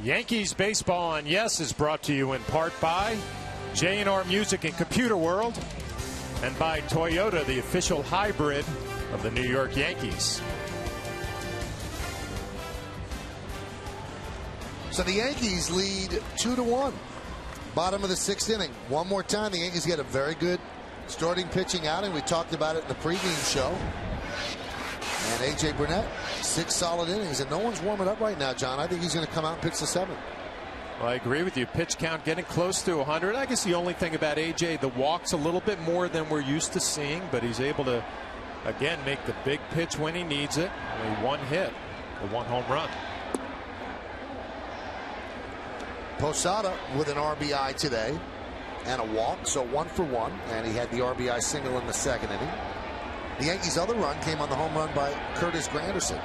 Yankees Baseball on Yes is brought to you in part by J&R Music and Computer World and by Toyota, the official hybrid of the New York Yankees. So the Yankees lead 2-1. Bottom of the 6th inning. One more time, the Yankees get a very good starting pitching outing. We talked about it in the pregame show. And A.J. Burnett, 6 solid innings, and no one's warming up right now, John. I think he's going to come out and pitch the 7th. Well, I agree with you. Pitch count getting close to 100. I guess the only thing about A.J., the walks a little bit more than we're used to seeing, but he's able to, again, make the big pitch when he needs it. Only 1 hit, the 1 home run. Posada with an RBI today and a walk, so 1 for 1, and he had the RBI single in the 2nd inning. The Yankees' other run came on the home run by Curtis Granderson.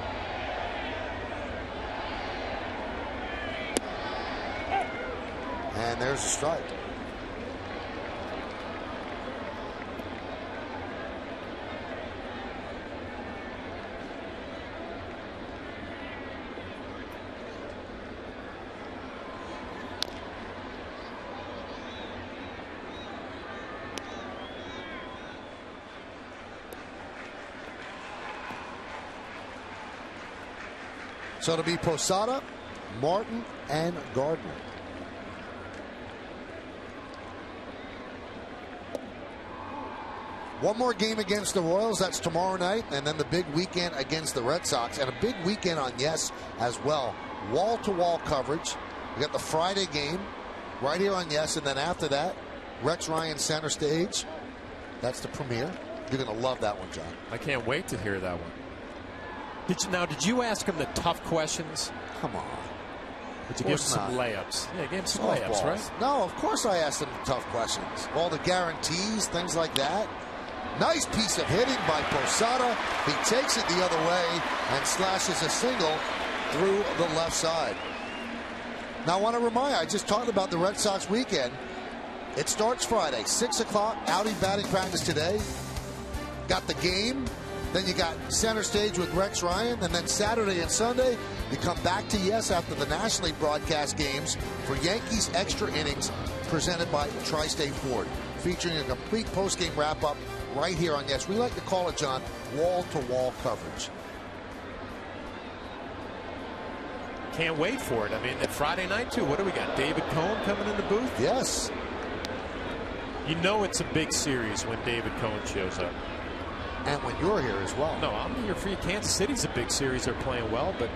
And there's a strike. So it'll be Posada, Martin, and Gardner. One more game against the Royals. That's tomorrow night. And then the big weekend against the Red Sox. And a big weekend on Yes as well. Wall-to-wall coverage. We got the Friday game right here on Yes. And then after that, Rex Ryan center stage. That's the premiere. You're going to love that one, John. I can't wait to hear that one. Did you ask him the tough questions? Come on. Did you give him some layups? Yeah, gave him some layups, right? No, of course I asked him tough questions. All the guarantees, things like that. Nice piece of hitting by Posada. He takes it the other way and slashes a single through the left side. Now I want to remind you, I just talked about the Red Sox weekend. It starts Friday, 6 o'clock, Audi batting practice today. Got the game. Then you got center stage with Rex Ryan. And then Saturday and Sunday, you come back to Yes after the nationally broadcast games for Yankees extra innings presented by Tri-State Ford, featuring a complete post-game wrap-up right here on Yes. We like to call it, John, wall-to-wall coverage. Can't wait for it. I mean, Friday night, too. What do we got? David Cohn coming in the booth? Yes. You know it's a big series when David Cohn shows up. And when you're here as well. No, I'm here for you. Kansas City's a big series. They're playing well, but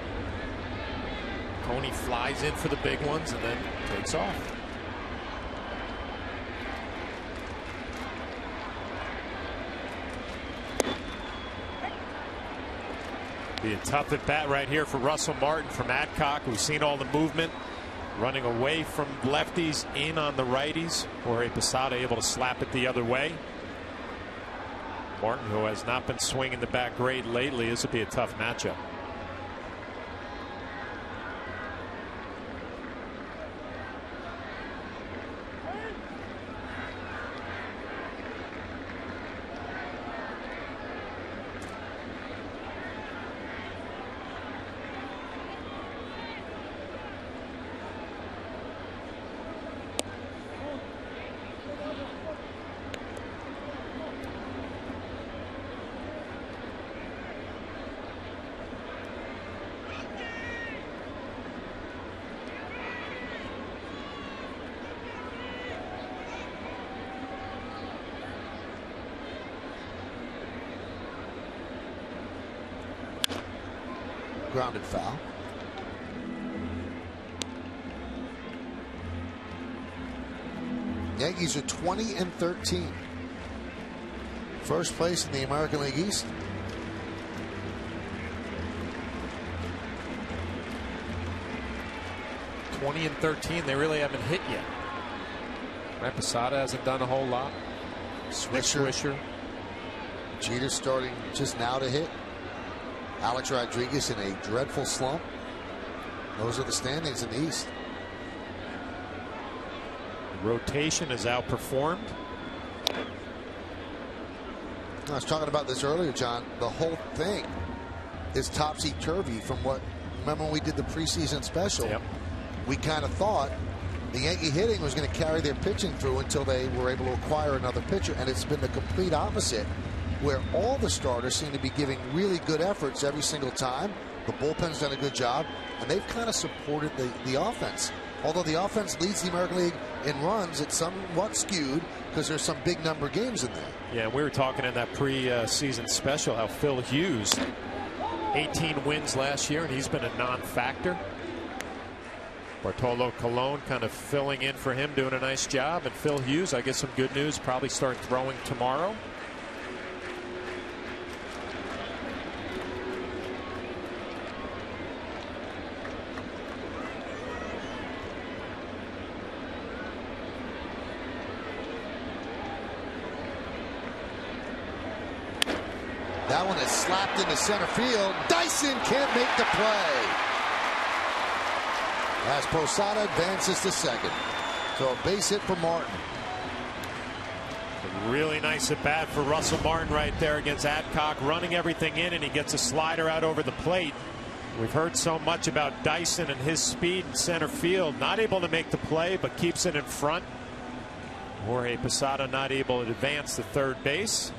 Coney flies in for the big ones and then takes off. Be a tough at bat right here for Russell Martin from Adcock. We've seen all the movement running away from lefties in on the righties. Jorge Posada able to slap it the other way. Martin, who has not been swinging the bat great lately, this would be a tough matchup. Grounded foul. Yankees are 20-13. First place in the American League East. (20-13). They really haven't hit yet. Right, Posada hasn't done a whole lot. Swisher. Jeter starting just now to hit. Alex Rodriguez in a dreadful slump. Those are the standings in the East. Rotation is outperformed. I was talking about this earlier, John. The whole thing is topsy-turvy from what, remember when we did the preseason special? Yep. We kind of thought the Yankee hitting was going to carry their pitching through until they were able to acquire another pitcher, and it's been the complete opposite, where all the starters seem to be giving really good efforts every single time. The bullpen's done a good job, and they've kind of supported the offense. Although the offense leads the American League in runs, it's somewhat skewed because there's some big number games in there. Yeah, we were talking in that pre-season special how Phil Hughes, 18 wins last year, and he's been a non-factor. Bartolo Colon kind of filling in for him, doing a nice job. And Phil Hughes, I guess some good news, probably start throwing tomorrow. That one is slapped into center field. Dyson can't make the play. As Posada advances to second. So a base hit for Martin. A really nice at bat for Russell Martin right there against Adcock, running everything in, and he gets a slider out over the plate. We've heard so much about Dyson and his speed in center field. Not able to make the play, but keeps it in front. Jorge Posada not able to advance to third base.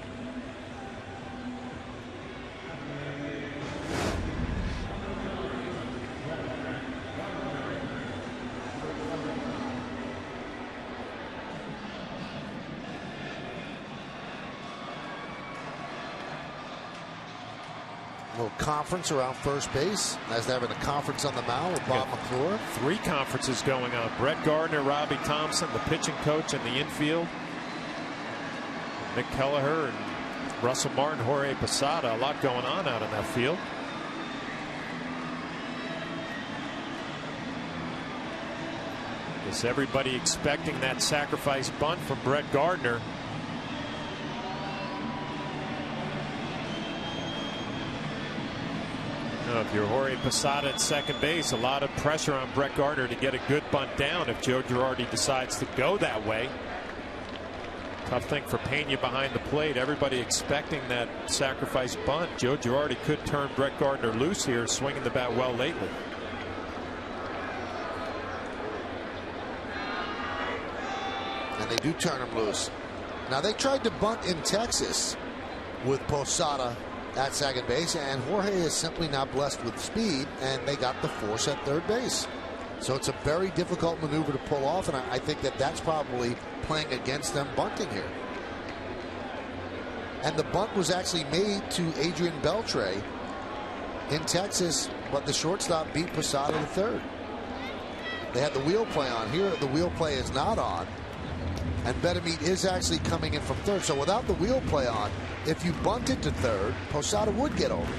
little conference around first base, as they're having a conference on the mound with Bob McClure. 3 conferences going on. Brett Gardner, Robbie Thompson, the pitching coach in the infield. Nick Kelleher and Russell Martin, Jorge Posada. A lot going on out in that field. Is everybody expecting that sacrifice bunt from Brett Gardner? If you're Jorge Posada at second base, a lot of pressure on Brett Gardner to get a good bunt down if Joe Girardi decides to go that way. Tough thing for Pena behind the plate. Everybody expecting that sacrifice bunt. Joe Girardi could turn Brett Gardner loose here, swinging the bat well lately. And they do turn him loose. Now, they tried to bunt in Texas with Posada at second base, and Jorge is simply not blessed with speed, and they got the force at third base. So it's a very difficult maneuver to pull off, and I think that that's probably playing against them bunting here. And the bunt was actually made to Adrian Beltre in Texas, but the shortstop beat Posada to third. They had the wheel play on. Here the wheel play is not on, and Betemit is actually coming in from third. So without the wheel play on, if you bunted to third, Posada would get over.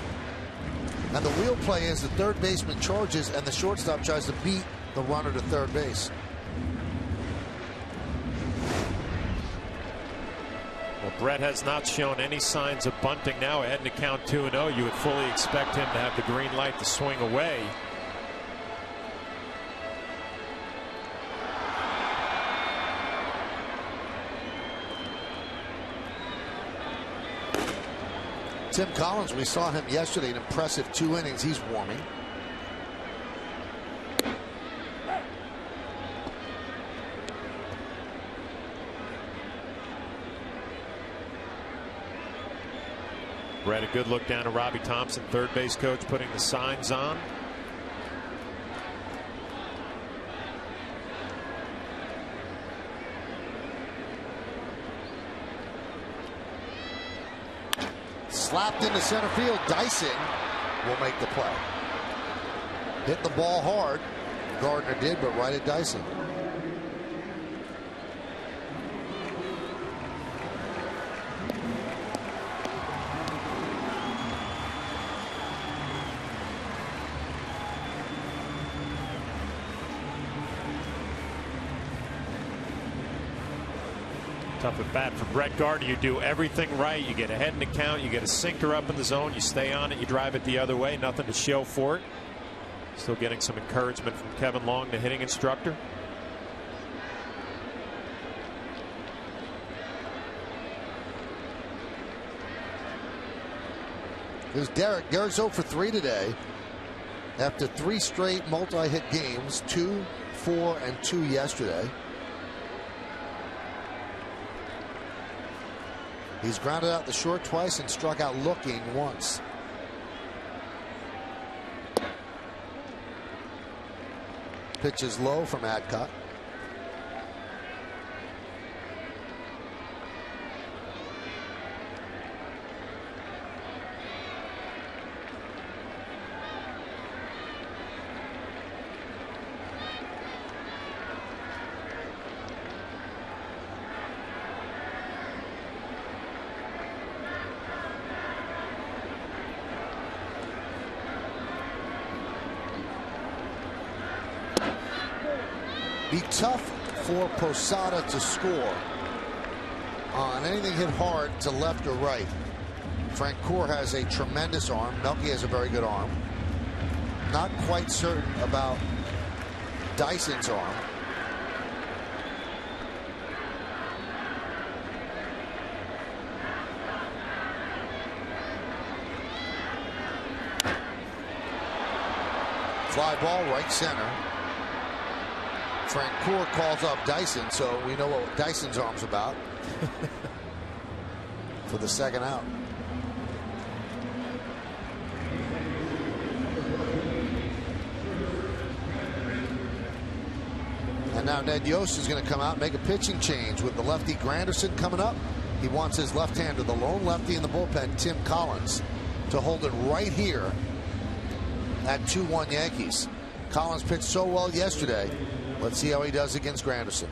And the wheel play is the third baseman charges and the shortstop tries to beat the runner to third base. Well, Brett has not shown any signs of bunting now. Heading to count 2-0. You would fully expect him to have the green light to swing away. Tim Collins, we saw him yesterday, an impressive 2 innings. He's warming. Brett, a good look down to Robbie Thompson, third base coach, putting the signs on. Slapped into center field. Dyson will make the play. Hit the ball hard. Gardner did, but right at Dyson. Tough at bat for Brett Gardner. You do everything right. You get ahead in the count. You get a sinker up in the zone. You stay on it. You drive it the other way. Nothing to show for it. Still getting some encouragement from Kevin Long, the hitting instructor. Here's Derek. Derek's 0 for 3 today. After 3 straight multi-hit games, 2, 4, and 2 yesterday. He's grounded out the short twice and struck out looking once. Pitch is low from Adcock. Be tough for Posada to score on anything hit hard to left or right. Francoeur has a tremendous arm. Melky has a very good arm. Not quite certain about Dyson's arm. Fly ball right center. Francoeur calls up Dyson, so we know what Dyson's arm's about for the second out. And now Ned Yost is going to come out and make a pitching change with the lefty Granderson coming up. He wants his left-hander, the lone lefty in the bullpen, Tim Collins, to hold it right here at 2-1 Yankees. Collins pitched so well yesterday. Let's see how he does against Granderson.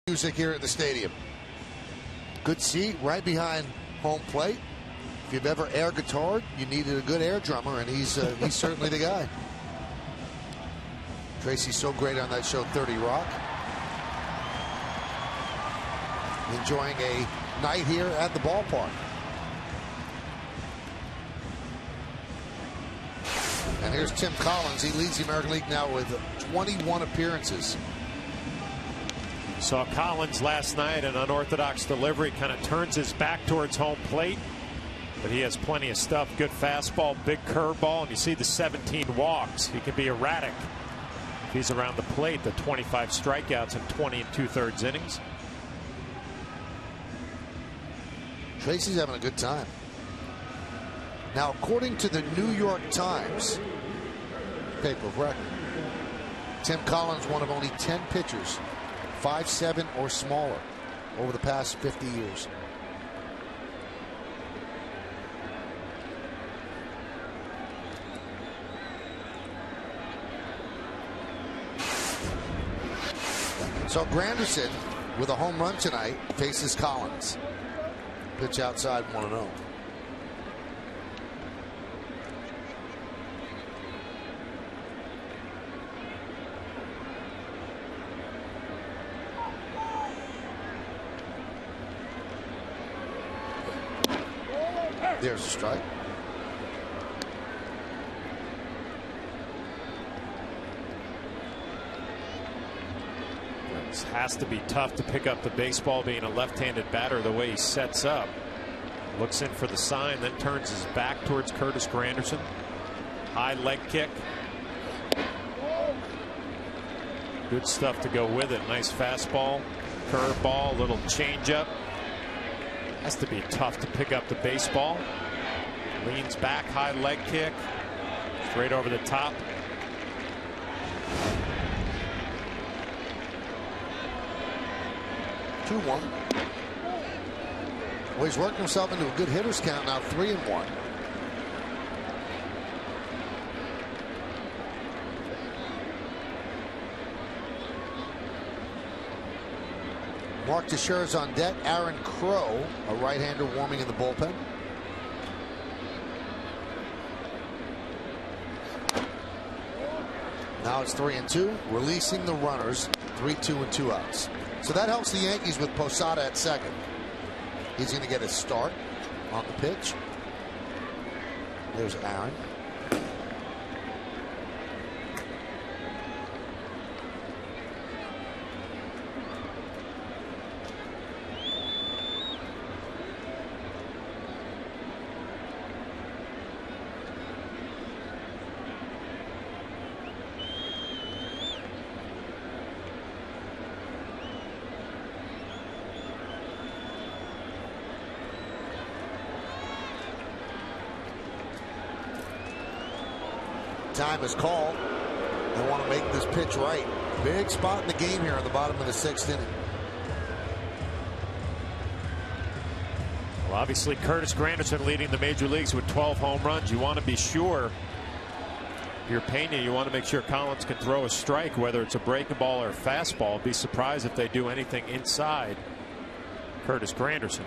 Music here at the stadium. Good seat right behind home plate. If you've ever air guitared, you needed a good air drummer, and he's certainly the guy. Tracy's so great on that show 30 Rock. Enjoying a night here at the ballpark. And here's Tim Collins. He leads the American League now with 21 appearances. Saw Collins last night, an unorthodox delivery, kind of turns his back towards home plate, but he has plenty of stuff. Good fastball, big curveball, and you see the 17 walks. He can be erratic if he's around the plate. The 25 strikeouts in 20 2/3 innings. Tracy's having a good time. Now, according to the New York Times paper of record, Tim Collins, one of only 10 pitchers 5'7" or smaller over the past 50 years. So Granderson, with a home run tonight, faces Collins. Pitch outside, 1-0. There's a strike. It has to be tough to pick up the baseball being a left-handed batter the way he sets up. Looks in for the sign, then turns his back towards Curtis Granderson. High leg kick. Good stuff to go with it. Nice fastball, curveball, little changeup. Has to be tough to pick up the baseball. Leans back, high leg kick. Straight over the top. Two one. Well, he's worked himself into a good hitter's count now, 3-1. Mark Teixeira's on deck. Aaron Crow, a right-hander, warming in the bullpen. Now it's 3-2, releasing the runners. 3-2 and 2 outs. So that helps the Yankees with Posada at second. He's going to get a start on the pitch. There's Aaron. time is called. They want to make this pitch right. Big spot in the game here in the bottom of the 6th inning. Well, obviously, Curtis Granderson leading the major leagues with 12 home runs. You want to be sure, you're Pena, you want to make sure Collins can throw a strike, whether it's a breaking ball or a fastball. Be surprised if they do anything inside Curtis Granderson.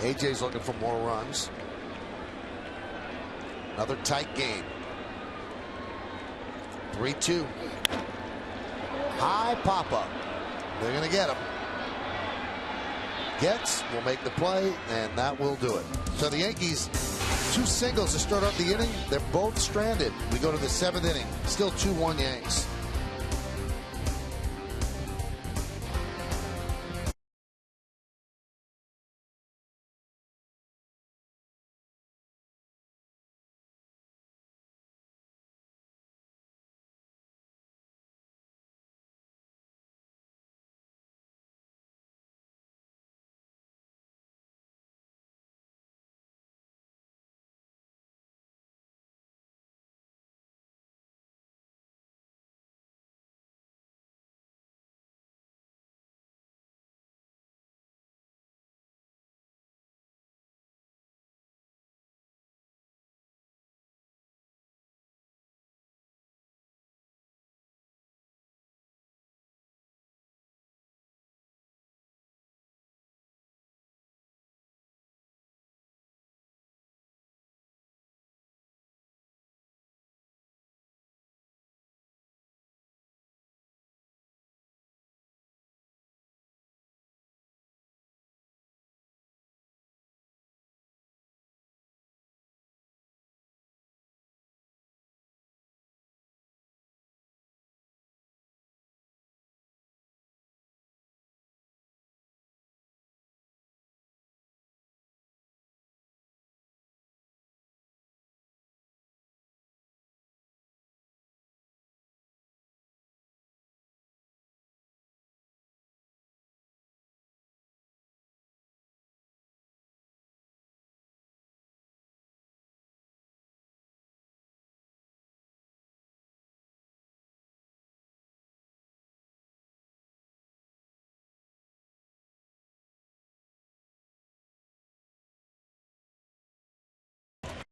AJ's looking for more runs. Another tight game. 3-2. High pop-up. They're going to get him. Gets will make the play, and that will do it. So the Yankees, 2 singles to start up the inning. They're both stranded. We go to the 7th inning. Still 2-1 Yanks.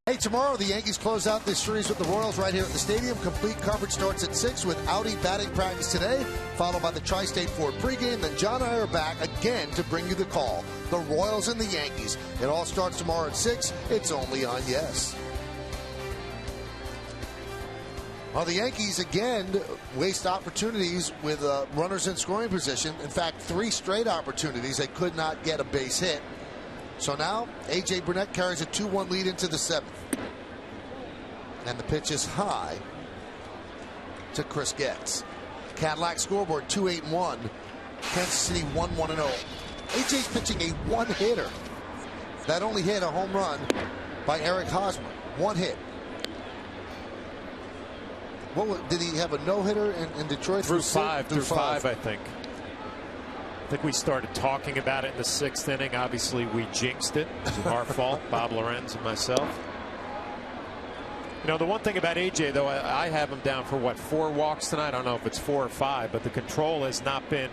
Hey, tomorrow the Yankees close out this series with the Royals right here at the stadium. Complete coverage starts at 6 with Audi batting practice today, followed by the Tri-State Ford pregame. Then John and I are back again to bring you the call. The Royals and the Yankees. It all starts tomorrow at 6. It's only on Yes. Well, the Yankees again waste opportunities with runners in scoring position. In fact, 3 straight opportunities. They could not get a base hit. So now A.J. Burnett carries a 2-1 lead into the 7th. And the pitch is high to Chris Getz. Cadillac scoreboard 2-8-1. Kansas City 1-1-0. A.J.'s pitching a 1-hitter. That only hit a home run by Eric Hosmer. 1 hit. Did he have a no-hitter in Detroit? Through five, I think. I think we started talking about it in the 6th inning. Obviously, we jinxed it. It was our fault, Bob Lorenz and myself. You know, the one thing about A.J., though, I have him down for, 4 walks tonight? I don't know if it's 4 or 5, but the control has not been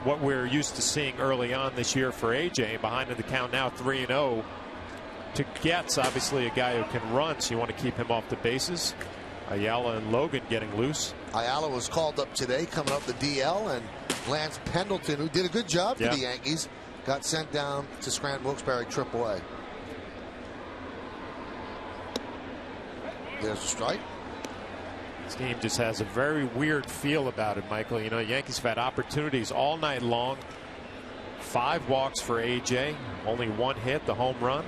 what we're used to seeing early on this year for A.J. Behind in the count now, 3-0. To Getz, obviously a guy who can run, so you want to keep him off the bases. Ayala and Logan getting loose. Ayala was called up today, coming up the DL, and Lance Pendleton, who did a good job for the Yankees, got sent down to Scranton Wilkes-Barre AAA. There's a strike. This game just has a very weird feel about it, Michael. You know, Yankees have had opportunities all night long. 5 walks for A.J. Only 1 hit, the home run.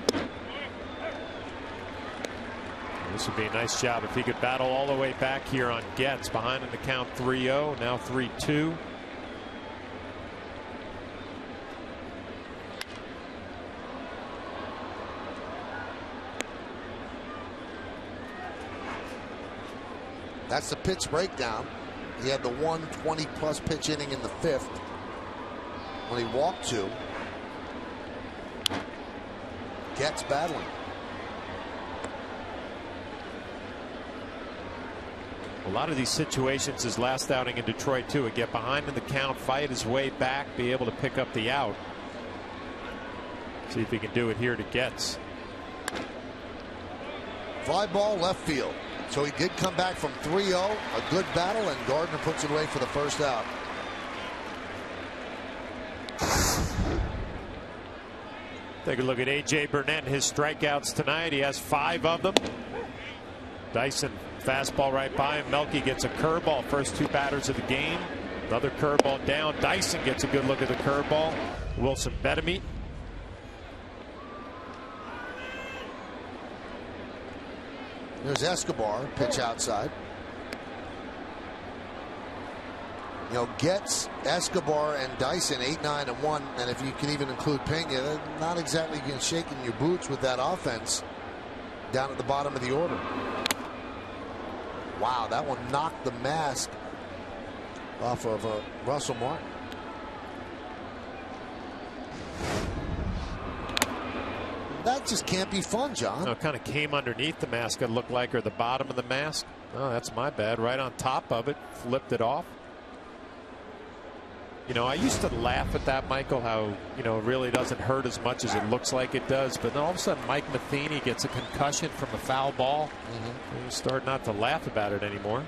This would be a nice job if he could battle all the way back here on Getz. Behind in the count 3-0, now 3-2. That's the pitch breakdown. He had the 120-plus pitch inning in the 5th when he walked 2. Getz battling. A lot of these situations, his last outing in Detroit, too, would get behind in the count, fight his way back, be able to pick up the out. See if he can do it here to Getz. Fly ball left field. So he did come back from 3-0. A good battle, and Gardner puts it away for the first out. Take a look at A.J. Burnett and his strikeouts tonight. He has 5 of them. Dyson fastball right by him. Melky gets a curveball. First 2 batters of the game. Another curveball down. Dyson gets a good look at the curveball. Wilson Betemit. There's Escobar, pitch outside. You know, Getz, Escobar, and Dyson 8-9-1, and if you can even include Pena, they're not exactly shaking your boots with that offense down at the bottom of the order. Wow, that one knocked the mask off of Russell Martin. That just can't be fun, John. No, it kind of came underneath the mask, it looked like, or the bottom of the mask. Oh, that's my bad. Right on top of it, flipped it off. You know, I used to laugh at that, Michael, how, you know, it really doesn't hurt as much as it looks like it does. But then all of a sudden, Mike Matheny gets a concussion from a foul ball. You start not to laugh about it anymore.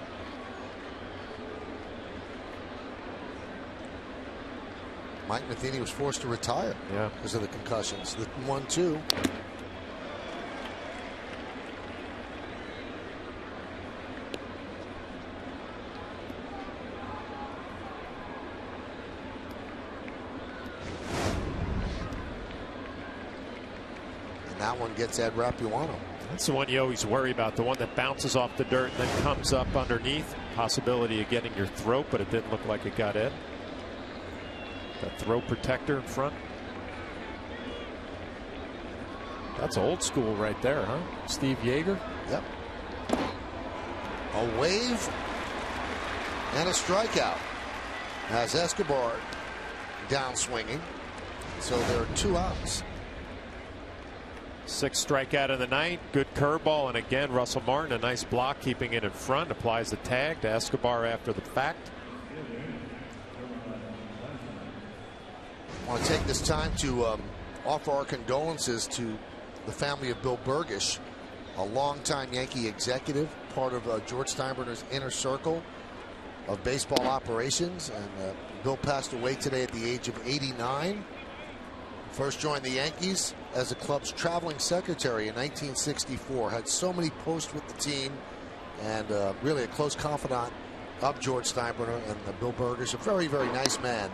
Mike Matheny was forced to retire because of the concussions. The 1-2. And that one gets Ed Rapuano. That's the one you always worry about, the one that bounces off the dirt and then comes up underneath. Possibility of getting your throat, but it didn't look like it got Ed. That throw protector in front. That's old school right there, huh? Steve Yeager. Yep. A wave and a strikeout as Escobar down swinging. So there are 2 outs. 6th strikeout of the night. Good curveball, and again Russell Martin, a nice block, keeping it in front. Applies the tag to Escobar after the fact. I want to take this time to offer our condolences to the family of Bill Burgish, a longtime Yankee executive, part of George Steinbrenner's inner circle of baseball operations. And Bill passed away today at the age of 89. First joined the Yankees as the club's traveling secretary in 1964. Had so many posts with the team, and really a close confidant of George Steinbrenner. And Bill Burgish, a very, very nice man,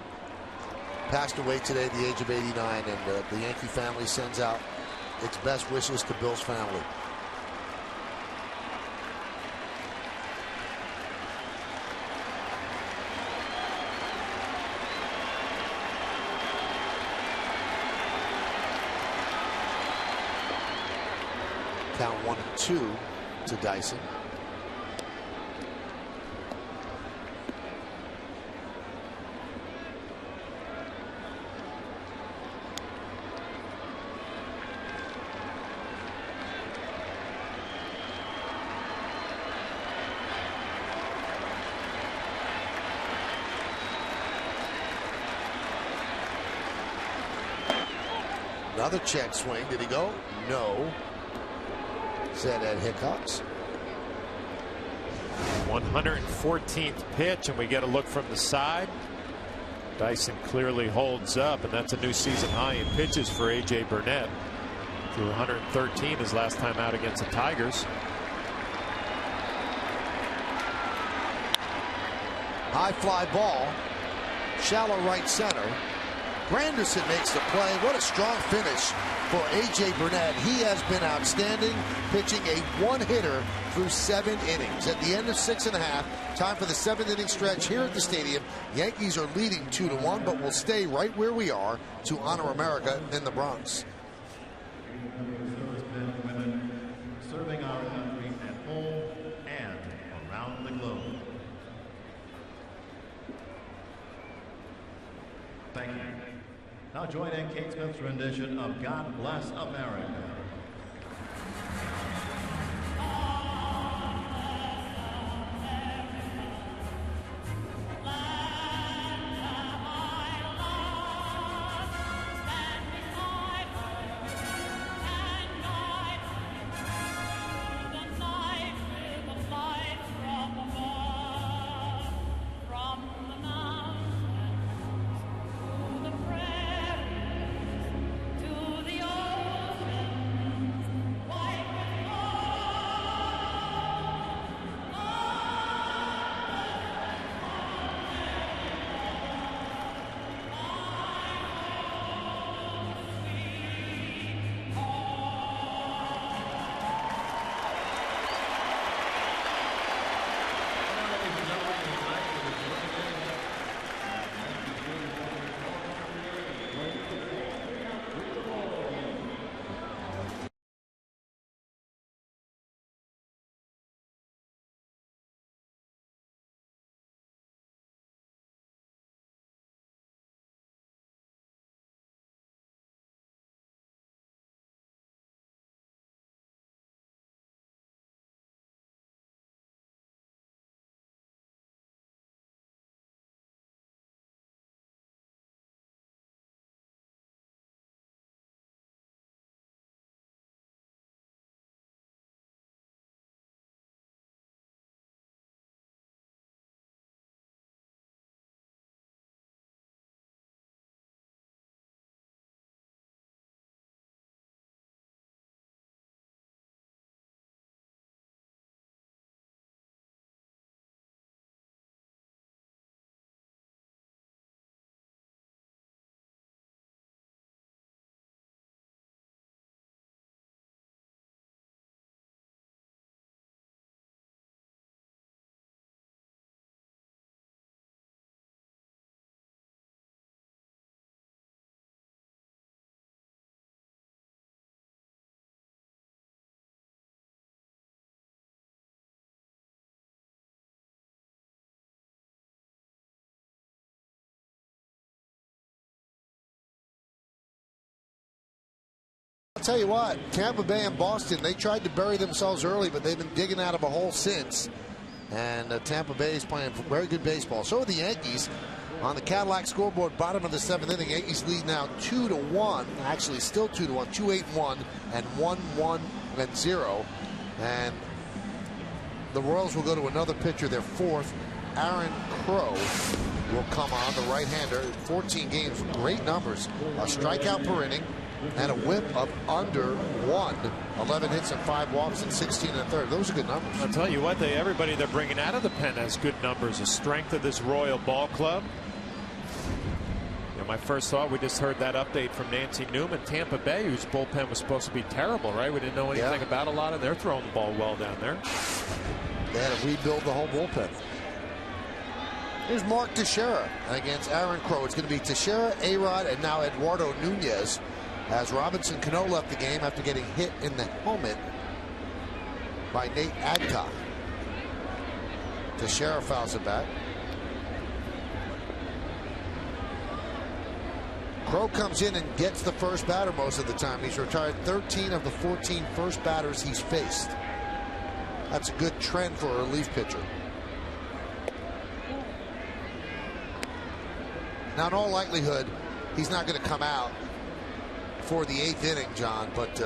passed away today at the age of 89, and the Yankee family sends out its best wishes to Bill's family. Count 1-2 to Dyson. Another check swing. Did he go? No. Said Ed Hickox. 114th pitch, and we get a look from the side. Dyson clearly holds up, and that's a new season high in pitches for A.J. Burnett. Through 113 his last time out against the Tigers. High fly ball. Shallow right center. Granderson makes the play. What a strong finish for A.J. Burnett. He has been outstanding, pitching a one-hitter through 7 innings. At the end of 6.5, time for the 7th inning stretch here at the stadium. Yankees are leading 2-1, but will stay right where we are to honor America in the Bronx. Serving our country at home and around the globe. Thank you. Now join in Kate Smith's rendition of God Bless America. tell you what, Tampa Bay and Boston, they tried to bury themselves early, but they've been digging out of a hole since. And Tampa Bay is playing very good baseball. So are the Yankees. On the Cadillac scoreboard, bottom of the 7th inning, Yankees lead now 2-1. Actually, still 2-1, 2-8-1, and 1-1-0. And the Royals will go to another pitcher, their fourth. Aaron Crow will come on, the right-hander. 14 games, great numbers. A strikeout per inning and a whip of under 1. 11 hits and 5 walks and 16 and a third. Those are good numbers. I'll tell you what, everybody they're bringing out of the pen has good numbers. The strength of this Royal ball club. My first thought, we just heard that update from Nancy Newman. Tampa Bay, whose bullpen was supposed to be terrible, right? We didn't know anything about a lot of. They're throwing the ball well down there. They had to rebuild the whole bullpen. Here's Mark Teixeira against Aaron Crow. It's going to be Teixeira, A-Rod, and now Eduardo Nunez, as Robinson Cano left the game after getting hit in the helmet by Nate Adcock. Teixeira fouls it back. Crow comes in and gets the first batter most of the time. He's retired 13 of the 14 first batters he's faced. That's a good trend for a relief pitcher. Now, in all likelihood, he's not going to come out for the 8th inning, John, but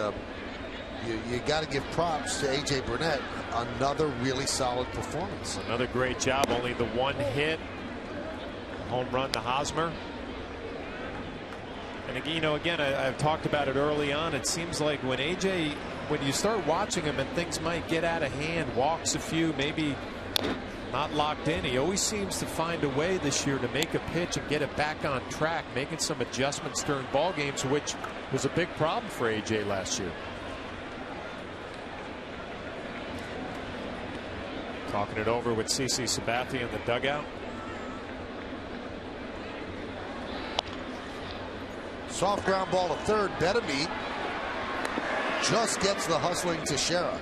you got to give props to A.J. Burnett. Another really solid performance. Another great job. Only the one hit. Home run to Hosmer. And again, I've talked about it early on. It seems like when AJ, when you start watching him and things might get out of hand, walks a few, maybe not locked in, he always seems to find a way this year to make a pitch and get it back on track, making some adjustments during ball games, which was a big problem for AJ last year. Talking it over with CC Sabathia in the dugout. Soft ground ball to third. Betemit just gets the hustling Teixeira.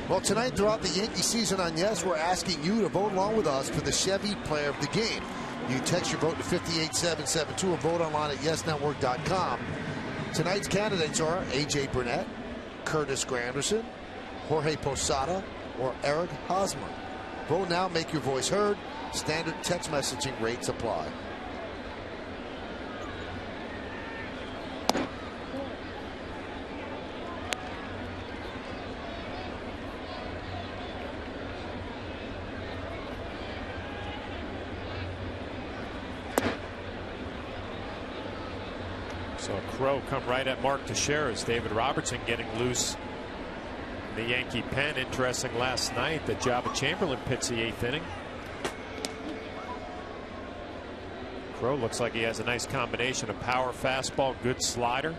Well, tonight throughout the Yankee season on Yes, we're asking you to vote along with us for the Chevy Player of the Game. You text your vote to 58772 or vote online at yesnetwork.com. Tonight's candidates are A.J. Burnett, Curtis Granderson, Jorge Posada, or Eric Hosmer. Vote now, make your voice heard. Standard text messaging rates apply. So a Crow come right at Mark Teixeira's. David Robertson getting loose. The Yankee pen. Interesting last night that Jabba Chamberlain pitched the 8th inning. Crow looks like he has a nice combination of power, fastball, good slider.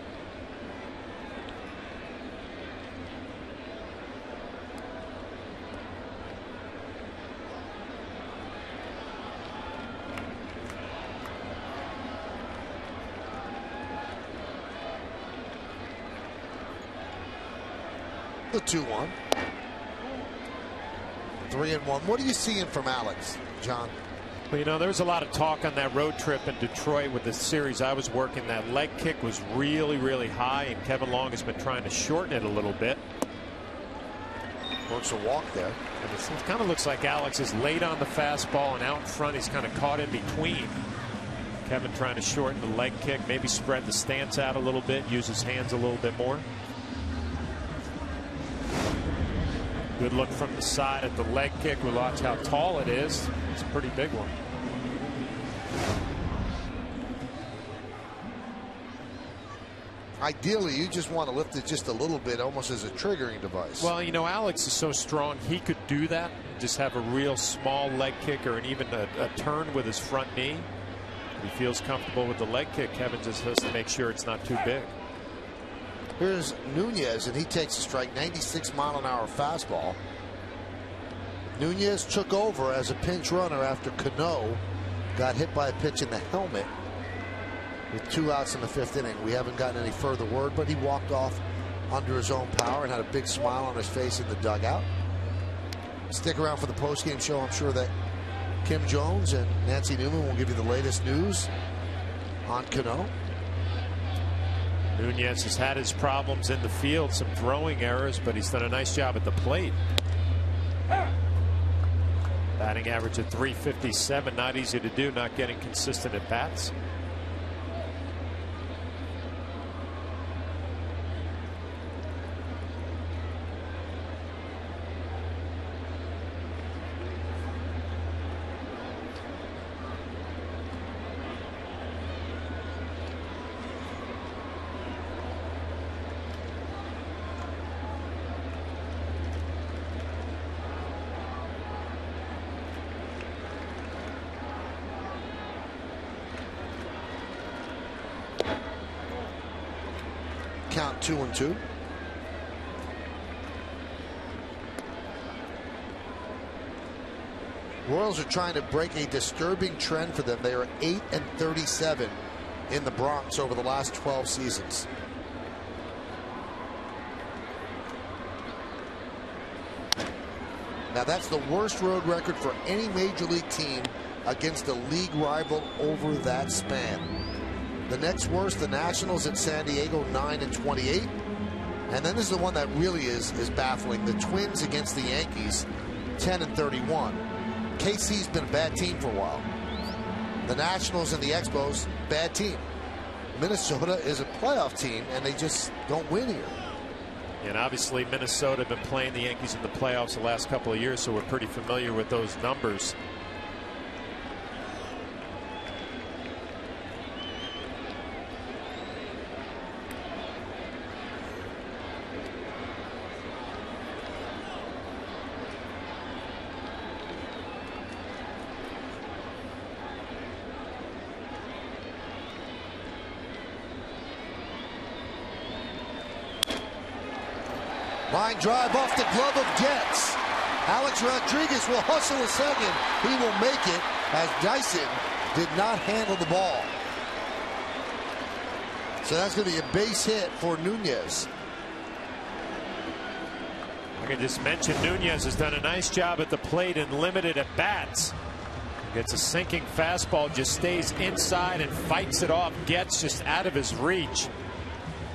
The 2-1. 3-1. What are you seeing from Alex, John? Well, there was a lot of talk on that road trip in Detroit with the series I was working. That leg kick was really, really high, and Kevin Long has been trying to shorten it a little bit. Works a walk there. And it kind of looks like Alex is late on the fastball, and out in front he's kind of caught in between. Kevin trying to shorten the leg kick, maybe spread the stance out a little bit, use his hands a little bit more. Good look from the side at the leg kick. We'll watch how tall it is. It's a pretty big one. Ideally, you just want to lift it just a little bit, almost as a triggering device. Well, Alex is so strong, he could do that. Just have a real small leg kick or even a turn with his front knee. He feels comfortable with the leg kick. Kevin just has to make sure it's not too big. Here's Nunez, and he takes a strike. 96-mile-an-hour fastball. Nunez took over as a pinch runner after Cano got hit by a pitch in the helmet with 2 outs in the 5th inning. We haven't gotten any further word, but he walked off under his own power and had a big smile on his face in the dugout. Stick around for the postgame show. I'm sure that Kim Jones and Nancy Newman will give you the latest news on Cano. Nunez has had his problems in the field, some throwing errors, but he's done a nice job at the plate. Batting average of .357, not easy to do, not getting consistent at bats. Count 2-2. Royals are trying to break a disturbing trend for them. They are 8-37 in the Bronx over the last 12 seasons. Now that's the worst road record for any major league team against a league rival over that span. The next worst, the Nationals at San Diego, 9-28. And then this is the one that really is baffling. The Twins against the Yankees, 10-31. KC's been a bad team for a while. The Nationals and the Expos, bad team. Minnesota is a playoff team, and they just don't win here. And obviously Minnesota have been playing the Yankees in the playoffs the last couple of years, so we're pretty familiar with those numbers. Line drive off the glove of Getz. Alex Rodriguez will hustle a second. He will make it as Dyson did not handle the ball. So that's going to be a base hit for Nunez. I can just mention Nunez has done a nice job at the plate and limited at bats. Gets a sinking fastball, just stays inside and fights it off. Gets just out of his reach.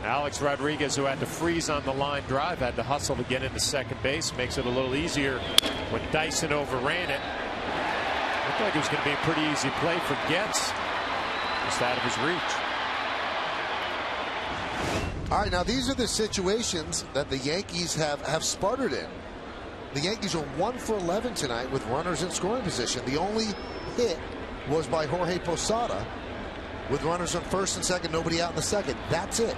Alex Rodriguez, who had to freeze on the line drive, had to hustle to get into second base. Makes it a little easier when Dyson overran it. Looked like it was going to be a pretty easy play for Getz. Just out of his reach. All right, now these are the situations that the Yankees have sputtered in. The Yankees are 1 for 11 tonight with runners in scoring position. The only hit was by Jorge Posada with runners on first and second, nobody out in the second. That's it.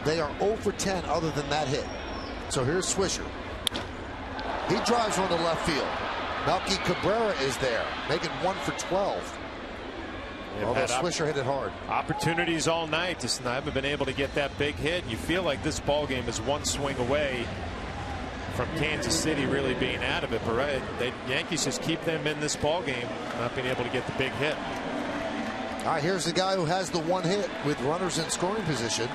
They are 0 for 10 other than that hit. So here's Swisher. He drives one to left field. Melky Cabrera is there, making 1 for 12. Although Swisher hit it hard. Opportunities all night. Just haven't been able to get that big hit. You feel like this ball game is one swing away from Kansas City really being out of it. But the Yankees just keep them in this ball game, not being able to get the big hit. All right, here's the guy who has the one hit with runners in scoring position,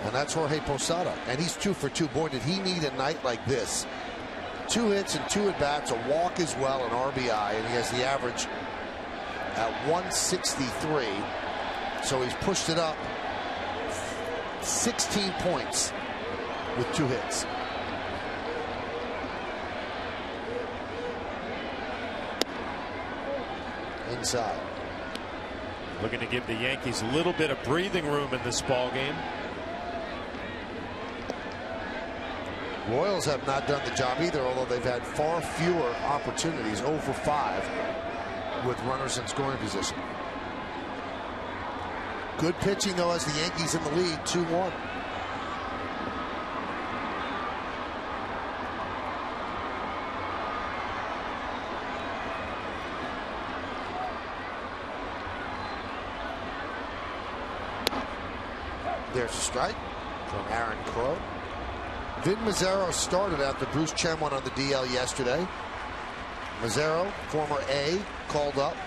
and that's Jorge Posada. And he's 2 for 2. Boy, did he need a night like this. 2 hits and 2 at-bats, a walk as well, an RBI, and he has the average at 163. So he's pushed it up 16 points with 2 hits. Inside. Looking to give the Yankees a little bit of breathing room in this ball game. Royals have not done the job either, although they've had far fewer opportunities, 0 for 5 with runners in scoring position. Good pitching, though, as the Yankees in the lead, 2-1. There's a strike from Aaron Crow. Vin Mazzaro started after Bruce Chen went on the DL yesterday. Mazzaro, former A, called up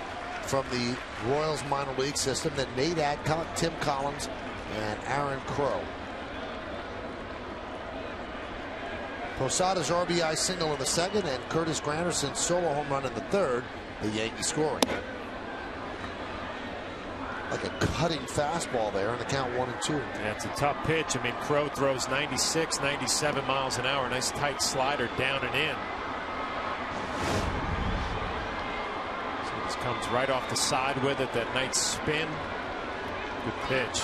from the Royals minor league system. Then Nate Adcock, Tim Collins, and Aaron Crow. Posada's RBI single in the second and Curtis Granderson's solo home run in the third the Yankees scoring. Like a cutting fastball there on the count 1-2. Yeah, it's a tough pitch. I mean, Crow throws 96, 97 miles an hour. Nice tight slider down and in. So this comes right off the side with it. That nice spin. Good pitch.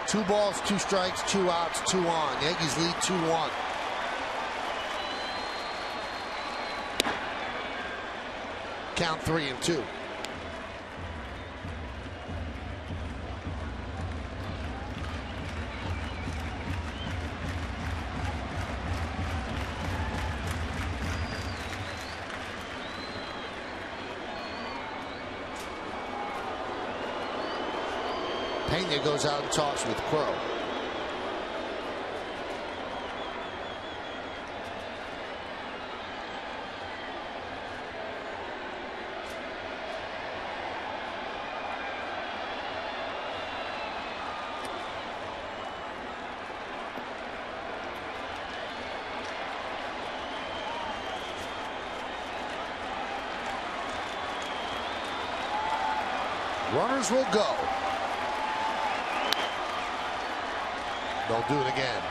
Two balls, 2 strikes, 2 outs, 2 on. Yankees lead 2-1. Count 3-2. Pena goes out and talks with Crow. Runners will go. They'll do it again.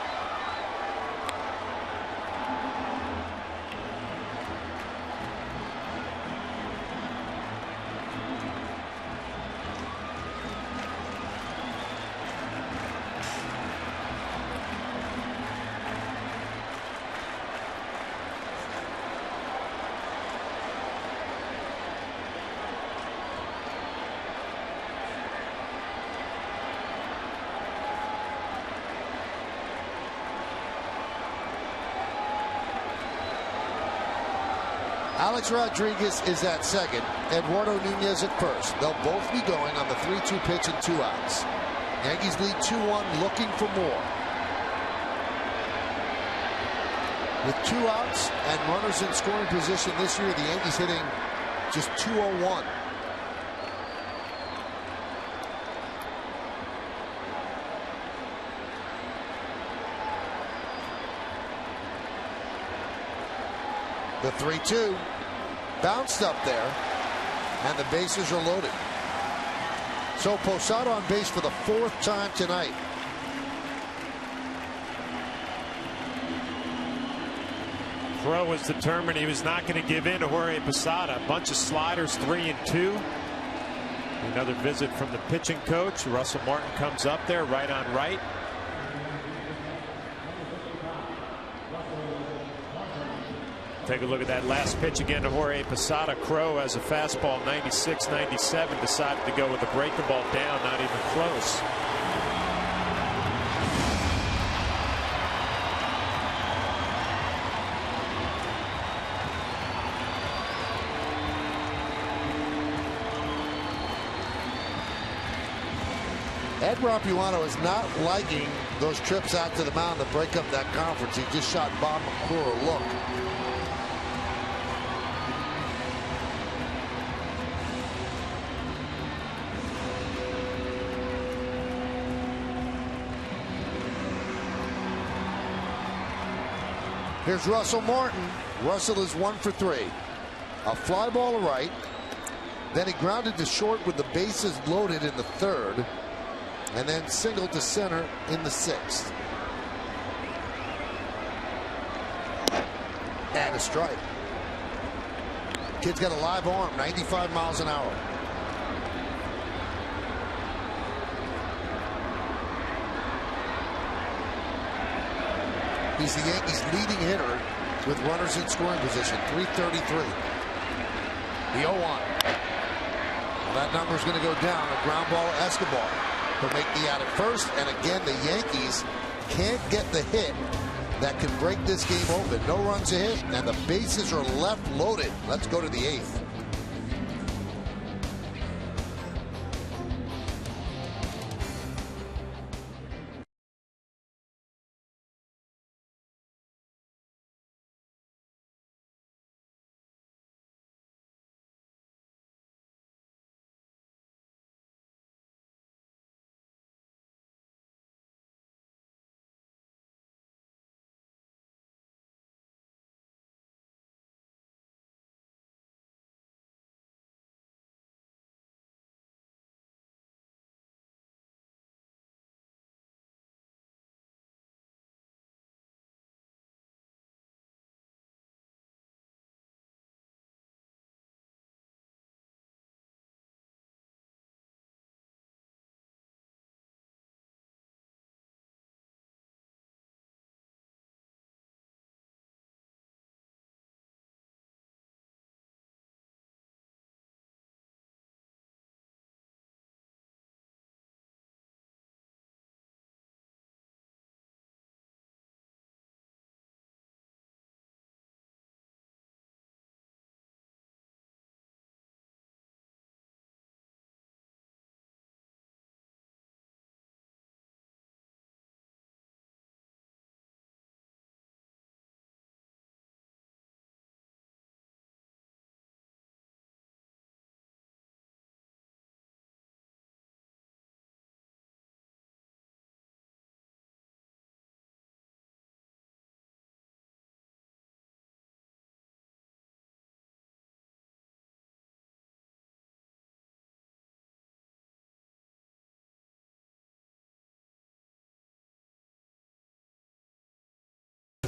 Alex Rodriguez is at second. Eduardo Nunez at first. They'll both be going on the 3-2 pitch and 2 outs. Yankees lead 2-1, looking for more. With 2 outs and runners in scoring position this year, the Yankees hitting just .201. The 3-2 bounced up there, and the bases are loaded. So Posada on base for the 4th time tonight. Crow was determined he was not going to give in to Jorge Posada. A bunch of sliders, 3-2. Another visit from the pitching coach. Russell Martin comes up there, right on right. Take a look at that last pitch again to Jorge Posada. Crow has a fastball 96-97. Decided to go with the breaking ball down, not even close. Ed Rapuano is not liking those trips out to the mound to break up that conference. He just shot Bob McClure a look. Here's Russell Martin. Russell is 1 for 3. A fly ball to right. Then he grounded to short with the bases loaded in the 3rd. And then singled to center in the 6th. And a strike. Kid's got a live arm, 95 miles an hour. He's the Yankees' leading hitter with runners in scoring position, 333. The 0-1. Well, that number's going to go down. A ground ball to Escobar. He'll make the out at first, and again, the Yankees can't get the hit that can break this game open. No runs a hit, and the bases are left loaded. Let's go to the 8th.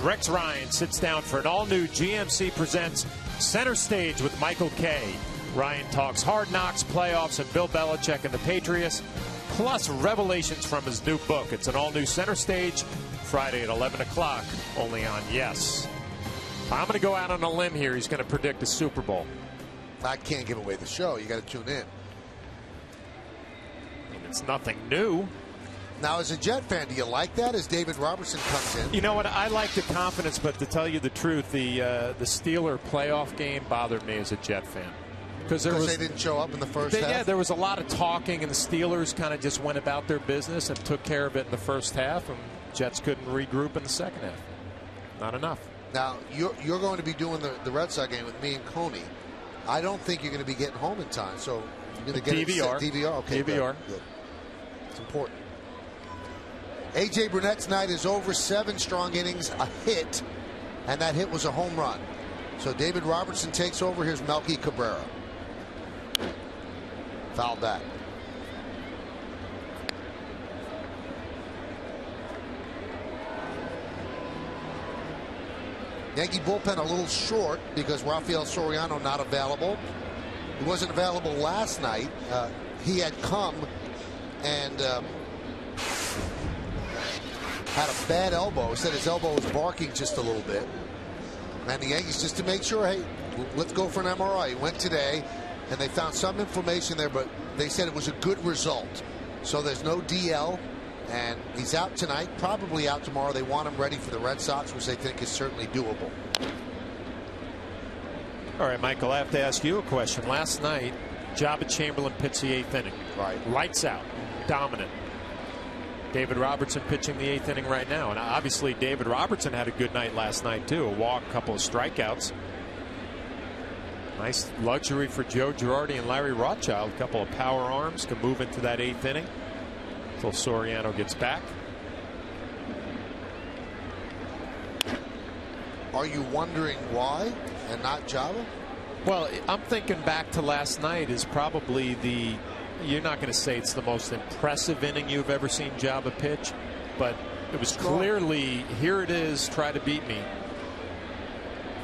Rex Ryan sits down for an all-new GMC Presents Center Stage with Michael Kay. Ryan talks Hard Knocks, playoffs, and Bill Belichick and the Patriots, plus revelations from his new book. It's an all-new Center Stage, Friday at 11 o'clock, only on Yes. I'm going to go out on a limb here. He's going to predict a Super Bowl. I can't give away the show. You got to tune in. And it's nothing new. Now, as a Jet fan, do you like that as David Robertson comes in? You know what? I like the confidence, but to tell you the truth, the Steeler playoff game bothered me as a Jet fan. Because they didn't show up in the first half? Yeah, there was a lot of talking, and the Steelers kind of just went about their business and took care of it in the first half, and Jets couldn't regroup in the second half. Not enough. Now, you're going to be doing the Red Sox game with me and Coney. I don't think you're going to be getting home in time, so you're going to get DVR. DVR? Okay, DVR. Good. It's important. A.J. Burnett's night is over. 7 strong innings, a hit, and that hit was a home run. So David Robertson takes over. Here's Melky Cabrera. Foul back. Yankee bullpen a little short because Rafael Soriano not available. He wasn't available last night. He had come and had a bad elbow. Said his elbow was barking just a little bit. And the Yankees, just to make sure, hey, let's go for an MRI. He went today, and they found some inflammation there, but they said it was a good result. So there's no DL, and he's out tonight, probably out tomorrow. They want him ready for the Red Sox, which they think is certainly doable. All right, Michael, I have to ask you a question. Last night, Jabba Chamberlain pitched the 8th inning. Right. Lights out. Dominant. David Robertson pitching the 8th inning right now. And obviously, David Robertson had a good night last night, too. A walk, a couple of strikeouts. Nice luxury for Joe Girardi and Larry Rothschild. A couple of power arms can move into that 8th inning until Soriano gets back. Are you wondering why and not Java? Well, I'm thinking back to last night is probably the, you're not going to say it's the most impressive inning you've ever seen Java pitch, but it was clearly, here it is, try to beat me.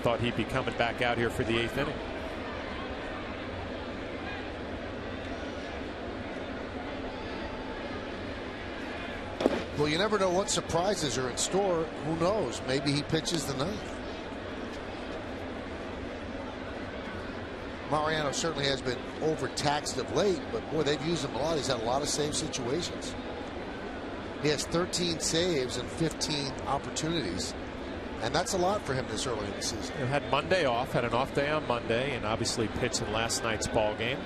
Thought he'd be coming back out here for the 8th inning. Well, you never know what surprises are in store. Who knows? Maybe he pitches the 9th. Mariano certainly has been overtaxed of late, but boy, they've used him a lot. He's had a lot of save situations. He has 13 saves and 15 opportunities, and that's a lot for him this early in the season. He had Monday off, had an off day on Monday, and obviously pitched in last night's ball game.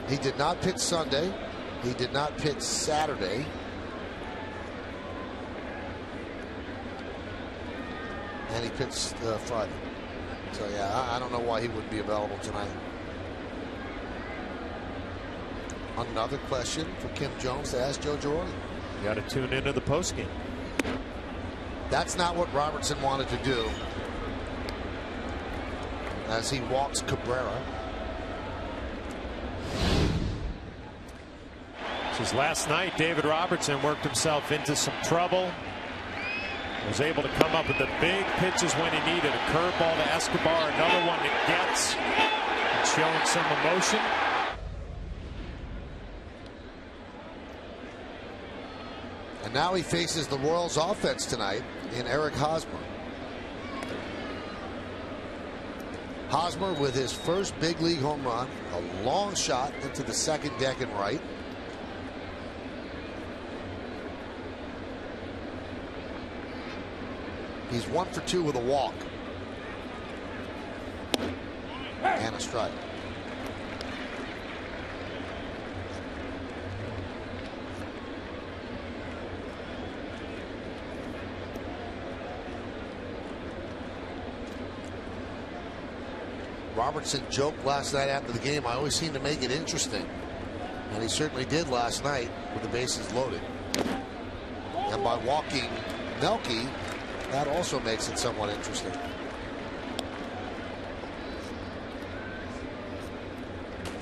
He did not pitch Sunday. He did not pitch Saturday. And he pitched Friday. So, yeah, I don't know why he wouldn't be available tonight. Another question for Kim Jones to ask Joe Girardi. You got to tune into the postgame. That's not what Robertson wanted to do as he walks Cabrera. Since last night, David Robertson worked himself into some trouble. Was able to come up with the big pitches when he needed. A curveball to Escobar, another one that gets, and showing some emotion. And now he faces the Royals offense tonight in Eric Hosmer. Hosmer with his first big league home run, a long shot into the second deck and right. He's 1 for 2 with a walk and a strike. Robertson joked last night after the game, I always seem to make it interesting. And he certainly did last night with the bases loaded. And by walking Melky, that also makes it somewhat interesting.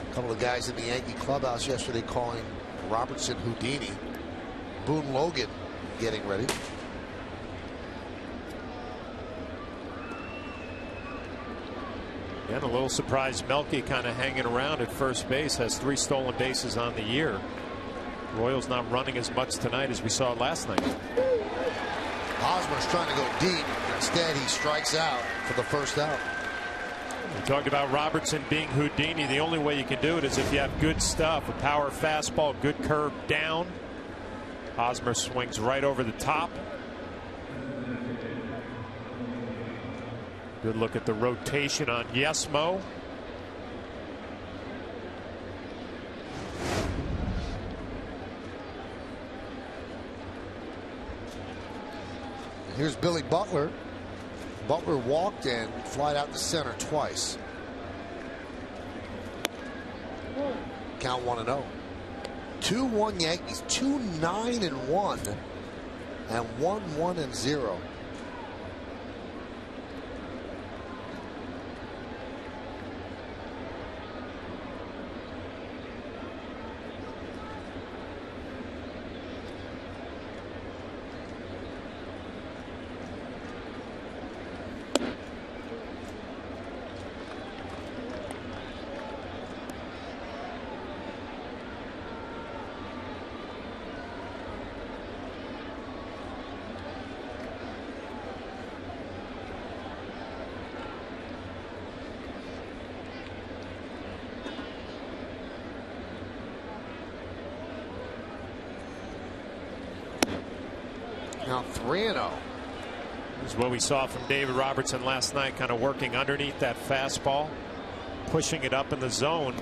A couple of guys in the Yankee clubhouse yesterday calling Robertson Houdini. Boone Logan getting ready. And a little surprised Melky kind of hanging around at first base. Has 3 stolen bases on the year. Royals not running as much tonight as we saw last night. Hosmer's trying to go deep. Instead, he strikes out for the first out. We talked about Robertson being Houdini. The only way you can do it is if you have good stuff. A power fastball, good curve down. Hosmer swings right over the top. Good look at the rotation on Yesmo. Here's Billy Butler. Butler walked and flied out to center twice. Count 1-0. 2-1 Yankees, 2-9-1, and 1-1-0. Now 3-0. This is what we saw from David Robertson last night, kind of working underneath that fastball, pushing it up in the zone.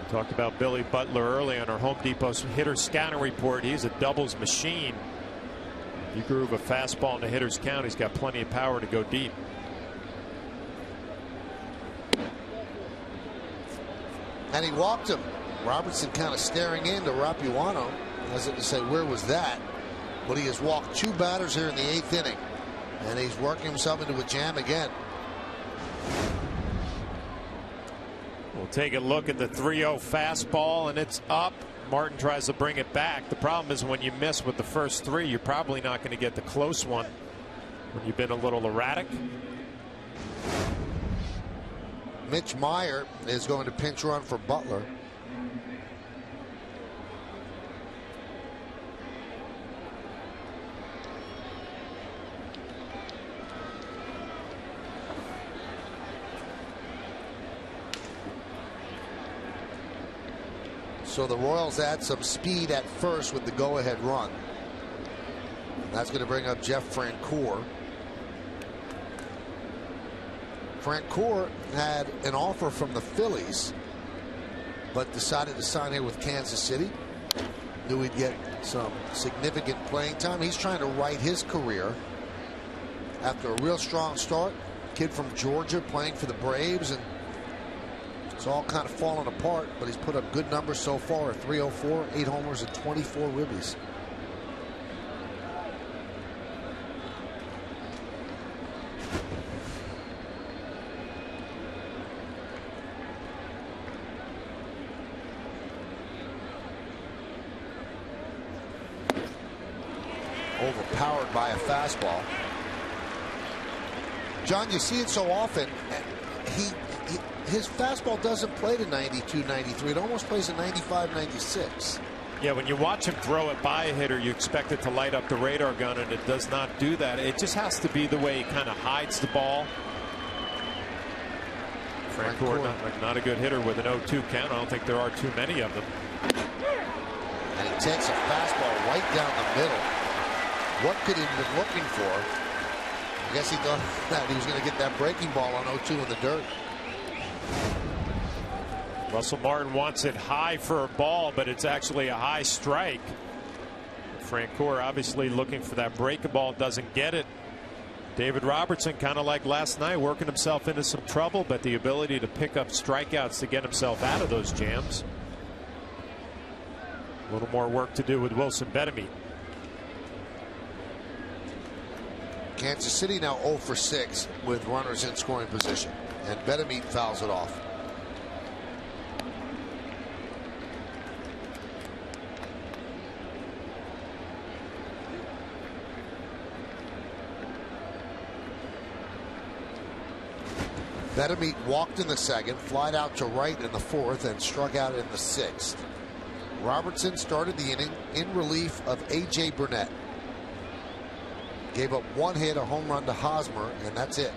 Talked about Billy Butler early on our Home Depot hitter scouting report. He's a doubles machine. You groove a fastball in the hitter's count, he's got plenty of power to go deep. And he walked him. Robertson kind of staring into Rapuano as if to say, where was that? But he has walked 2 batters here in the 8th inning. And he's working himself into a jam again. We'll take a look at the 3-0 fastball, and it's up. Martin tries to bring it back. The problem is when you miss with the first 3, you're probably not going to get the close one when you've been a little erratic. Mitch Meyer is going to pinch run for Butler. So the Royals add some speed at first with the go-ahead run. That's going to bring up Jeff Francoeur. Francoeur had an offer from the Phillies, but decided to sign here with Kansas City. Knew he'd get some significant playing time. He's trying to right his career after a real strong start. Kid from Georgia playing for the Braves, and it's all kind of fallen apart, but he's put up good numbers so far. 304, 8 homers, and 24 ribbies. Overpowered by a fastball. John, you see it so often. His fastball doesn't play to 92, 93. It almost plays at 95, 96. Yeah, when you watch him throw it by a hitter, you expect it to light up the radar gun, and it does not do that. It just has to be the way he kind of hides the ball. Francoeur, not a good hitter with an 0-2 count. I don't think there are too many of them. And he takes a fastball right down the middle. What could he have been looking for? I guess he thought that he was going to get that breaking ball on 0-2 in the dirt. Russell Martin wants it high for a ball, but it's actually a high strike. Francoeur obviously looking for that breaking ball, doesn't get it. David Robertson, kind of like last night, working himself into some trouble, but the ability to pick up strikeouts to get himself out of those jams. A little more work to do with Wilson Betemit. Kansas City now 0 for 6 with runners in scoring position, and Betemit fouls it off. Betemeat walked in the second, flied out to right in the fourth, and struck out in the sixth. Robertson started the inning in relief of A.J. Burnett. Gave up one hit, a home run to Hosmer, and that's it.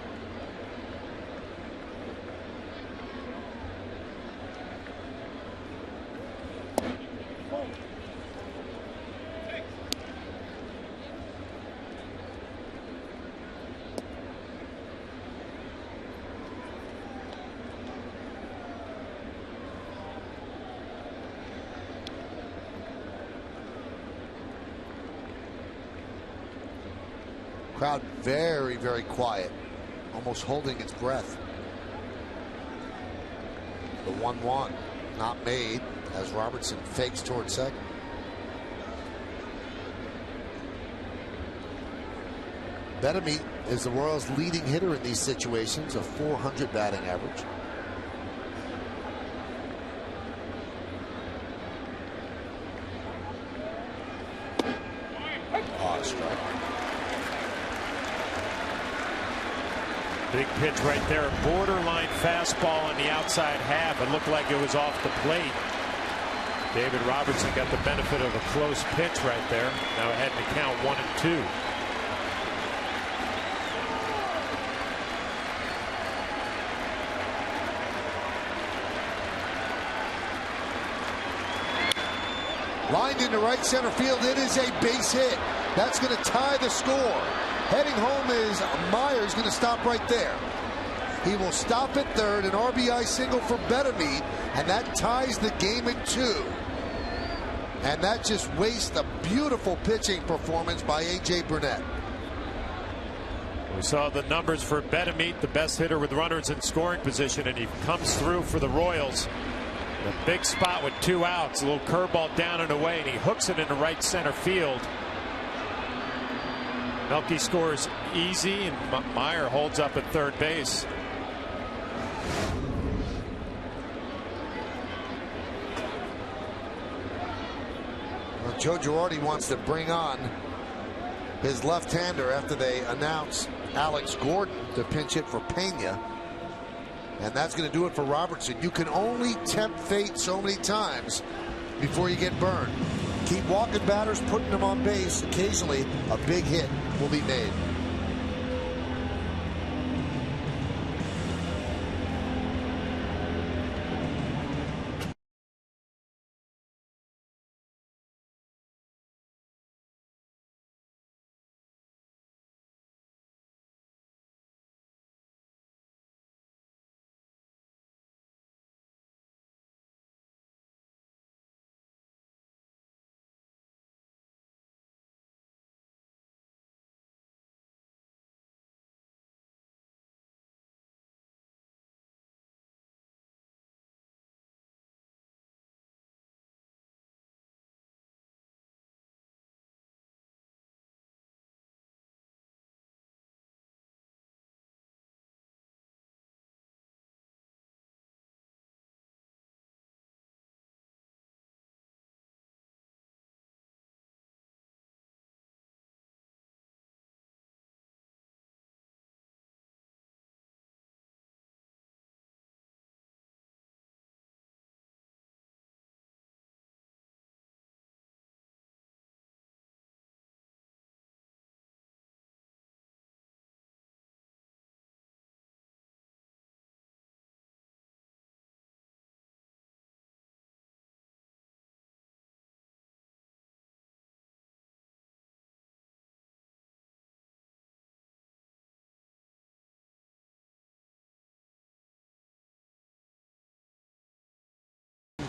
Crowd very, very quiet, almost holding its breath. The 1-1 not made as Robertson fakes toward second. Betemeat is the Royals' leading hitter in these situations, a .400 batting average. Odd strike. Big pitch right there. Borderline fastball on the outside half. It looked like it was off the plate. David Robertson got the benefit of a close pitch right there. Now ahead in the count 1-2. Lined into right center field. It is a base hit. That's going to tie the score. Heading home is Meyer. He's going to stop right there. He will stop at third, an RBI single for Betemeat, and that ties the game at 2. And that just wastes a beautiful pitching performance by A.J. Burnett. We saw the numbers for Betemeat, the best hitter with runners in scoring position, and he comes through for the Royals. In a big spot with 2 outs, a little curveball down and away, and he hooks it into right center field. Melky scores easy, and Meyer holds up at third base. Well, Joe Girardi wants to bring on his left-hander after they announce Alex Gordon to pinch hit for Pena. And that's going to do it for Robertson. You can only tempt fate so many times before you get burned. Keep walking batters, putting them on base. Occasionally, a big hit will be made.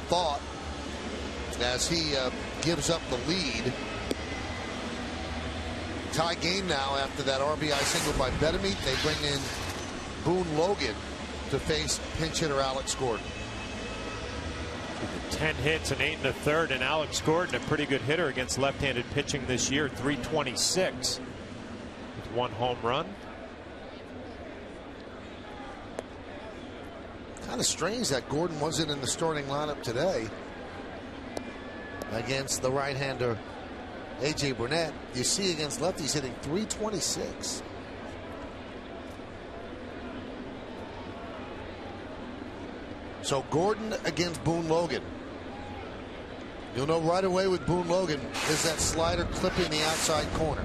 Thought as he gives up the lead. Tie game now after that RBI single by Betemeat. They bring in Boone Logan to face pinch hitter Alex Gordon. 10 hits and 8 in the third, and Alex Gordon, a pretty good hitter against left-handed pitching this year, .326 with 1 home run. Kind of strange that Gordon wasn't in the starting lineup today against the right-hander A.J. Burnett. You see against lefties hitting .326. So Gordon against Boone Logan. You'll know right away with Boone Logan is that slider clipping the outside corner.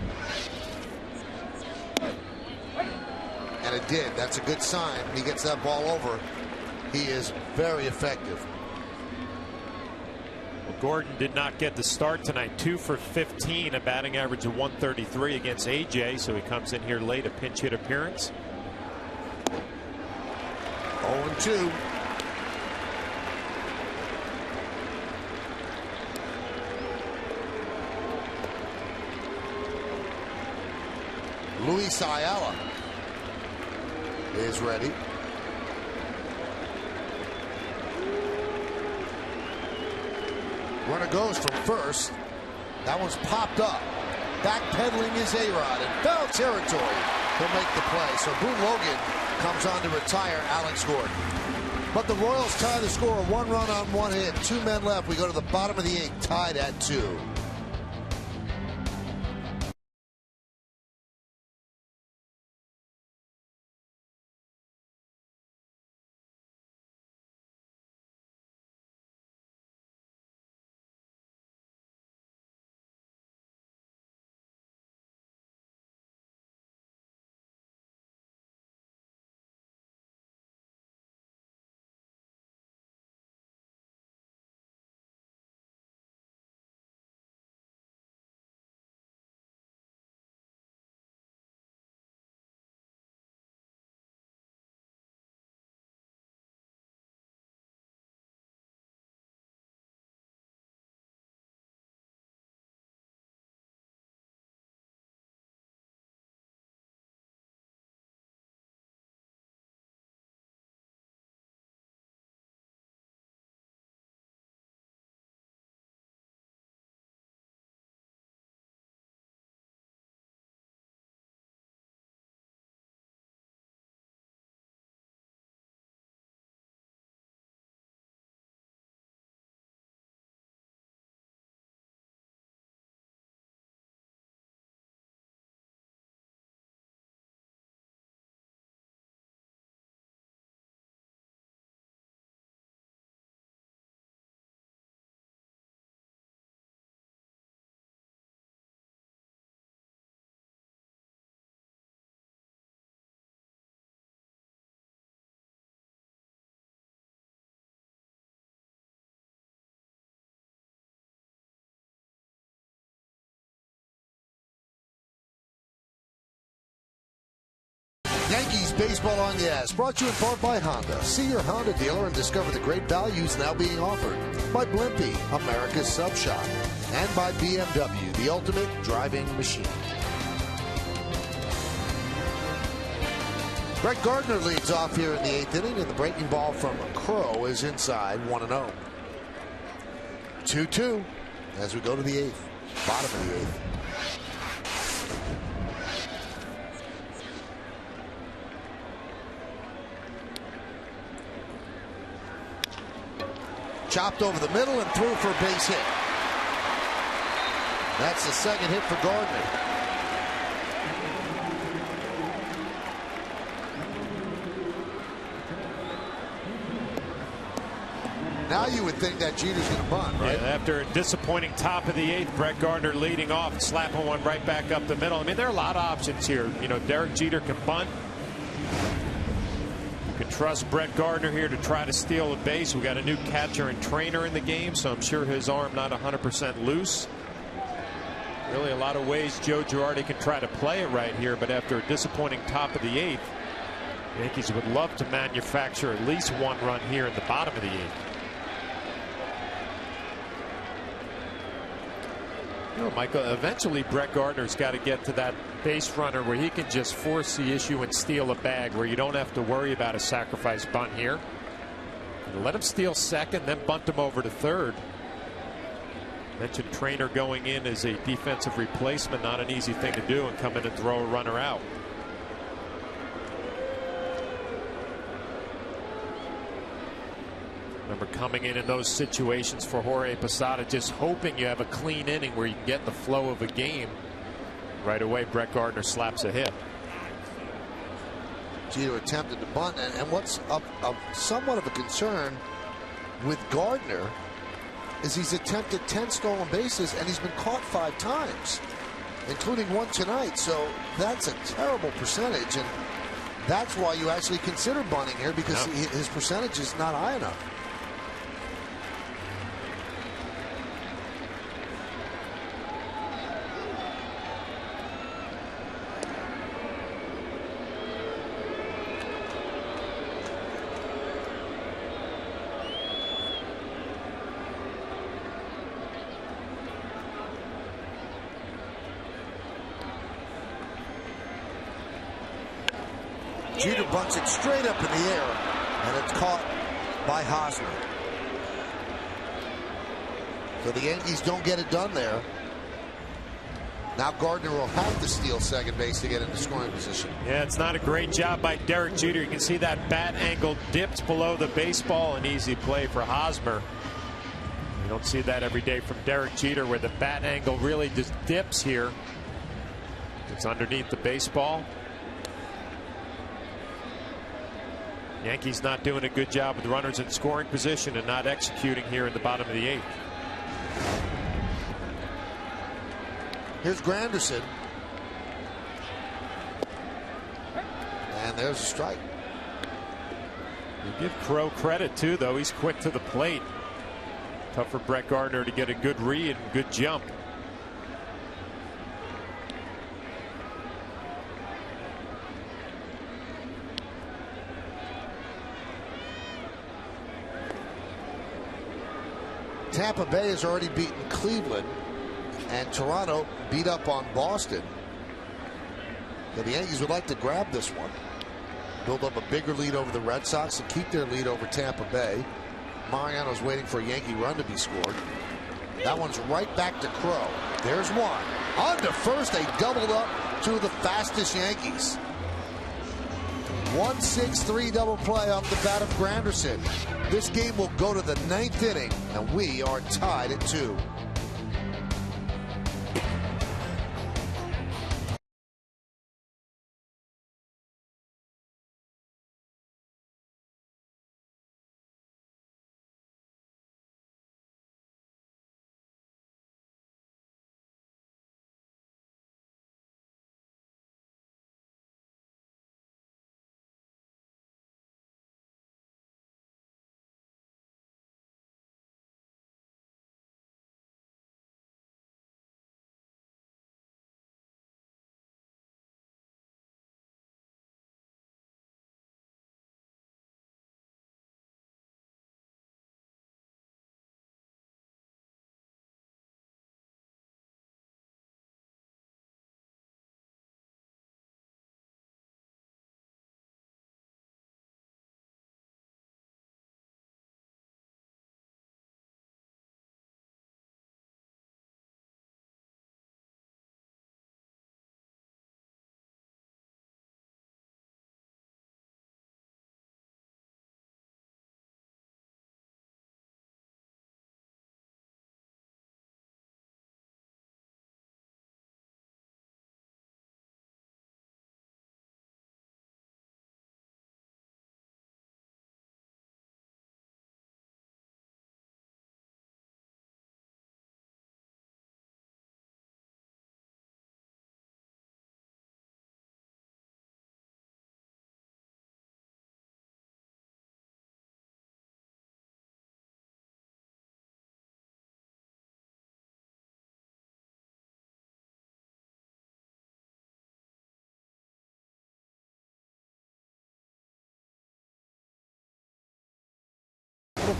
And it did. That's a good sign. He gets that ball over. He is very effective. Well, Gordon did not get the start tonight. 2 for 15, a batting average of 133 against AJ. So he comes in here late, a pinch hit appearance. 0-2. Luis Ayala is ready. Runner goes from first. That one's popped up. Backpedaling is A-Rod in foul territory. He'll make the play. So Boone Logan comes on to retire Alex Gordon. But the Royals tie the score, 1 run on 1 hit. 2 men left. We go to the bottom of the 8th, tied at 2. Yankees Baseball on the Ass, brought to you in part by Honda. See your Honda dealer and discover the great values now being offered. By Blimpie, America's sub shop. And by BMW, the ultimate driving machine. Brett Gardner leads off here in the 8th inning, and the breaking ball from Crow is inside, 1-0. 2-2 as we go to the 8th, bottom of the 8th. Chopped over the middle and through for a base hit. That's the second hit for Gardner. Now you would think that Jeter's going to bunt, right? Yeah, after a disappointing top of the 8th, Brett Gardner leading off and slapping one right back up the middle. I mean, there are a lot of options here. You know, Derek Jeter can bunt. Can trust Brett Gardner here to try to steal a base. We got a new catcher and trainer in the game, so I'm sure his arm not 100% loose. Really a lot of ways Joe Girardi can try to play it right here, but after a disappointing top of the 8th, Yankees would love to manufacture at least 1 run here in the bottom of the 8th. You know, Michael, eventually Brett Gardner's got to get to that base runner where he can just force the issue and steal a bag, where you don't have to worry about a sacrifice bunt here. Let him steal second, then bunt him over to third. Mentioned trainer going in as a defensive replacement, not an easy thing to do, and come in and throw a runner out. Remember, coming in those situations for Jorge Posada, just hoping you have a clean inning where you can get the flow of a game. Right away, Brett Gardner slaps a hit. Jeter attempted to bunt, and what's somewhat of a concern with Gardner is he's attempted 10 stolen bases, and he's been caught 5 times, including one tonight. So that's a terrible percentage, and that's why you actually consider bunting here, because his percentage is not high enough. Jeter bunts it straight up in the air, and it's caught by Hosmer. So the Yankees don't get it done there. Now Gardner will have to steal second base to get into scoring position. Yeah, it's not a great job by Derek Jeter. You can see that bat angle dipped below the baseball. An easy play for Hosmer. You don't see that every day from Derek Jeter, where the bat angle really just dips here. It's underneath the baseball. Yankees not doing a good job with runners in scoring position and not executing here in the bottom of the 8th. Here's Granderson. And there's a strike. You give Crow credit too, though. He's quick to the plate. Tough for Brett Gardner to get a good read and good jump. Tampa Bay has already beaten Cleveland, and Toronto beat up on Boston. So the Yankees would like to grab this one, build up a bigger lead over the Red Sox, and keep their lead over Tampa Bay. Mariano's waiting for a Yankee run to be scored. That one's right back to Crow. There's one. On to first, they doubled up to the fastest Yankees. 1-6-3 double play off the bat of Granderson. This game will go to the 9th inning, and we are tied at 2.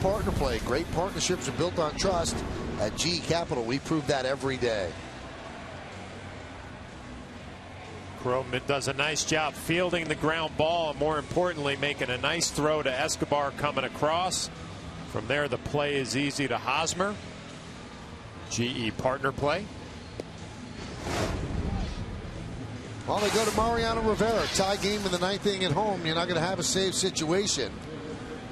Partner play. Great partnerships are built on trust. At GE Capital, we prove that every day. Crow does a nice job fielding the ground ball, and more importantly, making a nice throw to Escobar coming across. From there, the play is easy to Hosmer. GE partner play. Well, they go to Mariano Rivera. Tie game in the 9th inning at home. You're not going to have a save situation.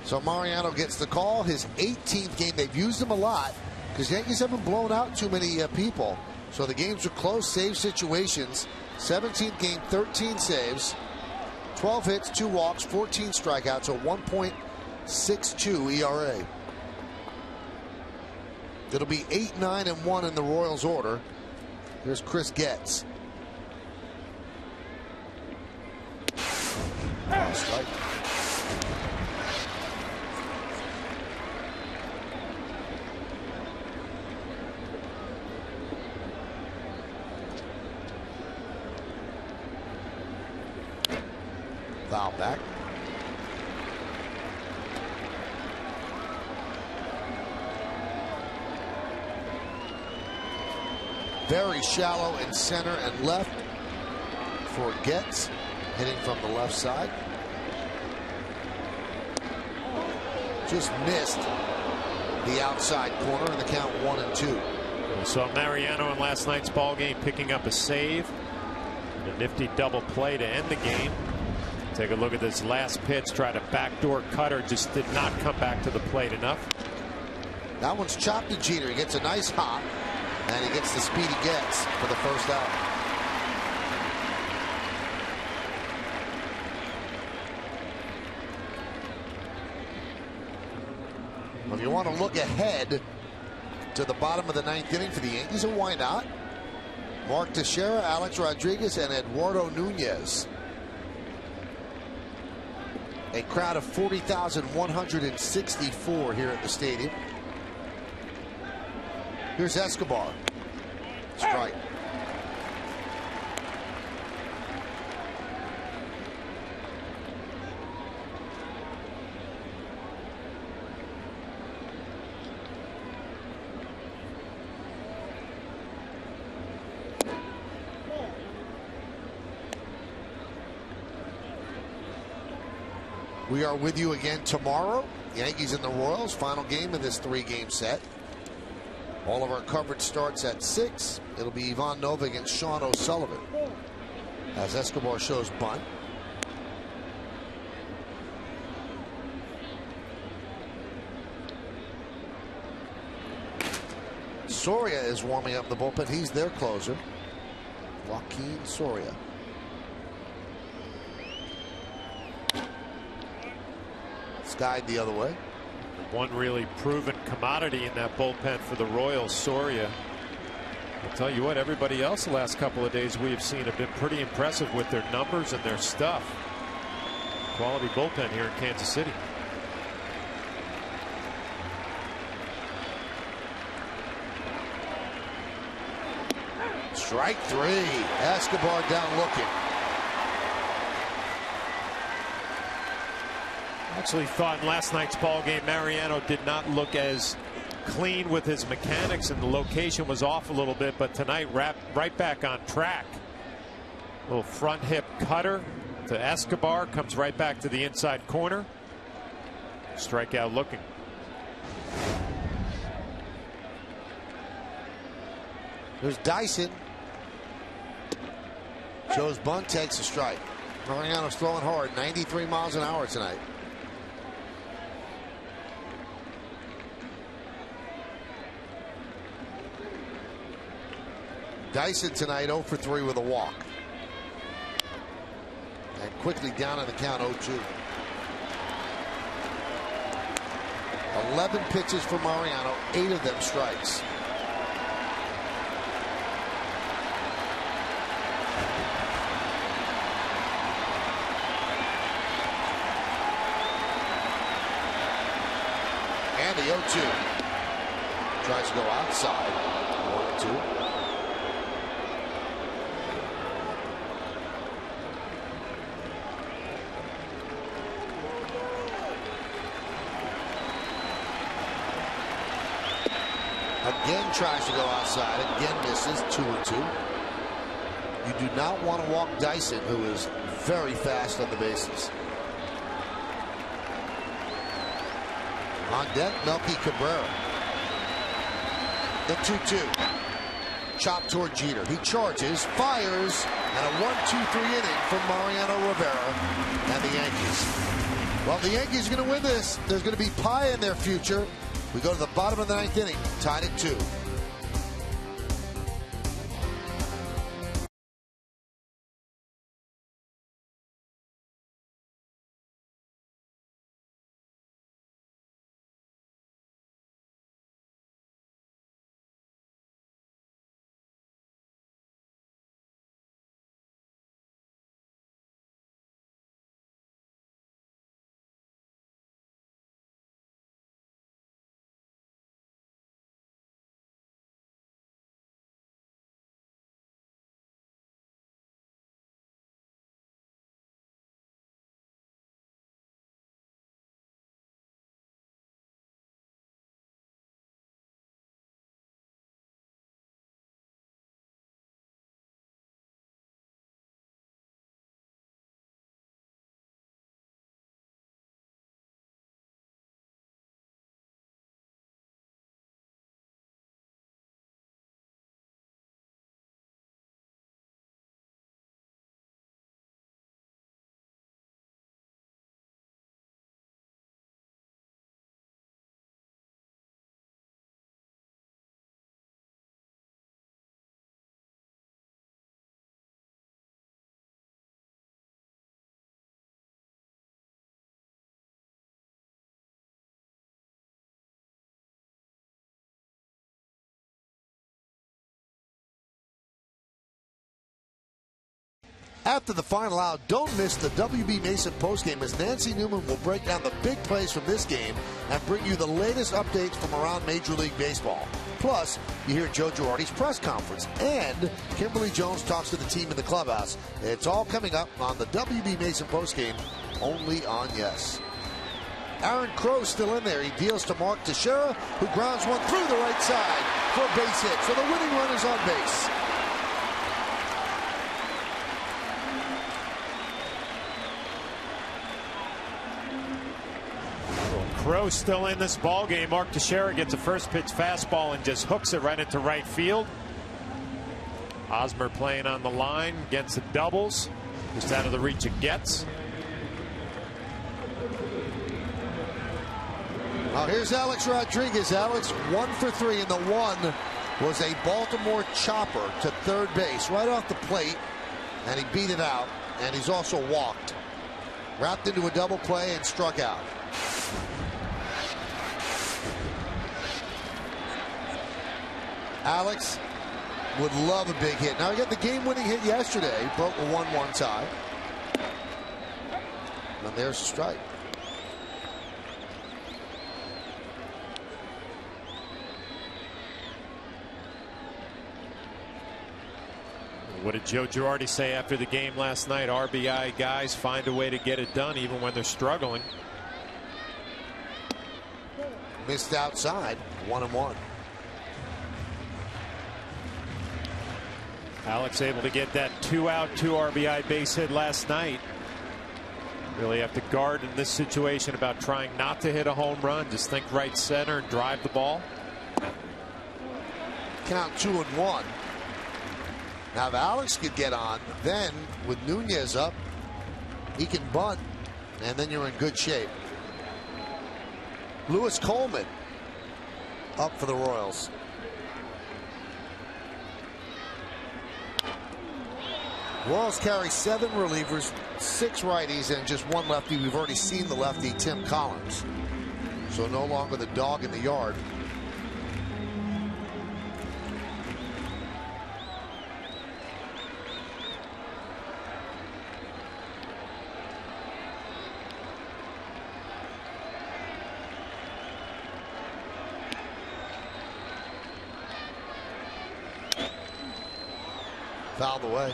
So Mariano gets the call. His 18th game. They've used him a lot because Yankees haven't blown out too many people. So the games are close save situations. 17th game, 13 saves, 12 hits, 2 walks, 14 strikeouts, a 1.62 ERA. It'll be 8, 9, and 1 in the Royals order. Here's Chris Getz. Strike. Foul back. Very shallow in center and left for Getz, hitting from the left side. Just missed the outside corner, and the count 1-2. So Mariano in last night's ball game picking up a save. A nifty double play to end the game. Take a look at this last pitch. Tried a backdoor cutter, just did not come back to the plate enough. That one's chopped to Jeter. He gets a nice hop, and he gets the speed he gets for the first out. If you want to look ahead to the bottom of the 9th inning for the Yankees, and why not? Mark Teixeira, Alex Rodriguez, and Eduardo Nunez. A crowd of 40,164 here at the stadium. Here's Escobar. Strike. We are with you again tomorrow. Yankees and the Royals, final game in this 3-game set. All of our coverage starts at 6. It'll be Ivan Nova against Sean O'Sullivan as Escobar shows bunt. Soria is warming up the bullpen. He's their closer, Joaquin Soria. Skied the other way. One really proven commodity in that bullpen for the Royals, Soria. I'll tell you what, everybody else the last couple of days we have seen have been pretty impressive with their numbers and their stuff. Quality bullpen here in Kansas City. Strike 3. Escobar down looking. Actually thought in last night's ball game Mariano did not look as clean with his mechanics, and the location was off a little bit, but tonight right back on track. Little front hip cutter to Escobar, comes right back to the inside corner. Strikeout looking. There's Dyson. Joe's bunt, takes a strike. Mariano's throwing hard, 93 miles an hour tonight. Dyson tonight 0 for 3 with a walk. And quickly down on the count 0-2. 11 pitches for Mariano, 8 of them strikes. And the 0-2. Tries to go outside. 1-2. Again tries to go outside. Again misses. 2-2. You do not want to walk Dyson, who is very fast on the bases. On deck, Melky Cabrera. The 2-2. Chop toward Jeter. He charges, fires, and a 1-2-3 inning from Mariano Rivera and the Yankees. Well, the Yankees are going to win this. There's going to be pie in their future. We go to the bottom of the 9th inning, tied at 2. After the final out, don't miss the WB Mason postgame as Nancy Newman will break down the big plays from this game and bring you the latest updates from around Major League Baseball. Plus, you hear Joe Girardi's press conference, and Kimberly Jones talks to the team in the clubhouse. It's all coming up on the WB Mason postgame, only on Yes. Aaron Crow still in there. He deals to Mark Teixeira, who grounds one through the right side for a base hit. So the winning run is on base. Crow still in this ball game. Mark Teixeira gets a first pitch fastball and just hooks it right into right field. Hosmer playing on the line, gets the doubles, just out of the reach of Getz. Now here's Alex Rodriguez. Alex 1 for 3, and the one was a Baltimore chopper to third base right off the plate, and he beat it out, and he's also walked. Wrapped into a double play and struck out. Alex would love a big hit. Now he got the game-winning hit yesterday, broke a 1-1 tie. And there's a strike. What did Joe Girardi say after the game last night? RBI guys find a way to get it done even when they're struggling. Missed outside, 1-1. Alex able to get that 2-out, 2 RBI base hit last night. Really have to guard in this situation about trying not to hit a home run. Just think right center and drive the ball. Count 2-1. Now if Alex could get on, then with Nunez up, he can bunt, and then you're in good shape. Lewis Coleman up for the Royals. Royals carry 7 relievers, 6 righties, and just 1 lefty. We've already seen the lefty, Tim Collins. So no longer the dog in the yard. Fouled away.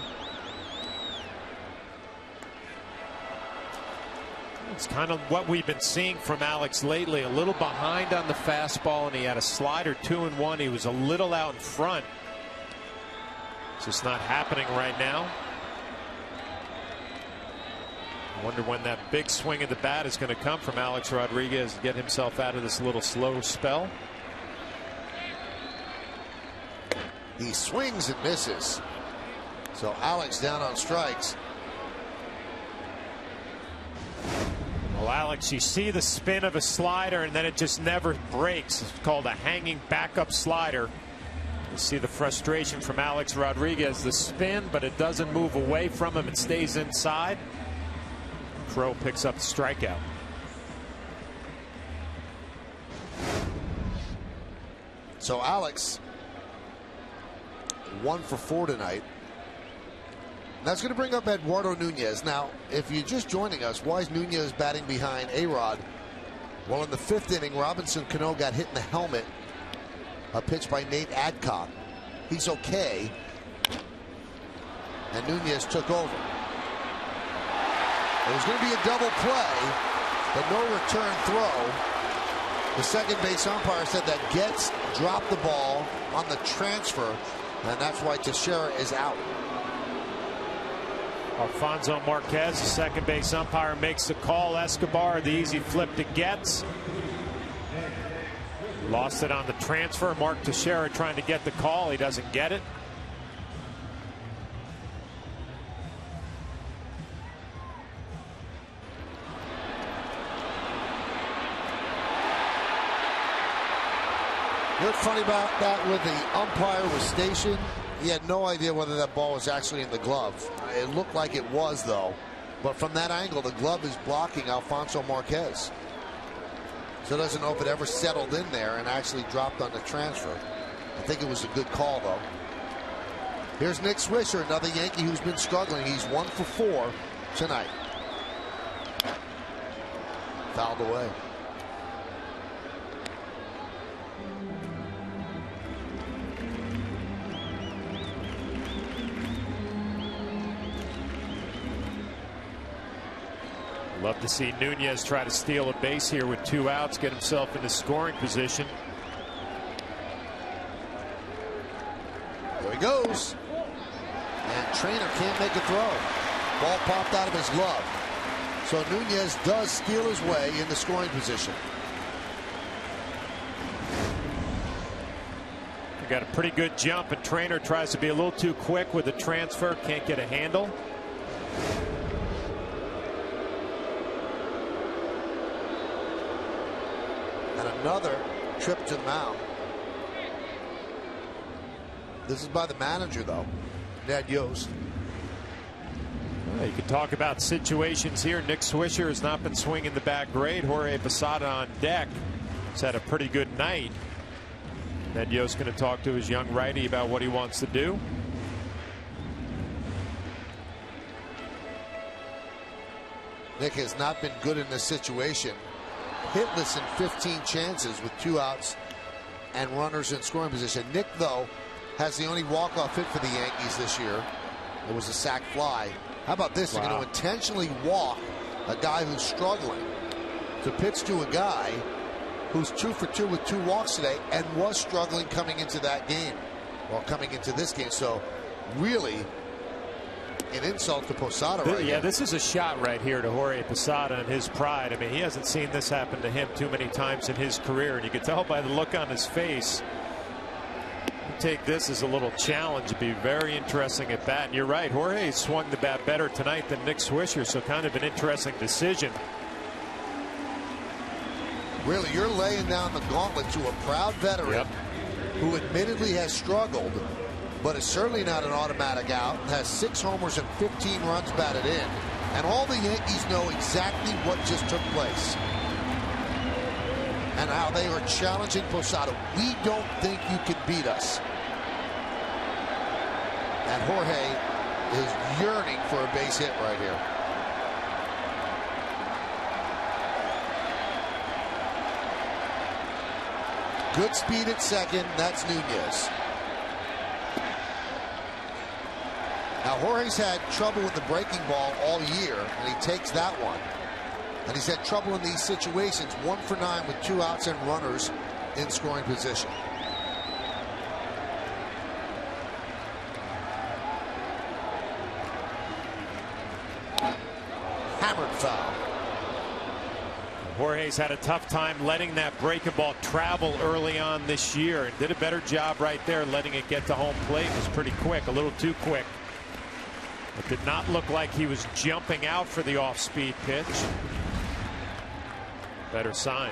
It's kind of what we've been seeing from Alex lately. A little behind on the fastball, and he had a slider 2-1. He was a little out in front. It's just not happening right now. I wonder when that big swing of the bat is going to come from Alex Rodriguez to get himself out of this little slow spell. He swings and misses. So Alex down on strikes. Well, Alex, you see the spin of a slider and then it just never breaks. It's called a hanging backup slider. You see the frustration from Alex Rodriguez. The spin, but it doesn't move away from him. It stays inside. Crow picks up the strikeout. So Alex 1 for 4 tonight. That's going to bring up Eduardo Nunez. Now, if you're just joining us, why is Nunez batting behind A-Rod? Well, in the 5th inning, Robinson Cano got hit in the helmet. A pitch by Nate Adcock. He's okay. And Nunez took over. It was going to be a double play, but no return throw. The second base umpire said that Getz dropped the ball on the transfer, and that's why Teixeira is out. Alfonso Marquez, the second base umpire, makes the call. Escobar, the easy flip to Getz. Lost it on the transfer. Mark Teixeira trying to get the call. He doesn't get it. What's funny about that, when the umpire was stationed, he had no idea whether that ball was actually in the glove. It looked like it was, though. But from that angle, the glove is blocking Alfonso Marquez. So it doesn't know if it ever settled in there and actually dropped on the transfer. I think it was a good call, though. Here's Nick Swisher, another Yankee who's been struggling. He's 1 for 4 tonight. Fouled away. Love to see Nunez try to steal a base here with 2 outs, get himself into scoring position. There he goes. And Trainer can't make a throw. Ball popped out of his glove. So Nunez does steal his way into scoring position. He got a pretty good jump, and Trainer tries to be a little too quick with the transfer. Can't get a handle. And another trip to the mound. This is by the manager, though, Ned Yost. Well, you can talk about situations here. Nick Swisher has not been swinging the bat great. Jorge Posada on deck has had a pretty good night. Ned Yost going to talk to his young righty about what he wants to do. Nick has not been good in this situation. Hitless in 15 chances with 2 outs and runners in scoring position. Nick, though, has the only walk-off hit for the Yankees this year. It was a sac fly. How about this? Wow. They're going to intentionally walk a guy who's struggling to pitch to a guy who's 2 for 2 with 2 walks today and was struggling coming into that game. Well, coming into this game. So really an insult to Posada right Yeah, here. this is a shot right here to Jorge Posada and his pride. I mean, he hasn't seen this happen to him too many times in his career, and you can tell by the look on his face. Take this as a little challenge. It'd be very interesting at bat. And you're right, Jorge swung the bat better tonight than Nick Swisher, so kind of an interesting decision. Really, you're laying down the gauntlet to a proud veteran who admittedly has struggled, but is certainly not an automatic out. Has 6 homers and 15 runs batted in. And all the Yankees know exactly what just took place. And how they are challenging Posada. We don't think you can beat us. And Jorge is yearning for a base hit right here. Good speed at second. That's Nunez. Now Jorge's had trouble with the breaking ball all year, and he takes that one. And he's had trouble in these situations. 1 for 9 with 2 outs and runners in scoring position. Hammered foul. Jorge's had a tough time letting that breaking ball travel early on this year, and did a better job right there letting it get to home plate. It was pretty quick, a little too quick. It did not look like he was jumping out for the off-speed pitch. Better sign.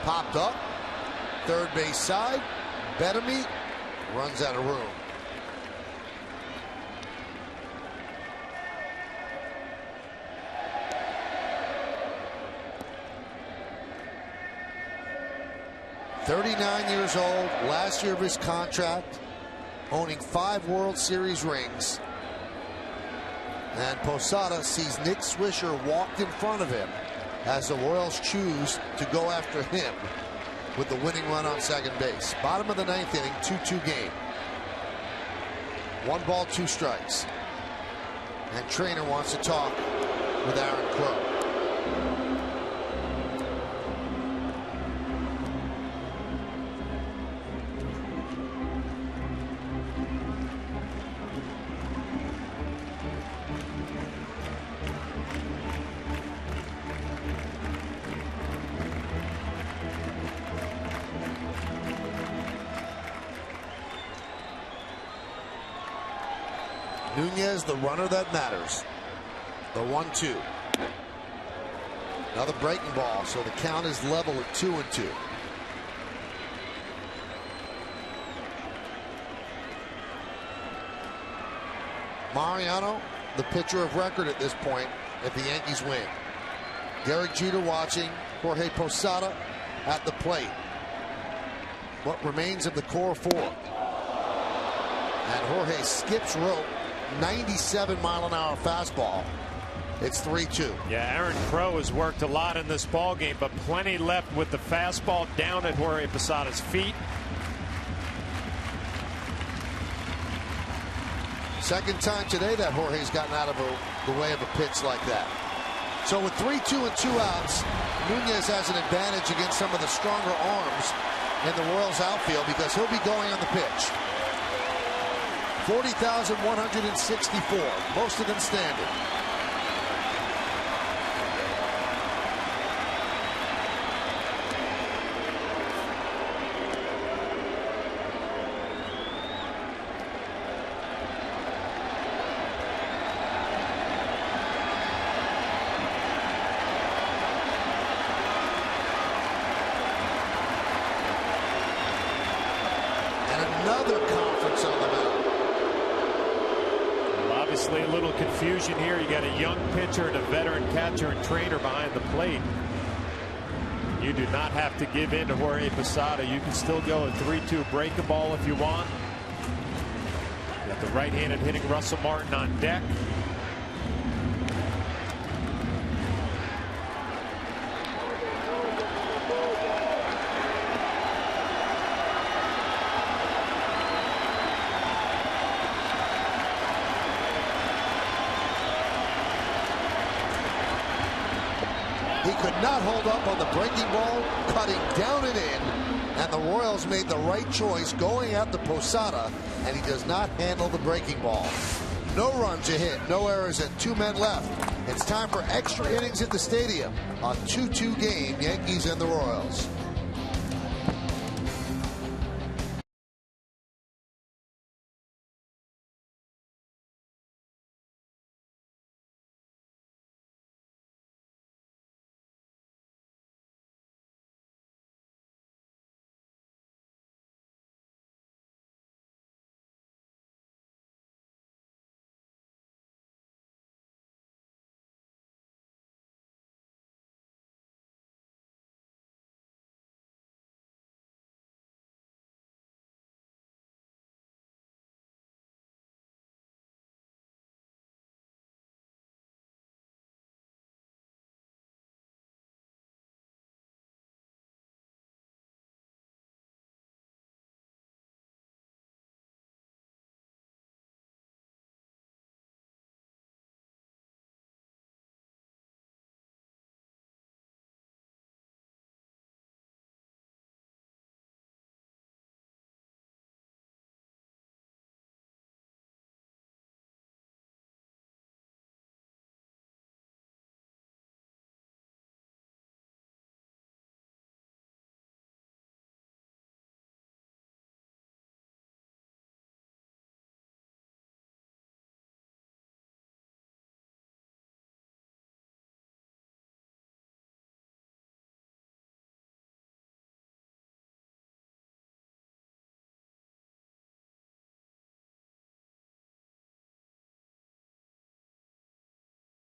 Popped up. Third base side. Bettamy runs out of room. "39 years old, last year of his contract, owning 5 World Series rings." And Posada sees Nick Swisher walked in front of him as the Royals choose to go after him with the winning run on second base. Bottom of the 9th inning, 2-2 game. 1 ball, 2 strikes. And Trainer wants to talk with Aaron Crow. Nunez, the runner that matters. The 1-2. Another breaking ball, so the count is level at 2-2. Mariano, the pitcher of record at this point if the Yankees win. Derek Jeter watching. Jorge Posada at the plate. What remains of the core four. And Jorge skips rope. 97-mile-an-hour fastball. It's 3-2. Yeah, Aaron Crow has worked a lot in this ball game, but plenty left with the fastball down at Jorge Posada's feet. Second time today that Jorge's gotten out of the way of a pitch like that. So with 3-2 and 2 outs, Nunez has an advantage against some of the stronger arms in the Royals outfield because he'll be going on the pitch. 40,164, most of them standing. Another conference on the mound. Well, obviously a little confusion here. You got a young pitcher and a veteran catcher and trainer behind the plate. You do not have to give in to Jorge Posada. You can still go a 3-2 breaking ball if you want. You got the right-handed hitting Russell Martin on deck. He could not hold up on the breaking ball, cutting down and in, and the Royals made the right choice going at the Posada, and he does not handle the breaking ball. No runs a hit, no errors, and 2 men left. It's time for extra innings at the stadium. A 2-2 game, Yankees and the Royals.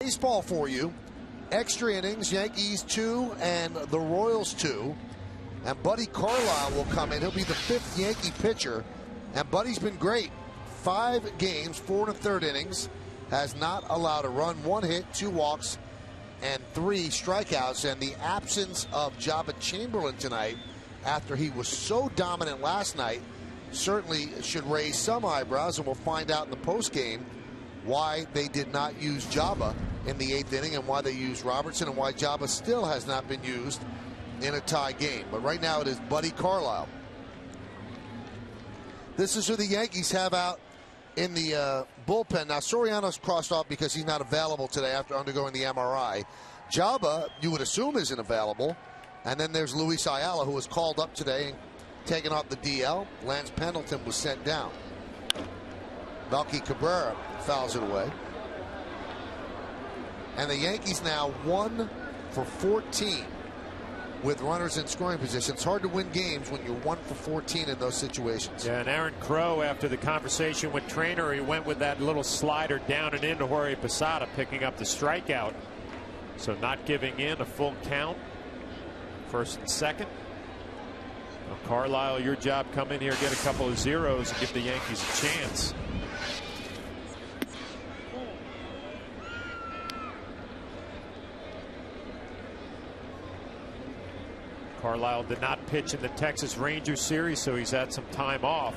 Baseball for you. Extra innings, Yankees 2 and the Royals 2. And Buddy Carlisle will come in. He'll be the 5th Yankee pitcher. And Buddy's been great. 5 games, 4 1/3 innings. Has not allowed a run, 1 hit, 2 walks, and 3 strikeouts. And the absence of Jabba Chamberlain tonight, after he was so dominant last night, certainly should raise some eyebrows. And we'll find out in the postgame why they did not use Jabba in the 8th inning and why they used Robertson and why Jabba still has not been used in a tie game. But right now it is Buddy Carlisle. This is who the Yankees have out in the bullpen. Now Soriano's crossed off because he's not available today after undergoing the MRI. Jabba, you would assume, isn't available. And then there's Luis Ayala, who was called up today and taken off the DL. Lance Pendleton was sent down. Melky Cabrera fouls it away. And the Yankees now 1 for 14 with runners in scoring position. It's hard to win games when you're 1 for 14 in those situations. Yeah, and Aaron Crow, after the conversation with Trainer, he went with that little slider down and into Jorge Posada, picking up the strikeout. So not giving in, a full count. First and second. Now, Carlisle, your job, come in here, get a couple of zeros, and give the Yankees a chance. Carlisle did not pitch in the Texas Rangers series, so he's had some time off.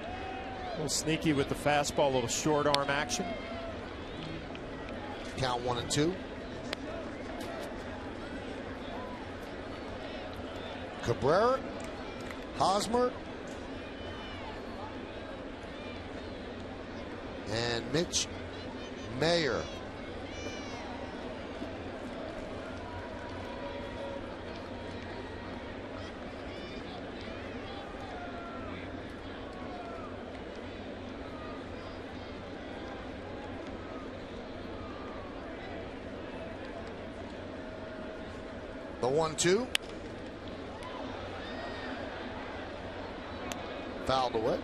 A little sneaky with the fastball, a little short arm action. Count 1-2. Cabrera, Hosmer, and Mitch Mayer. The 1-2. Fouled away.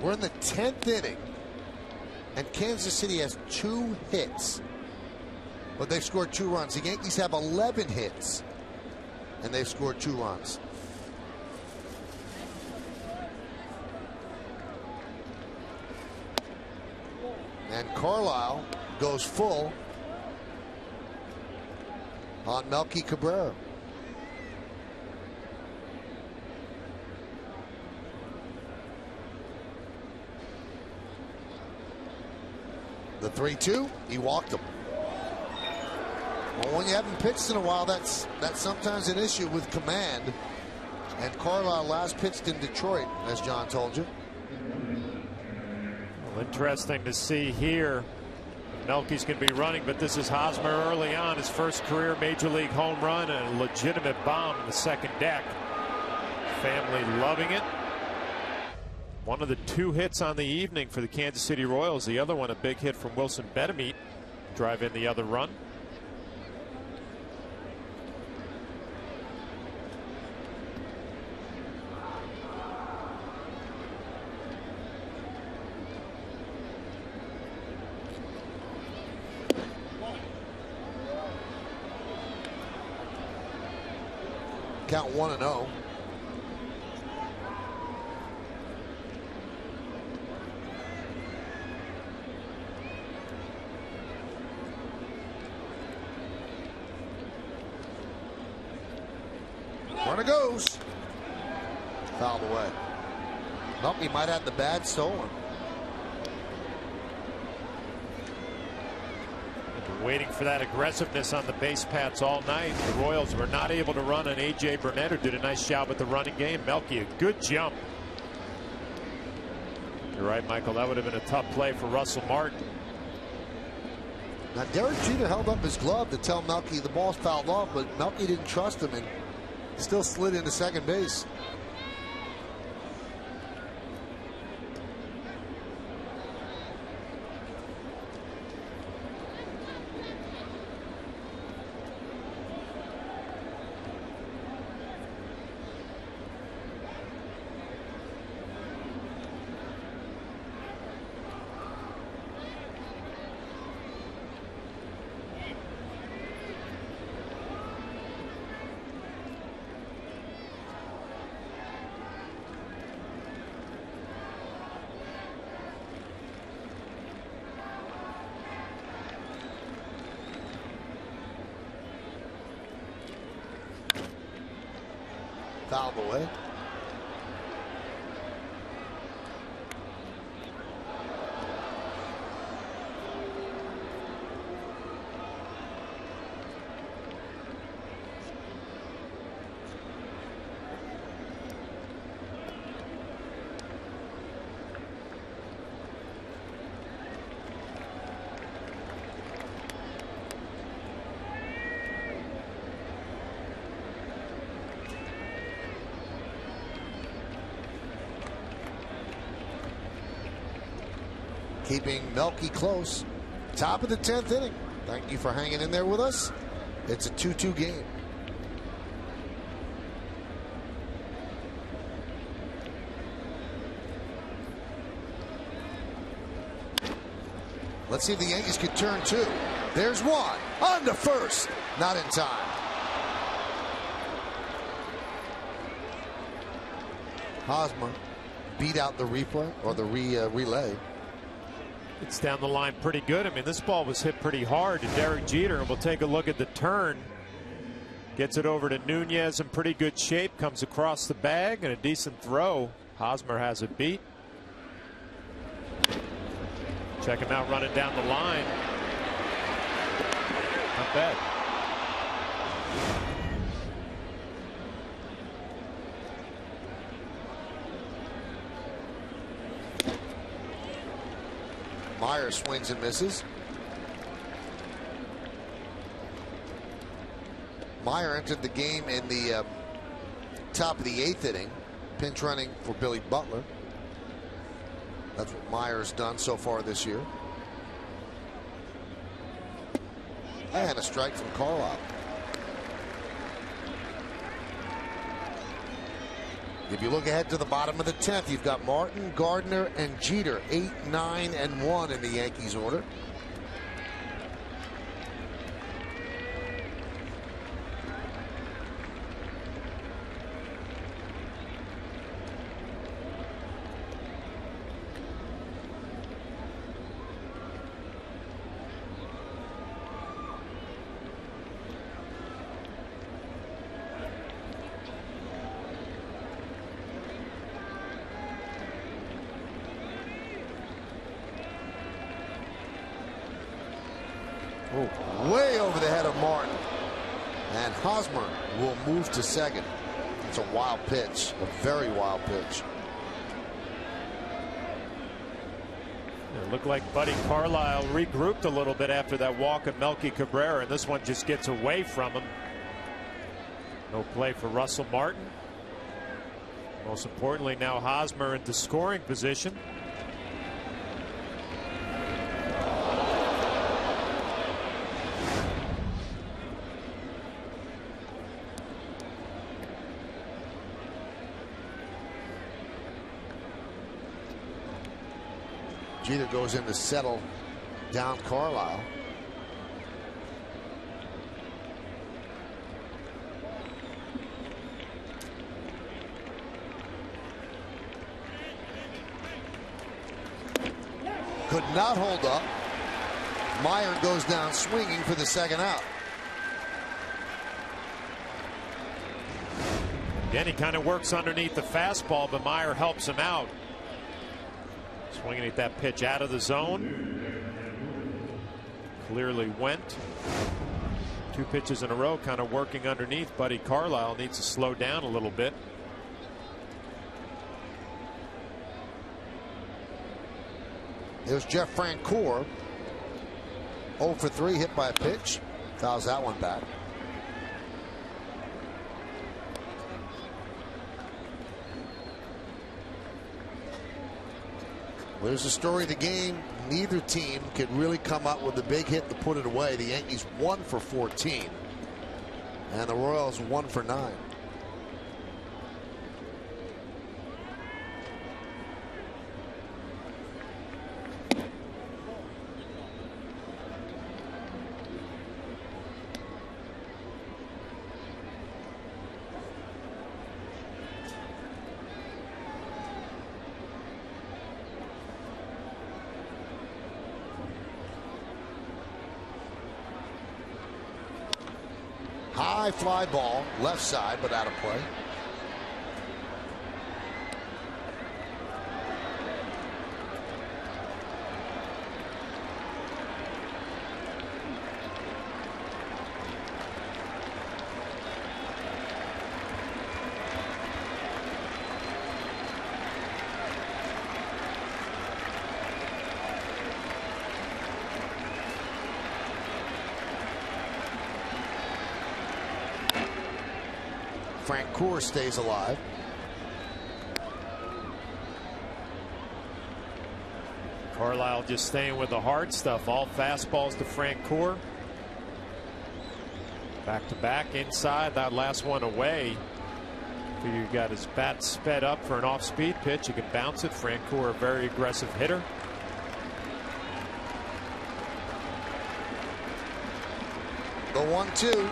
We're in the 10th inning, and Kansas City has 2 hits, but they've scored 2 runs. The Yankees have 11 hits, and they've scored 2 runs. And Carlisle goes full on Melky Cabrera. The 3-2, he walked him. Well, when you haven't pitched in a while, that's sometimes an issue with command. And Carlisle last pitched in Detroit, as John told you. Well, interesting to see here. Melky's going to be running, but this is Hosmer early on, his first career major league home run, and a legitimate bomb in the second deck. Family loving it. One of the 2 hits on the evening for the Kansas City Royals. The other one, a big hit from Wilson Betemit, drive in the other run. Count 1-0. Runner goes. Fouled away. Melky might have the bad stolen. Been waiting for that aggressiveness on the base paths all night. The Royals were not able to run on A.J. Burnett, who did a nice job with the running game. Melky, a good jump. You're right, Michael. That would have been a tough play for Russell Martin. Now, Derek Jeter held up his glove to tell Melky the ball's fouled off, but Melky didn't trust him and still slid into second base. Fouled away. keeping Melky close. Top of the 10th inning. Thank you for hanging in there with us. It's a 2-2 game. Let's see if the Yankees could turn two. There's one. On to first. Not in time. Hosmer beat out the replay or the relay. It's down the line pretty good. I mean, this ball was hit pretty hard to Derek Jeter, and we'll take a look at the turn. Gets it over to Nunez in pretty good shape. Comes across the bag and a decent throw. Hosmer has it beat. Check him out running down the line. Not bad. Meyer swings and misses. Meyer entered the game in the top of the 8th inning, pinch running for Billy Butler. That's what Meyer's done so far this year. And a strike from Carlisle. If you look ahead to the bottom of the 10th, you've got Martin, Gardner, and Jeter, 8, 9, and 1 in the Yankees order. Way over the head of Martin. And Hosmer will move to second. It's a wild pitch, a very wild pitch. It looked like Buddy Carlisle regrouped a little bit after that walk of Melky Cabrera, and this one just gets away from him. No play for Russell Martin. Most importantly, now Hosmer into scoring position. Jeter goes in to settle down Carlisle. Could not hold up. Meyer goes down swinging for the second out. Again, he kind of works underneath the fastball, but Meyer helps him out. Swinging at that pitch out of the zone. Clearly went. 2 pitches in a row, kind of working underneath. Buddy Carlisle needs to slow down a little bit. Here's Jeff Francoeur. 0 for 3, hit by a pitch. Fouls that one back. There's the story of the game. Neither team could really come up with a big hit to put it away. The Yankees 1 for 14. And the Royals 1 for 9. High fly ball, left side, but out of play. Francoeur stays alive. Carlisle just staying with the hard stuff. All fastballs to Francoeur. Back to back inside. That last one away. You got his bat sped up for an off-speed pitch. He can bounce it. Francoeur, a very aggressive hitter. The 1-2.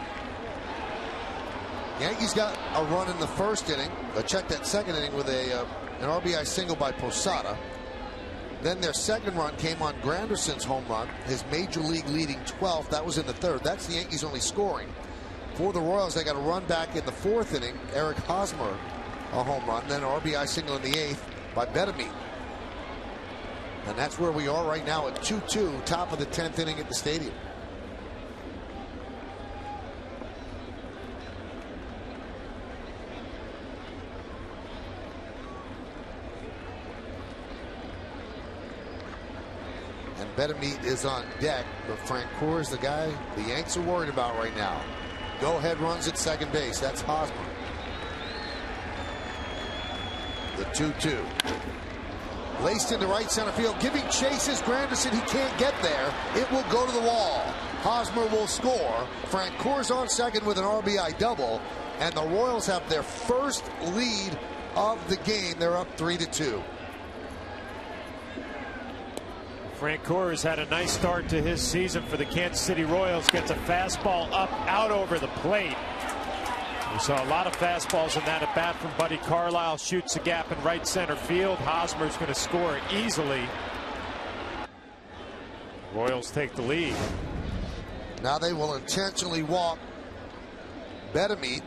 Yankees got a run in the first inning. They checked that second inning with an RBI single by Posada. Then their second run came on Granderson's home run, his major league leading 12th. That was in the third. That's the Yankees only scoring. For the Royals, they got a run back in the fourth inning. Eric Hosmer, a home run. Then an RBI single in the eighth by Betamit. And that's where we are right now at 2-2, top of the 10th inning at the stadium. And Betamit is on deck, but Francoeur is the guy the Yanks are worried about right now. Go-ahead runs at second base. That's Hosmer. The 2-2. Laced into right center field. Giving chases Granderson. He can't get there. It will go to the wall. Hosmer will score. Francoeur's on second with an RBI double. And the Royals have their first lead of the game. They're up 3-2. Francoeur has had a nice start to his season for the Kansas City Royals. Gets a fastball up, out over the plate. We saw a lot of fastballs in that at bat from Buddy Carlisle. Shoots a gap in right center field. Hosmer's going to score easily. Royals take the lead. Now they will intentionally walk Betamit.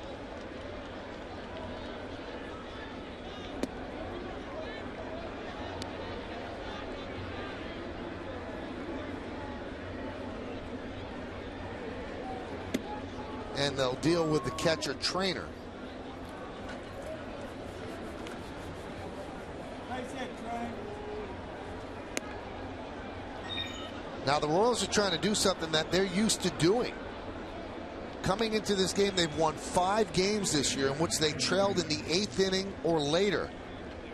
And they'll deal with the catcher Trainer. Now the Royals are trying to do something that they're used to doing. Coming into this game, they've won 5 games this year in which they trailed in the 8th inning or later.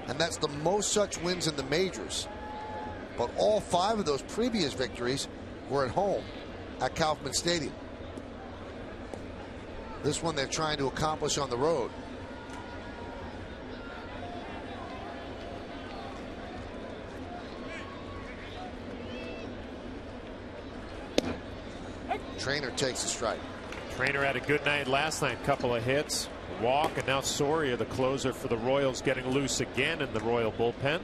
And that's the most such wins in the majors. But all 5 of those previous victories were at home at Kaufman Stadium. This one they're trying to accomplish on the road. Trainer takes a strike. Trainer had a good night last night. Couple of hits, walk, and now Soria, the closer for the Royals, getting loose again in the Royal bullpen.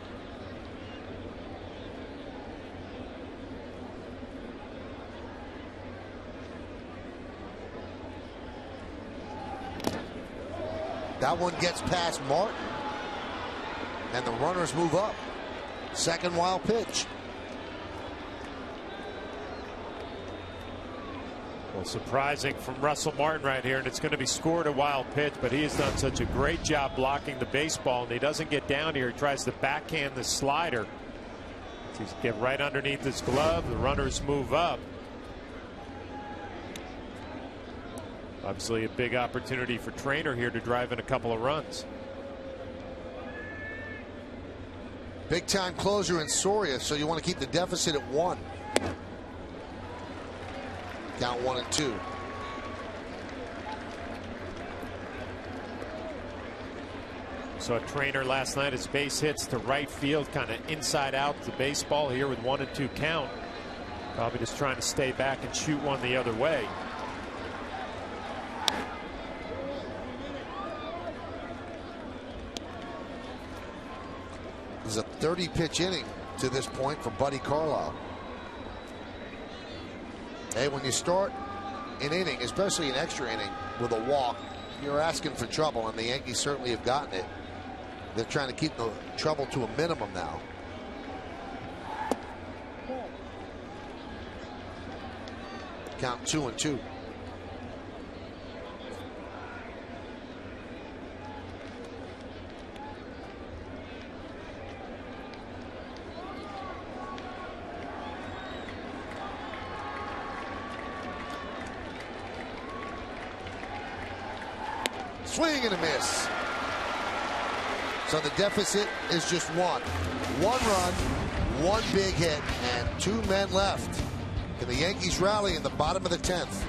That one gets past Martin, and the runners move up. Second wild pitch. Well, surprising from Russell Martin right here, and it's going to be scored a wild pitch, but he has done such a great job blocking the baseball, and he doesn't get down here. He tries to backhand the slider. He's get right underneath his glove. The runners move up. Obviously a big opportunity for Trainer here to drive in a couple of runs. Big time closer in Soria, so you want to keep the deficit at 1. Count 1-2. So a Trainer last night, his base hits to right field, kind of inside out the baseball here with 1-2 count. Probably just trying to stay back and shoot one the other way. This is a 30-pitch inning to this point for Buddy Carlisle. Hey, when you start an inning, especially an extra inning, with a walk, you're asking for trouble, and the Yankees certainly have gotten it. They're trying to keep the trouble to a minimum now. Count 2-2. Swing and a miss. So the deficit is just 1. 1 run, one big hit and 2 men left. Can the Yankees rally in the bottom of the 10th?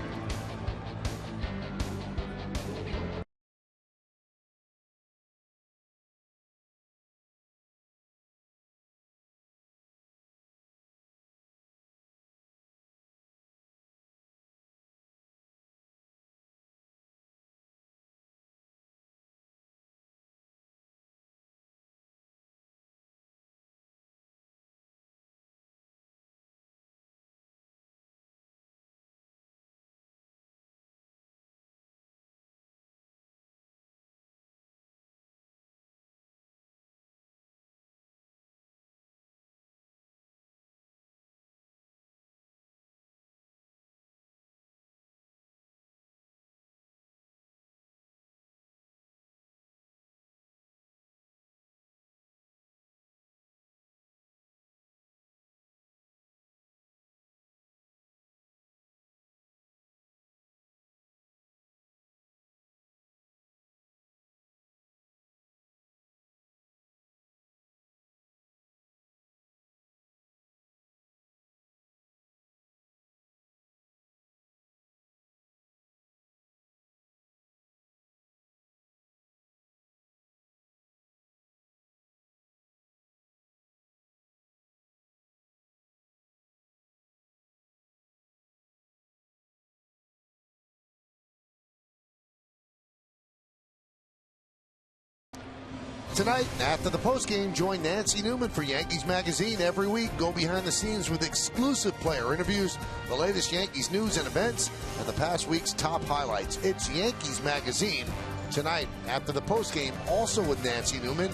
Tonight, after the postgame, join Nancy Newman for Yankees Magazine every week. Go behind the scenes with exclusive player interviews, the latest Yankees news and events, and the past week's top highlights. It's Yankees Magazine tonight after the postgame, also with Nancy Newman,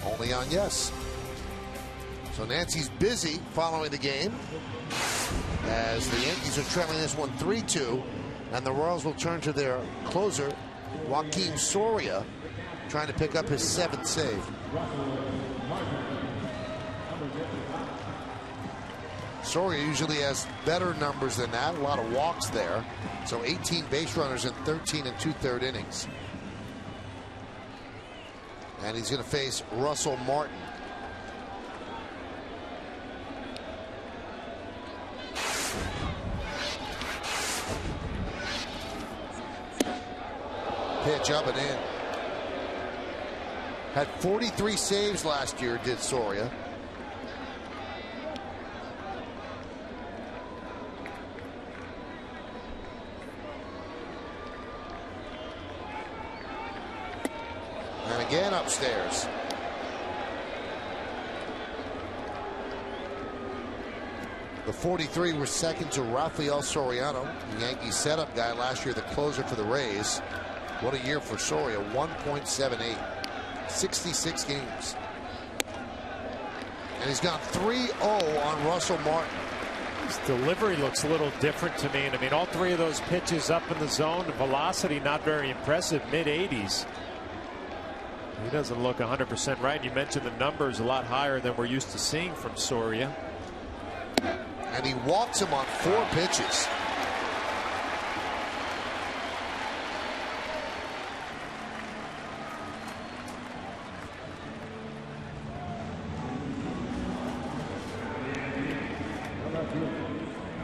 only on Yes. So Nancy's busy following the game as the Yankees are trailing this one 3-2, and the Royals will turn to their closer, Joakim Soria, trying to pick up his 7th save. Soria usually has better numbers than that, a lot of walks there. So 18 base runners in 13 2/3 innings. And he's going to face Russell Martin. Pitch up and in. Had 43 saves last year, did Soria. And again upstairs. The 43 was second to Rafael Soriano, the Yankees setup guy last year, the closer for the Rays. What a year for Soria, 1.78. 66 games. And he's gone 3-0 on Russell Martin. His delivery looks a little different to me. And I mean, all 3 of those pitches up in the zone, the velocity not very impressive, mid-80s. He doesn't look 100% right. You mentioned the numbers a lot higher than we're used to seeing from Soria. And he walks him on 4 pitches.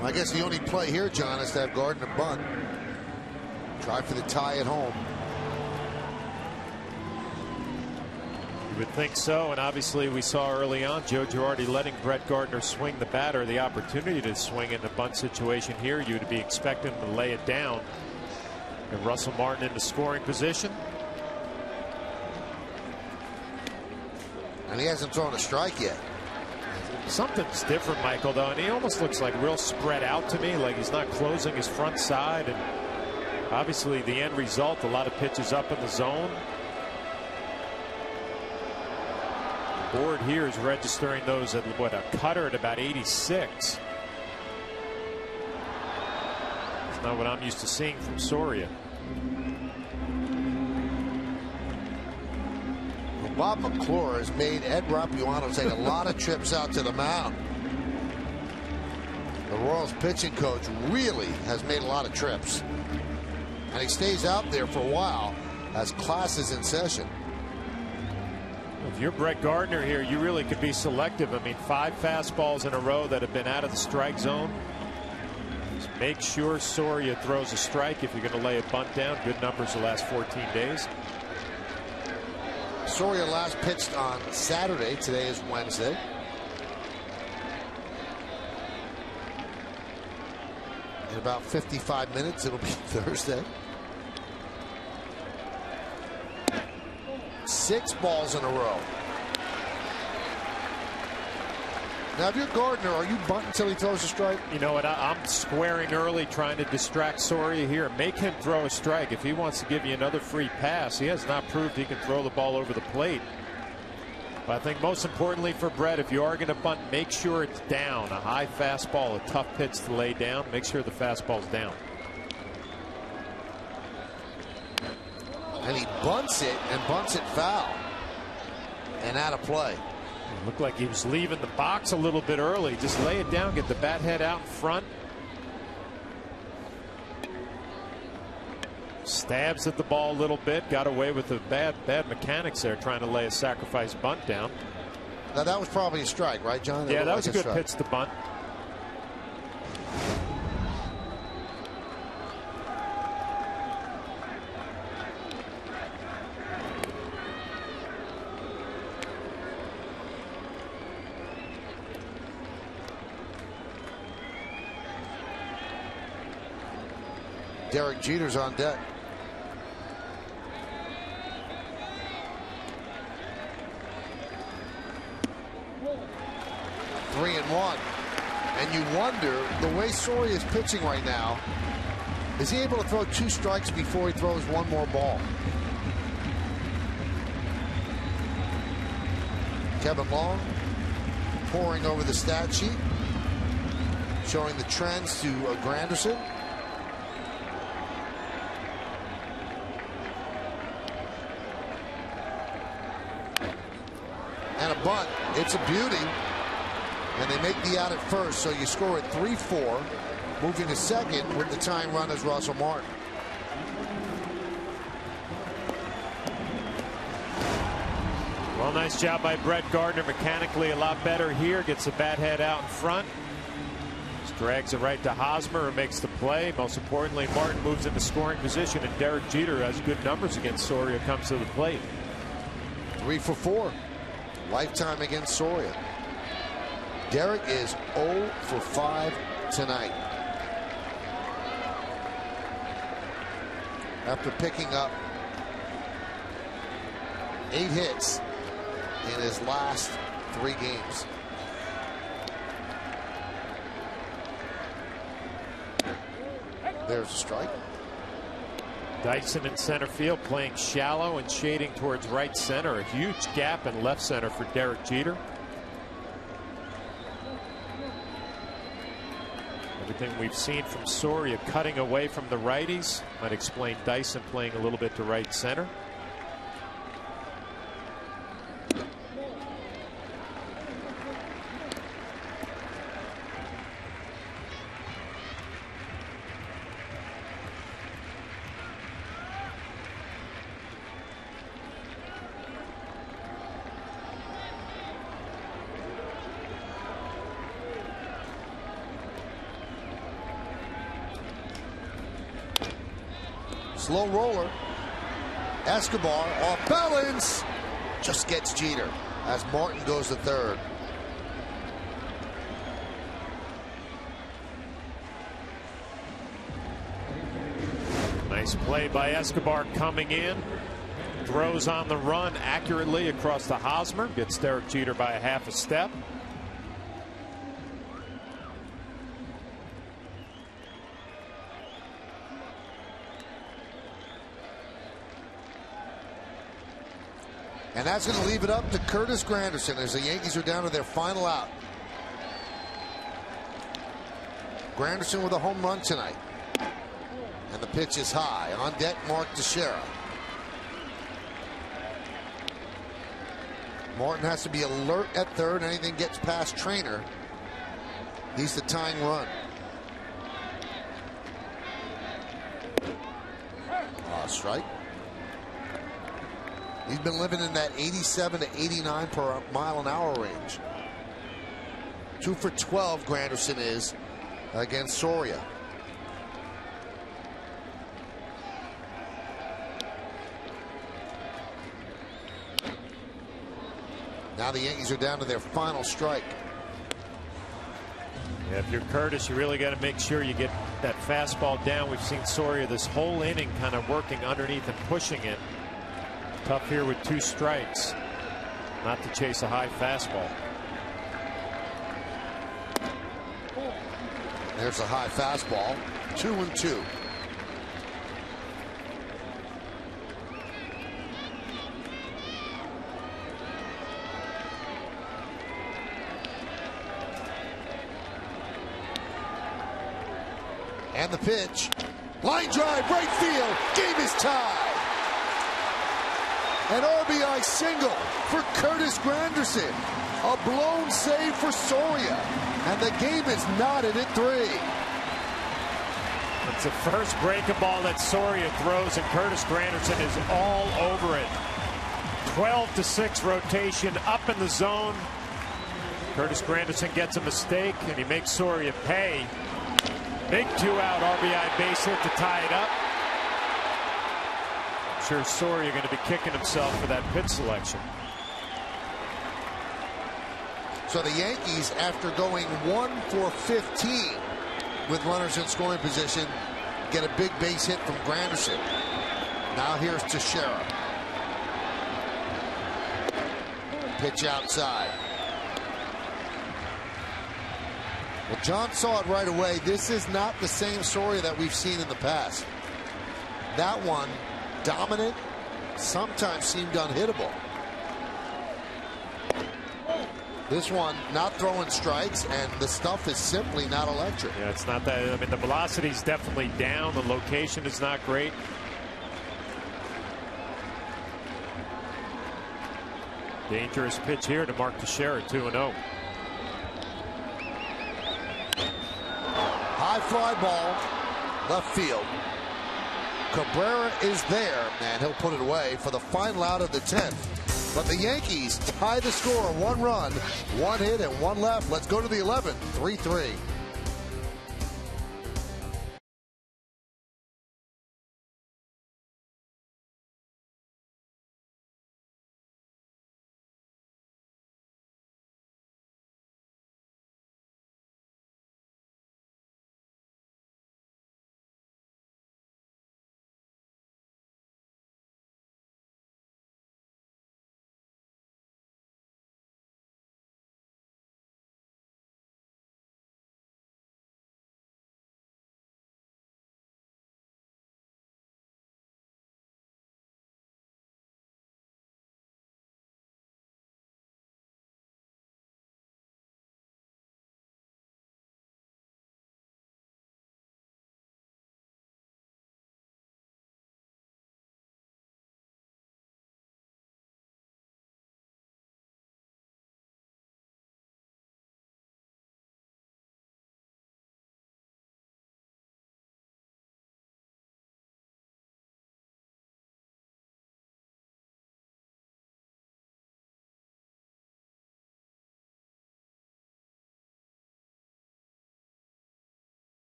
I guess the only play here, John, is to have Gardner bunt. Try for the tie at home. You would think so, and obviously we saw early on Joe Girardi letting Brett Gardner swing the bat, or the opportunity to swing in the bunt situation here. You would be expecting him to lay it down. And Russell Martin in the scoring position. And he hasn't thrown a strike yet. Something's different, Michael, though, and he almost looks like real spread out to me, like he's not closing his front side. And obviously the end result, a lot of pitches up in the zone. The board here is registering those at what, a cutter at about 86. It's not what I'm used to seeing from Soria. Bob McClure has made Ed Rapuano take a lot of trips out to the mound. The Royals pitching coach really has made a lot of trips. And he stays out there for a while as class is in session. If you're Brett Gardner here, you really could be selective. I mean, 5 fastballs in a row that have been out of the strike zone. Just make sure Soria throws a strike if you're going to lay a bunt down. Good numbers the last 14 days. Soria last pitched on Saturday. Today is Wednesday. In about 55 minutes, it'll be Thursday. 6 balls in a row. Now, if you're Gardner, are you bunting until he throws a strike? You know what? I'm squaring early, trying to distract Soria here. Make him throw a strike. If he wants to give you another free pass, he has not proved he can throw the ball over the plate. But I think most importantly for Brett, if you are going to bunt, make sure it's down. A high fastball, a tough pitch to lay down. Make sure the fastball's down. And he bunts it foul and out of play. It looked like he was leaving the box a little bit early. Just lay it down, get the bat head out in front. Stabs at the ball a little bit. Got away with the bad mechanics there, trying to lay a sacrifice bunt down. Now that was probably a strike, right, John? Yeah, that was a good pitch to bunt. Derek Jeter's on deck. Three and one. And you wonder, the way Soria is pitching right now, is he able to throw 2 strikes before he throws 1 more ball? Kevin Long pouring over the stat sheet, showing the trends to Granderson. And a bunt. It's a beauty. And they make the out at first, so you score at 3-4. Moving to second with the tying run as Russell Martin. Well, nice job by Brett Gardner. Mechanically a lot better here. Gets the bat head out in front. Just drags it right to Hosmer, who makes the play. Most importantly, Martin moves into scoring position, and Derek Jeter has good numbers against Soria, comes to the plate. 3 for 4. Lifetime against Soria. Derek is 0 for 5 tonight. After picking up 8 hits in his last 3 games. There's a strike. Dyson in center field, playing shallow and shading towards right center. A huge gap in left center for Derek Jeter. Everything we've seen from Soria cutting away from the righties might explain Dyson playing a little bit to right center. Slow roller. Escobar off balance. Just gets Jeter as Martin goes to third. Nice play by Escobar coming in. Throws on the run accurately across the Hosmer. Gets Derek Jeter by a half a step. And that's going to leave it up to Curtis Granderson as the Yankees are down to their final out. Granderson with a home run tonight. And the pitch is high. On deck, Mark Teixeira. Martin has to be alert at third. Anything gets past Trainer, he's the tying run. Strike. He's been living in that 87 to 89 per mile an hour range. 2 for 12 Granderson is against Soria. Now the Yankees are down to their final strike. Yeah, if you're Curtis, you really got to make sure you get that fastball down. We've seen Soria this whole inning kind of working underneath and pushing it. Tough here with 2 strikes. Not to chase a high fastball. There's a high fastball. 2-2. And the pitch. Line drive, right field. Game is tied. An RBI single for Curtis Granderson. A blown save for Soria. And the game is knotted at 3. It's the first breaking ball that Soria throws, and Curtis Granderson is all over it. 12-6 rotation up in the zone. Curtis Granderson gets a mistake, and he makes Soria pay. Big 2-out RBI base hit to tie it up. I'm sure Soria going to be kicking himself for that pitch selection. So the Yankees, after going 1 for 15 with runners in scoring position, get a big base hit from Granderson. Now here's Teixeira. Pitch outside. Well, John saw it right away. This is not the same Soria that we've seen in the past. That one, dominant, sometimes seemed unhittable. This one, not throwing strikes, and the stuff is simply not electric. Yeah, it's not that. I mean, the velocity is definitely down. The location is not great. Dangerous pitch here to Mark Teixeira, 2-0. High fly ball, left field. Cabrera is there, and he'll put it away for the final out of the 10th. But the Yankees tie the score, 1 run, 1 hit, and 1 left. Let's go to the 11th, 3-3.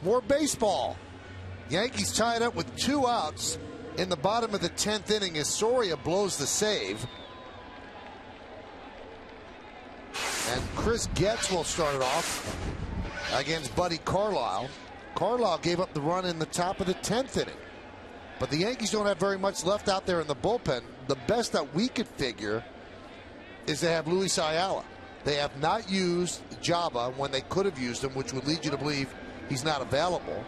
More baseball. Yankees tied up with 2 outs in the bottom of the 10th inning as Soria blows the save. And Chris Getz will start it off against Buddy Carlisle. Carlisle gave up the run in the top of the 10th inning. But the Yankees don't have very much left out there in the bullpen. The best that we could figure is they have Luis Ayala. They have not used Java when they could have used him, which would lead you to believe he's not available.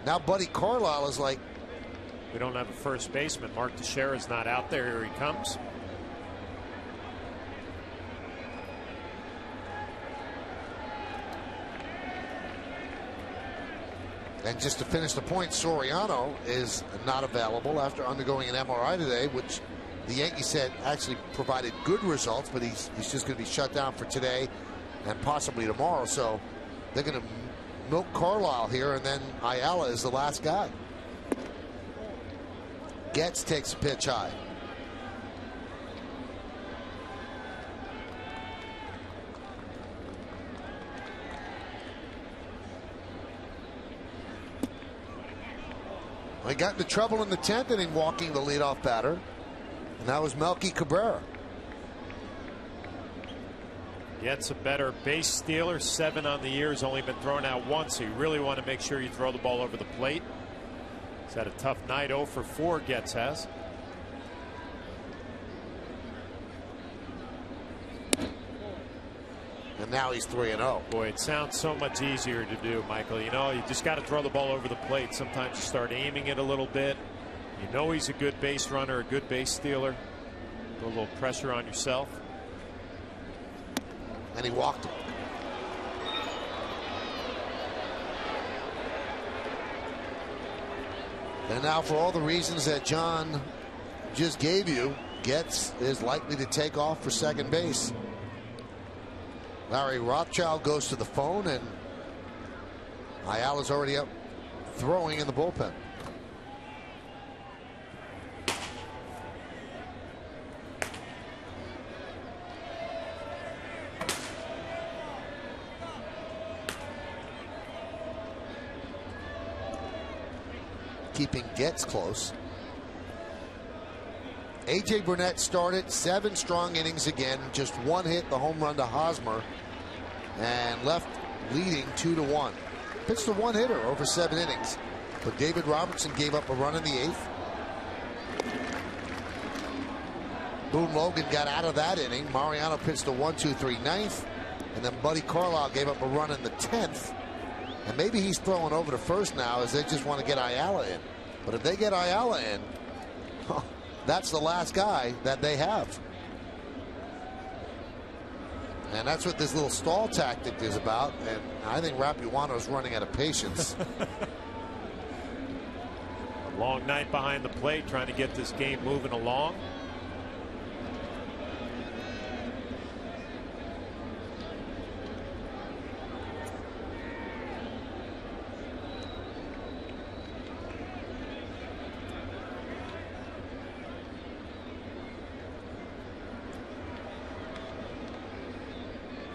Now Buddy Carlisle is like, we don't have a first baseman. Mark Teixeira is not out there. Here he comes. And just to finish the point, Soriano is not available after undergoing an MRI today, which the Yankees said actually provided good results, but he's just going to be shut down for today and possibly tomorrow. So they're going to milk Carlisle here, and then Ayala is the last guy. Getz takes a pitch high. He got into trouble in the 10th inning walking the leadoff batter, and that was Melky Cabrera. Gets a better base stealer. 7 on the year. Has only been thrown out once. So you really want to make sure you throw the ball over the plate. He's had a tough night. 0 for 4. Getz has. And now he's 3-0. Boy, it sounds so much easier to do, Michael. You know, you just got to throw the ball over the plate. Sometimes you start aiming it a little bit. You know he's a good base runner, a good base stealer. Put a little pressure on yourself. And he walked him. And now, for all the reasons that John just gave you, Getz is likely to take off for second base. Larry Rothschild goes to the phone, and Ayala's already up throwing in the bullpen. Keeping Getz close. A.J. Burnett started 7 strong innings again, just 1 hit, the home run to Hosmer, and left leading 2-1. Pitched a 1-hitter over 7 innings, but David Robertson gave up a run in the 8th. Boone Logan got out of that inning. Mariano pitched a 1-2-3 9th, and then Buddy Carlisle gave up a run in the 10th. And maybe he's throwing over to first now as they just want to get Ayala in. But if they get Ayala in, that's the last guy that they have. And that's what this little stall tactic is about. And I think Rapuano's running out of patience. A long night behind the plate, trying to get this game moving along.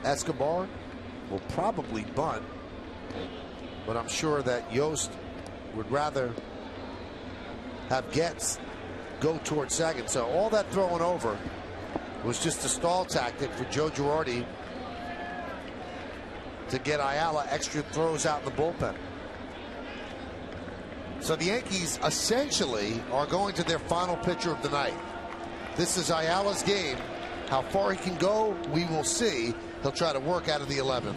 Escobar will probably bunt, but I'm sure that Yost would rather have Getz go towards second. So all that throwing over was just a stall tactic for Joe Girardi to get Ayala extra throws out in the bullpen. So the Yankees essentially are going to their final pitcher of the night. This is Ayala's game. How far he can go, we will see. He'll try to work out of the 11th.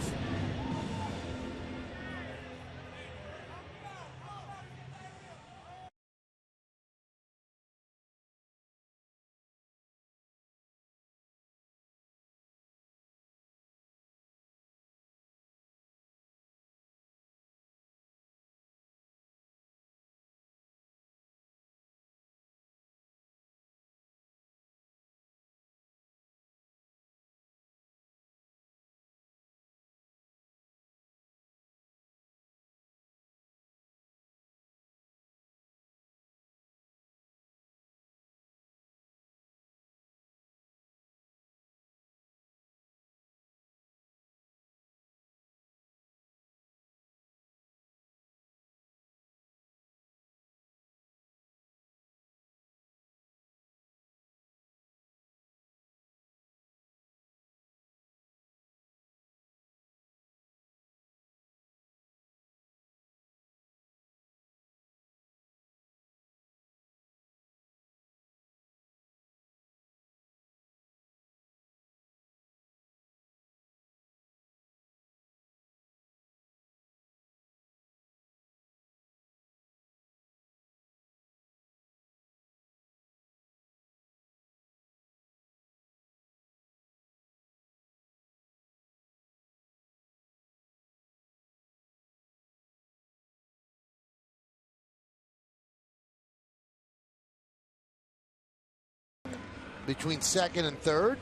between second and third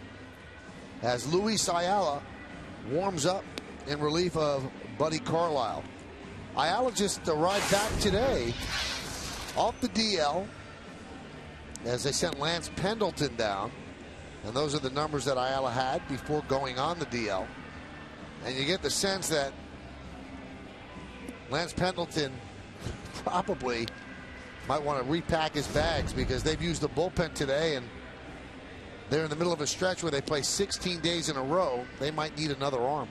as Luis Ayala warms up in relief of Buddy Carlisle. Ayala just arrived back today off the DL as they sent Lance Pendleton down. And those are the numbers that Ayala had before going on the DL. And you get the sense that Lance Pendleton probably might want to repack his bags because they've used the bullpen today and they're in the middle of a stretch where they play 16 days in a row. They might need another arm.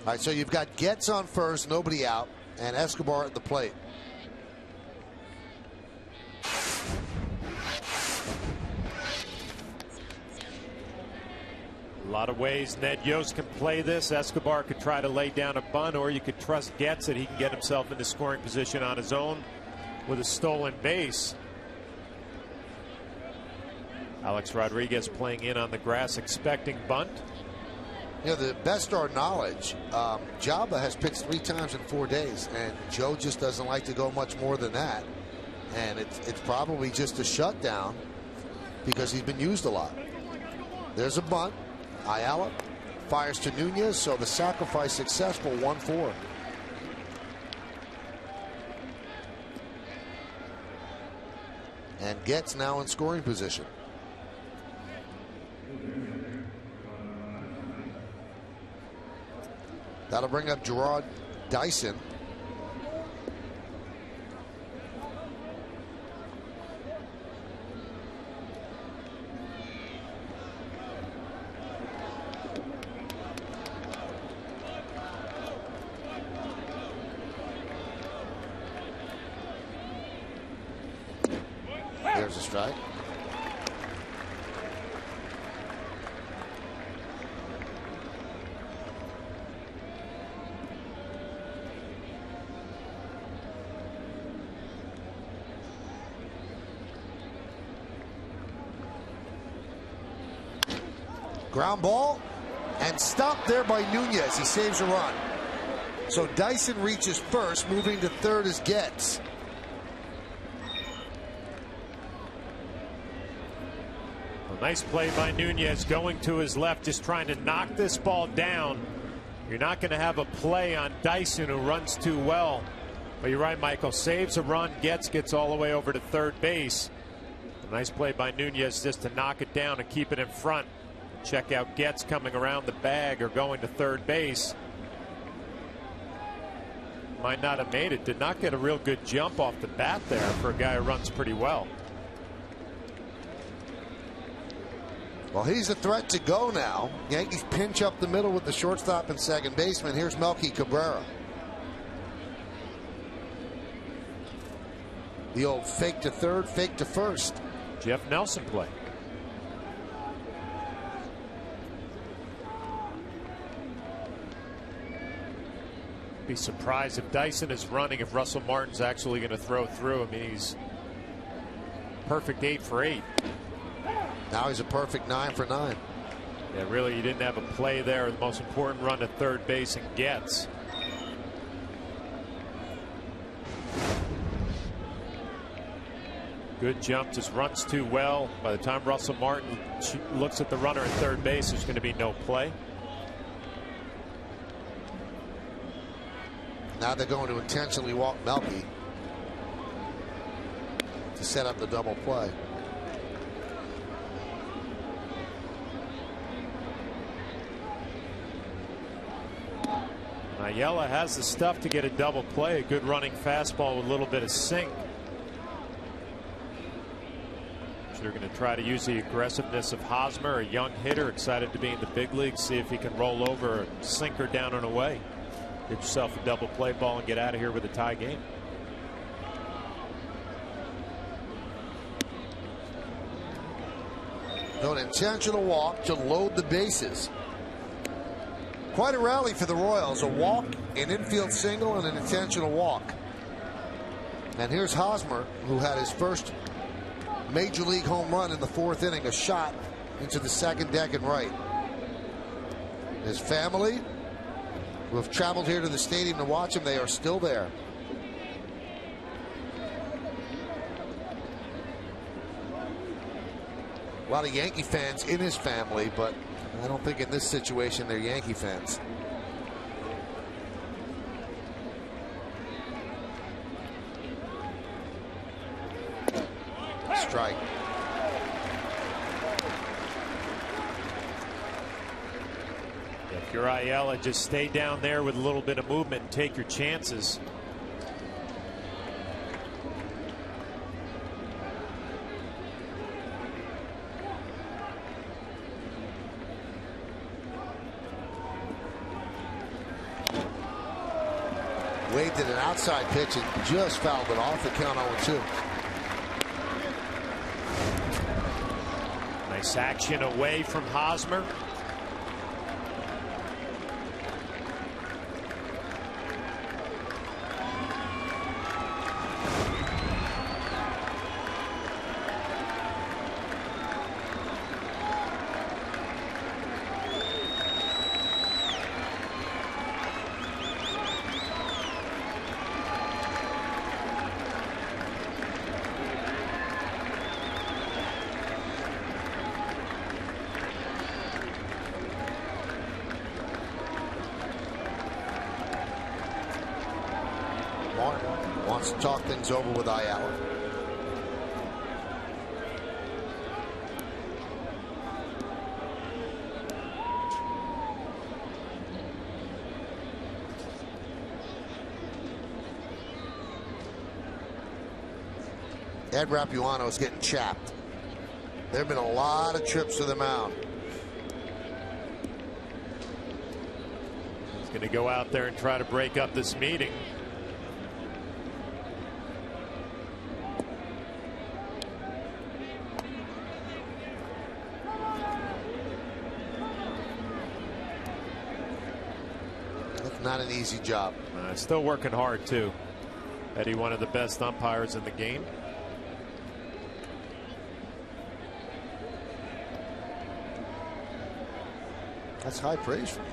All right, so you've got Getz on first, nobody out, and Escobar at the plate. A lot of ways Ned Yost can play this. Escobar could try to lay down a bunt, or you could trust Getz that he can get himself into scoring position on his own with a stolen base. Alex Rodriguez playing in on the grass, expecting bunt. You know, the best our knowledge, Jabba has pitched 3 times in 4 days, and Joe just doesn't like to go much more than that. And it's probably just a shutdown because he's been used a lot. There's a bunt. Ayala fires to Nunez, so the sacrifice successful, 1-4. And Getz now in scoring position. That'll bring up Gerard Dyson. There's a strike. Ground ball and stopped there by Nunez. He saves a run. So Dyson reaches first. Moving to third is Getz. A nice play by Nunez going to his left, just trying to knock this ball down. You're not going to have a play on Dyson, who runs too well. But you're right, Michael. Saves a run. Gets all the way over to third base. A nice play by Nunez just to knock it down and keep it in front. Check out Getz coming around the bag or going to third base. Might not have made it. Did not get a real good jump off the bat there for a guy who runs pretty well. Well, he's a threat to go now. Yankees pinch up the middle with the shortstop and second baseman. Here's Melky Cabrera. The old fake to third, fake to first. Jeff Nelson play. Be surprised if Dyson is running, if Russell Martin's actually going to throw through. I mean, he's perfect 8 for 8. Now he's a perfect 9 for 9. Yeah, really, you didn't have a play there. The most important run to third base and Getz. Good jump, just runs too well. By the time Russell Martin looks at the runner at third base, there's going to be no play. Now they're going to intentionally walk Melky to set up the double play. Ayala has the stuff to get a double play. A good running fastball with a little bit of sink. So they're going to try to use the aggressiveness of Hosmer, a young hitter, excited to be in the big leagues. See if he can roll over a sinker down and away. Get yourself a double play ball and get out of here with a tie game. An intentional walk to load the bases. Quite a rally for the Royals. A walk, an infield single, and an intentional walk. And here's Hosmer, who had his first major league home run in the 4th inning, a shot into the second deck and right. His family, who have traveled here to the stadium to watch him, they are still there. A lot of Yankee fans in his family, but I don't think in this situation they're Yankee fans. Strike. If you're Ayala, just stay down there with a little bit of movement and take your chances. Wade did an outside pitch and just fouled it off. The count 0-2. Nice action away from Hosmer. Wants to talk things over with Ayala. Ed Rapuano is getting chapped. There have been a lot of trips to the mound. He's going to go out there and try to break up this meeting. Not an easy job. Still working hard too. Eddie, one of the best umpires in the game. That's high praise from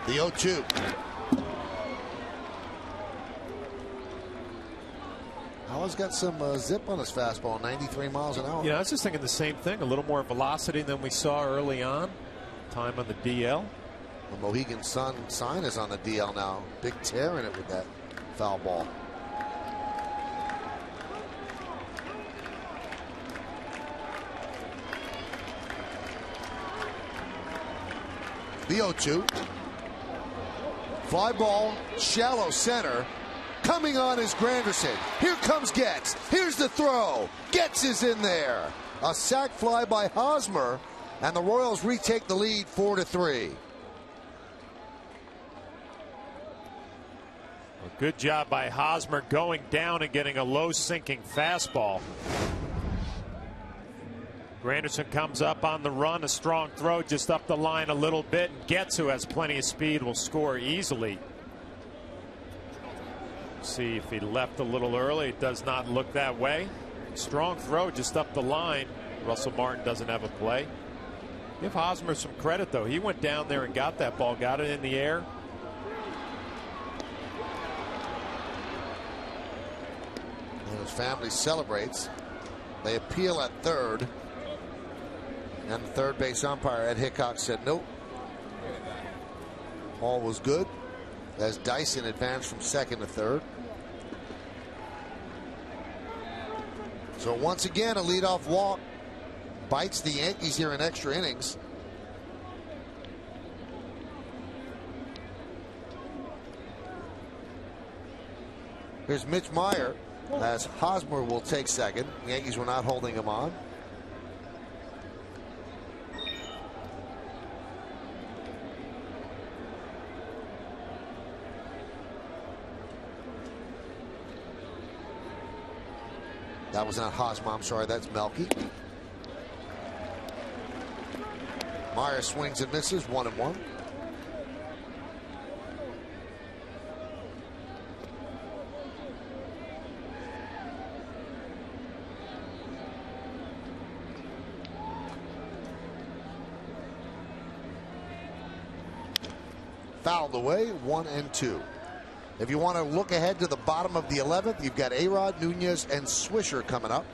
you. The 0-2. Howell's got some zip on his fastball, 93 miles an hour. Yeah, I was just thinking the same thing. A little more velocity than we saw early on. Time on the DL. The Mohegan Sun sign is on the DL now. Big tear in it with that foul ball. The 0-2. Fly ball, shallow center. Coming on is Granderson. Here comes Getz. Here's the throw. Getz is in there. A sac fly by Hosmer, and the Royals retake the lead 4-3. A good job by Hosmer going down and getting a low sinking fastball. Granderson comes up on the run, a strong throw just up the line a little bit, and Getz, who has plenty of speed, will score easily. See if he left a little early. It does not look that way. Strong throw just up the line. Russell Martin doesn't have a play. Give Hosmer some credit, though. He went down there and got that ball, got it in the air. And his family celebrates. They appeal at third. And the third base umpire, Ed Hickok, said nope. All was good as Dyson advanced from second to third. So once again, a leadoff walk bites the Yankees here in extra innings. Here's Mitch Meyer as Hosmer will take second. The Yankees were not holding him on. That was not Hosmer, I'm sorry, that's Melky. Meyer swings and misses, 1-1. Fouled away, 1-2. If you want to look ahead to the bottom of the 11th, you've got A-Rod, Nunez, and Swisher coming up.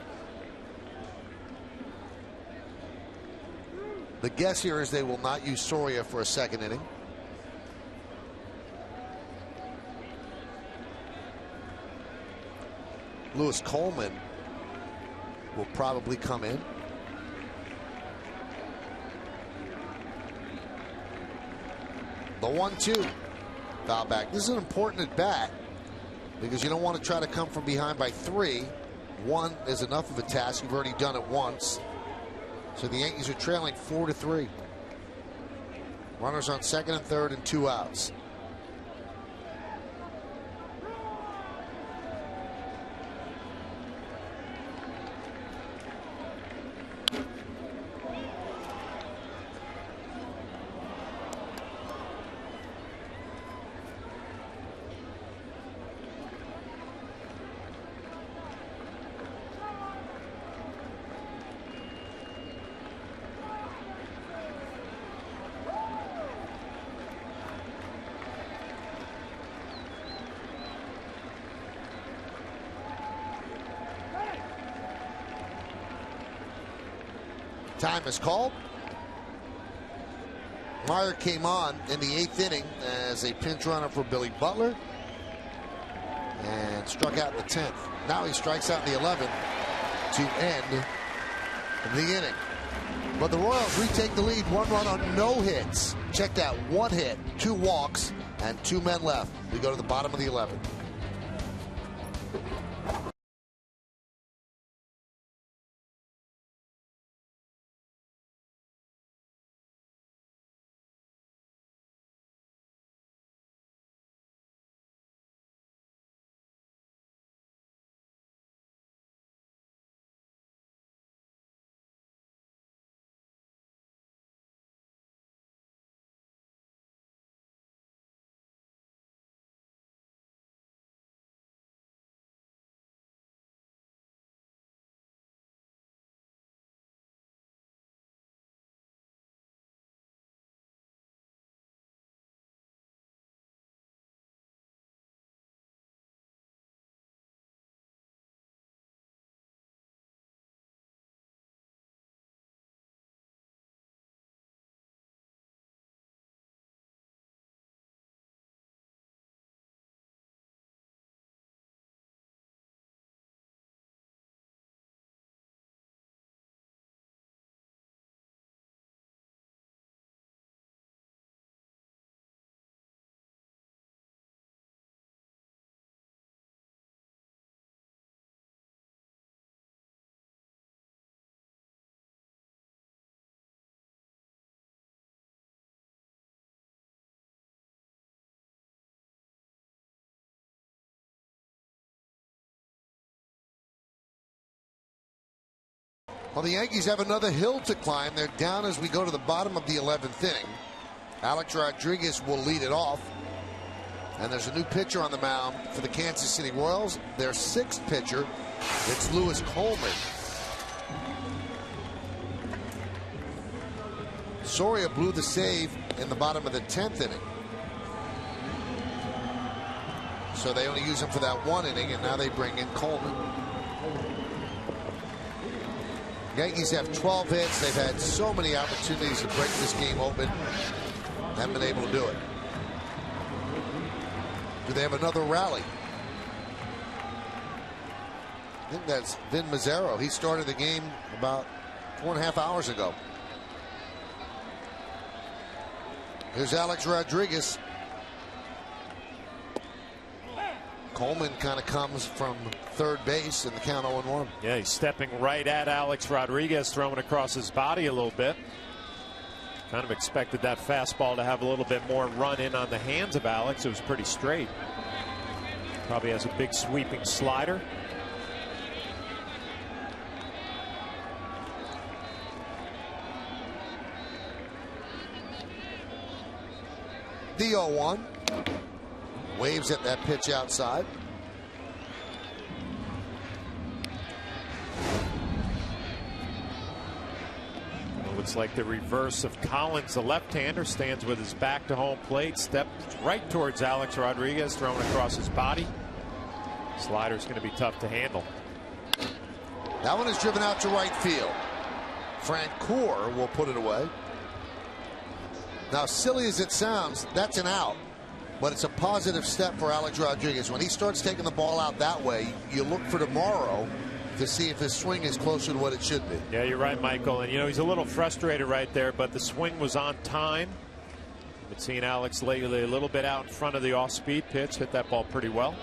The guess here is they will not use Soria for a second inning. Lewis Coleman will probably come in. The 1-2. Foul back. This is an important at bat because you don't want to try to come from behind by 3. 1 is enough of a task. You've already done it once. So the Yankees are trailing 4-3. Runners on second and third and 2 outs. Time is called. Meyer came on in the 8th inning as a pinch runner for Billy Butler and struck out in the 10th. Now he strikes out in the 11th to end the inning. But the Royals retake the lead, 1 run on no hits. Check that, 1 hit, 2 walks, and 2 men left. We go to the bottom of the 11th. Well, the Yankees have another hill to climb. They're down as we go to the bottom of the 11th inning. Alex Rodriguez will lead it off. And there's a new pitcher on the mound for the Kansas City Royals. Their 6th pitcher, it's Lewis Coleman. Soria blew the save in the bottom of the 10th inning. So they only use him for that 1 inning, and now they bring in Coleman. Yankees have 12 hits. They've had so many opportunities to break this game open. Haven't been able to do it. Do they have another rally? I think that's Vin Mazzaro. He started the game about 4.5 hours ago. Here's Alex Rodriguez. Coleman kind of comes from third base in the count 0-1. Yeah, he's stepping right at Alex Rodriguez, throwing across his body a little bit. Kind of expected that fastball to have a little bit more run in on the hands of Alex. It was pretty straight. Probably has a big sweeping slider. The 0-1. Waves at that pitch outside. Looks like the reverse of Collins. The left-hander stands with his back to home plate, steps right towards Alex Rodriguez, throwing across his body. Slider's going to be tough to handle. That one is driven out to right field. Francoeur will put it away. Now, silly as it sounds, that's an out, but it's a positive step for Alex Rodriguez. When he starts taking the ball out that way, you look for tomorrow to see if his swing is closer to what it should be. Yeah, you're right, Michael. And, you know, he's a little frustrated right there, but the swing was on time. Been seeing Alex lately a little bit out in front of the off-speed pitch. Hit that ball pretty well.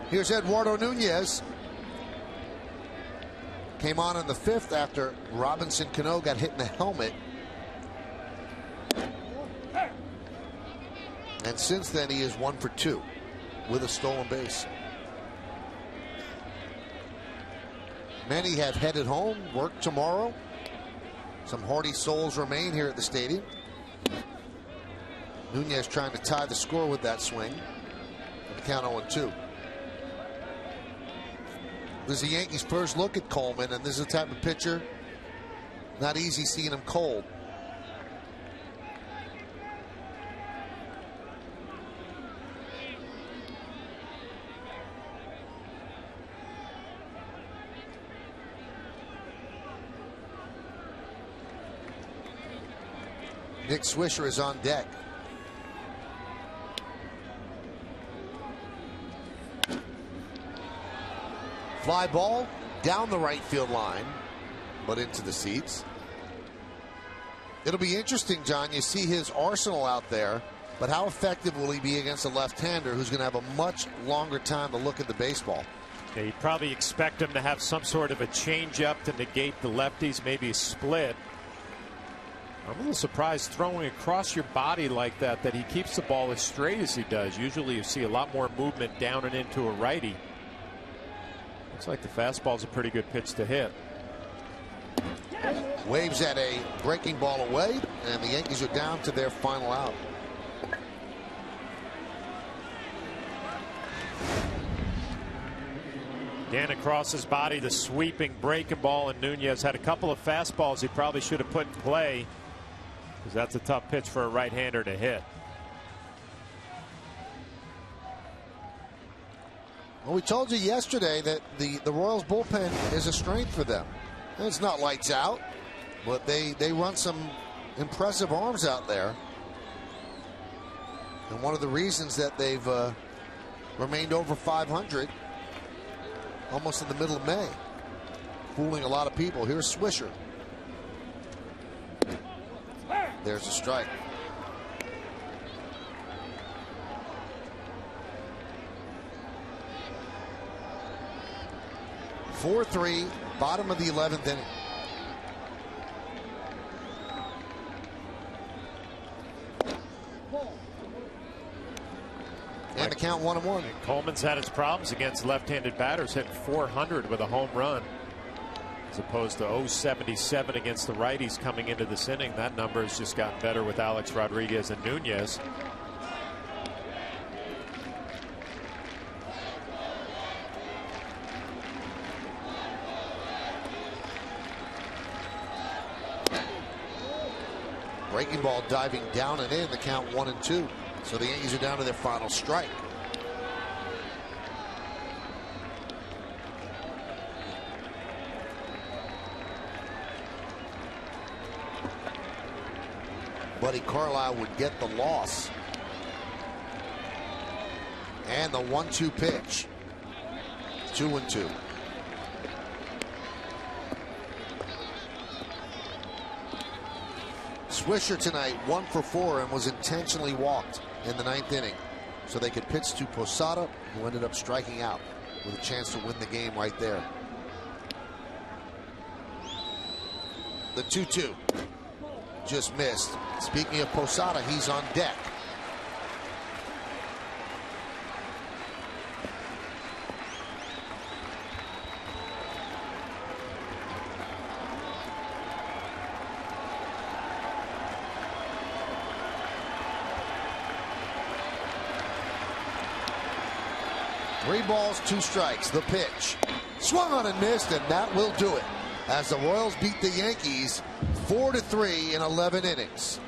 Here's Eduardo Nunez. Came on in the 5th after Robinson Cano got hit in the helmet. And since then, he is 1 for 2 with a stolen base. Many have headed home, work tomorrow. Some hardy souls remain here at the stadium. Nunez trying to tie the score with that swing. The count 0-2. This is the Yankees' first look at Coleman, and this is the type of pitcher, not easy seeing him cold. Nick Swisher is on deck. Fly ball down the right field line, but into the seats. It'll be interesting, John. You see his arsenal out there, but how effective will he be against a left-hander who's going to have a much longer time to look at the baseball? Yeah, you'd probably expect him to have some sort of a change-up to negate the lefties, maybe a split. I'm a little surprised throwing across your body like that he keeps the ball as straight as he does. Usually you see a lot more movement down and into a righty. Looks like the fastball's a pretty good pitch to hit. Waves at a breaking ball away, and the Yankees are down to their final out. Again, across his body, the sweeping breaking ball, and Nunez had a couple of fastballs he probably should have put in play, because that's a tough pitch for a right-hander to hit. Well, we told you yesterday that the Royals bullpen is a strength for them. And it's not lights out, but they run some impressive arms out there. And one of the reasons that they've remained over 500 almost in the middle of May, fooling a lot of people. Here's Swisher. There's a strike. (4-3), bottom of the 11th inning. And the count 1-1. And Coleman's had his problems against left-handed batters, hitting .400 with a home run, as opposed to .077 against the righties coming into this inning. That number has just gotten better with Alex Rodriguez and Nunez. Breaking ball diving down and in, the count 1-2. So the Yankees are down to their final strike. Buddy Carlisle would get the loss. And the 1-2 pitch. 2-2. Swisher tonight 1 for 4 and was intentionally walked in the 9th inning so they could pitch to Posada, who ended up striking out with a chance to win the game right there. The 2-2 just missed. Speaking of Posada, he's on deck. 3 balls, 2 strikes. The pitch. Swung on and missed, and that will do it as the Royals beat the Yankees 4-3 in 11 innings.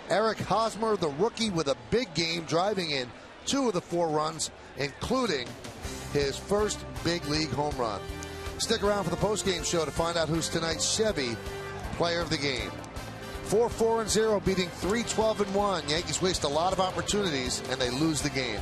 Eric Hosmer, the rookie, with a big game, driving in 2 of the 4 runs, including his first big league home run. Stick around for the postgame show to find out who's tonight's Chevy player of the game. 4-4-0, beating 3-12-1. Yankees waste a lot of opportunities, and they lose the game.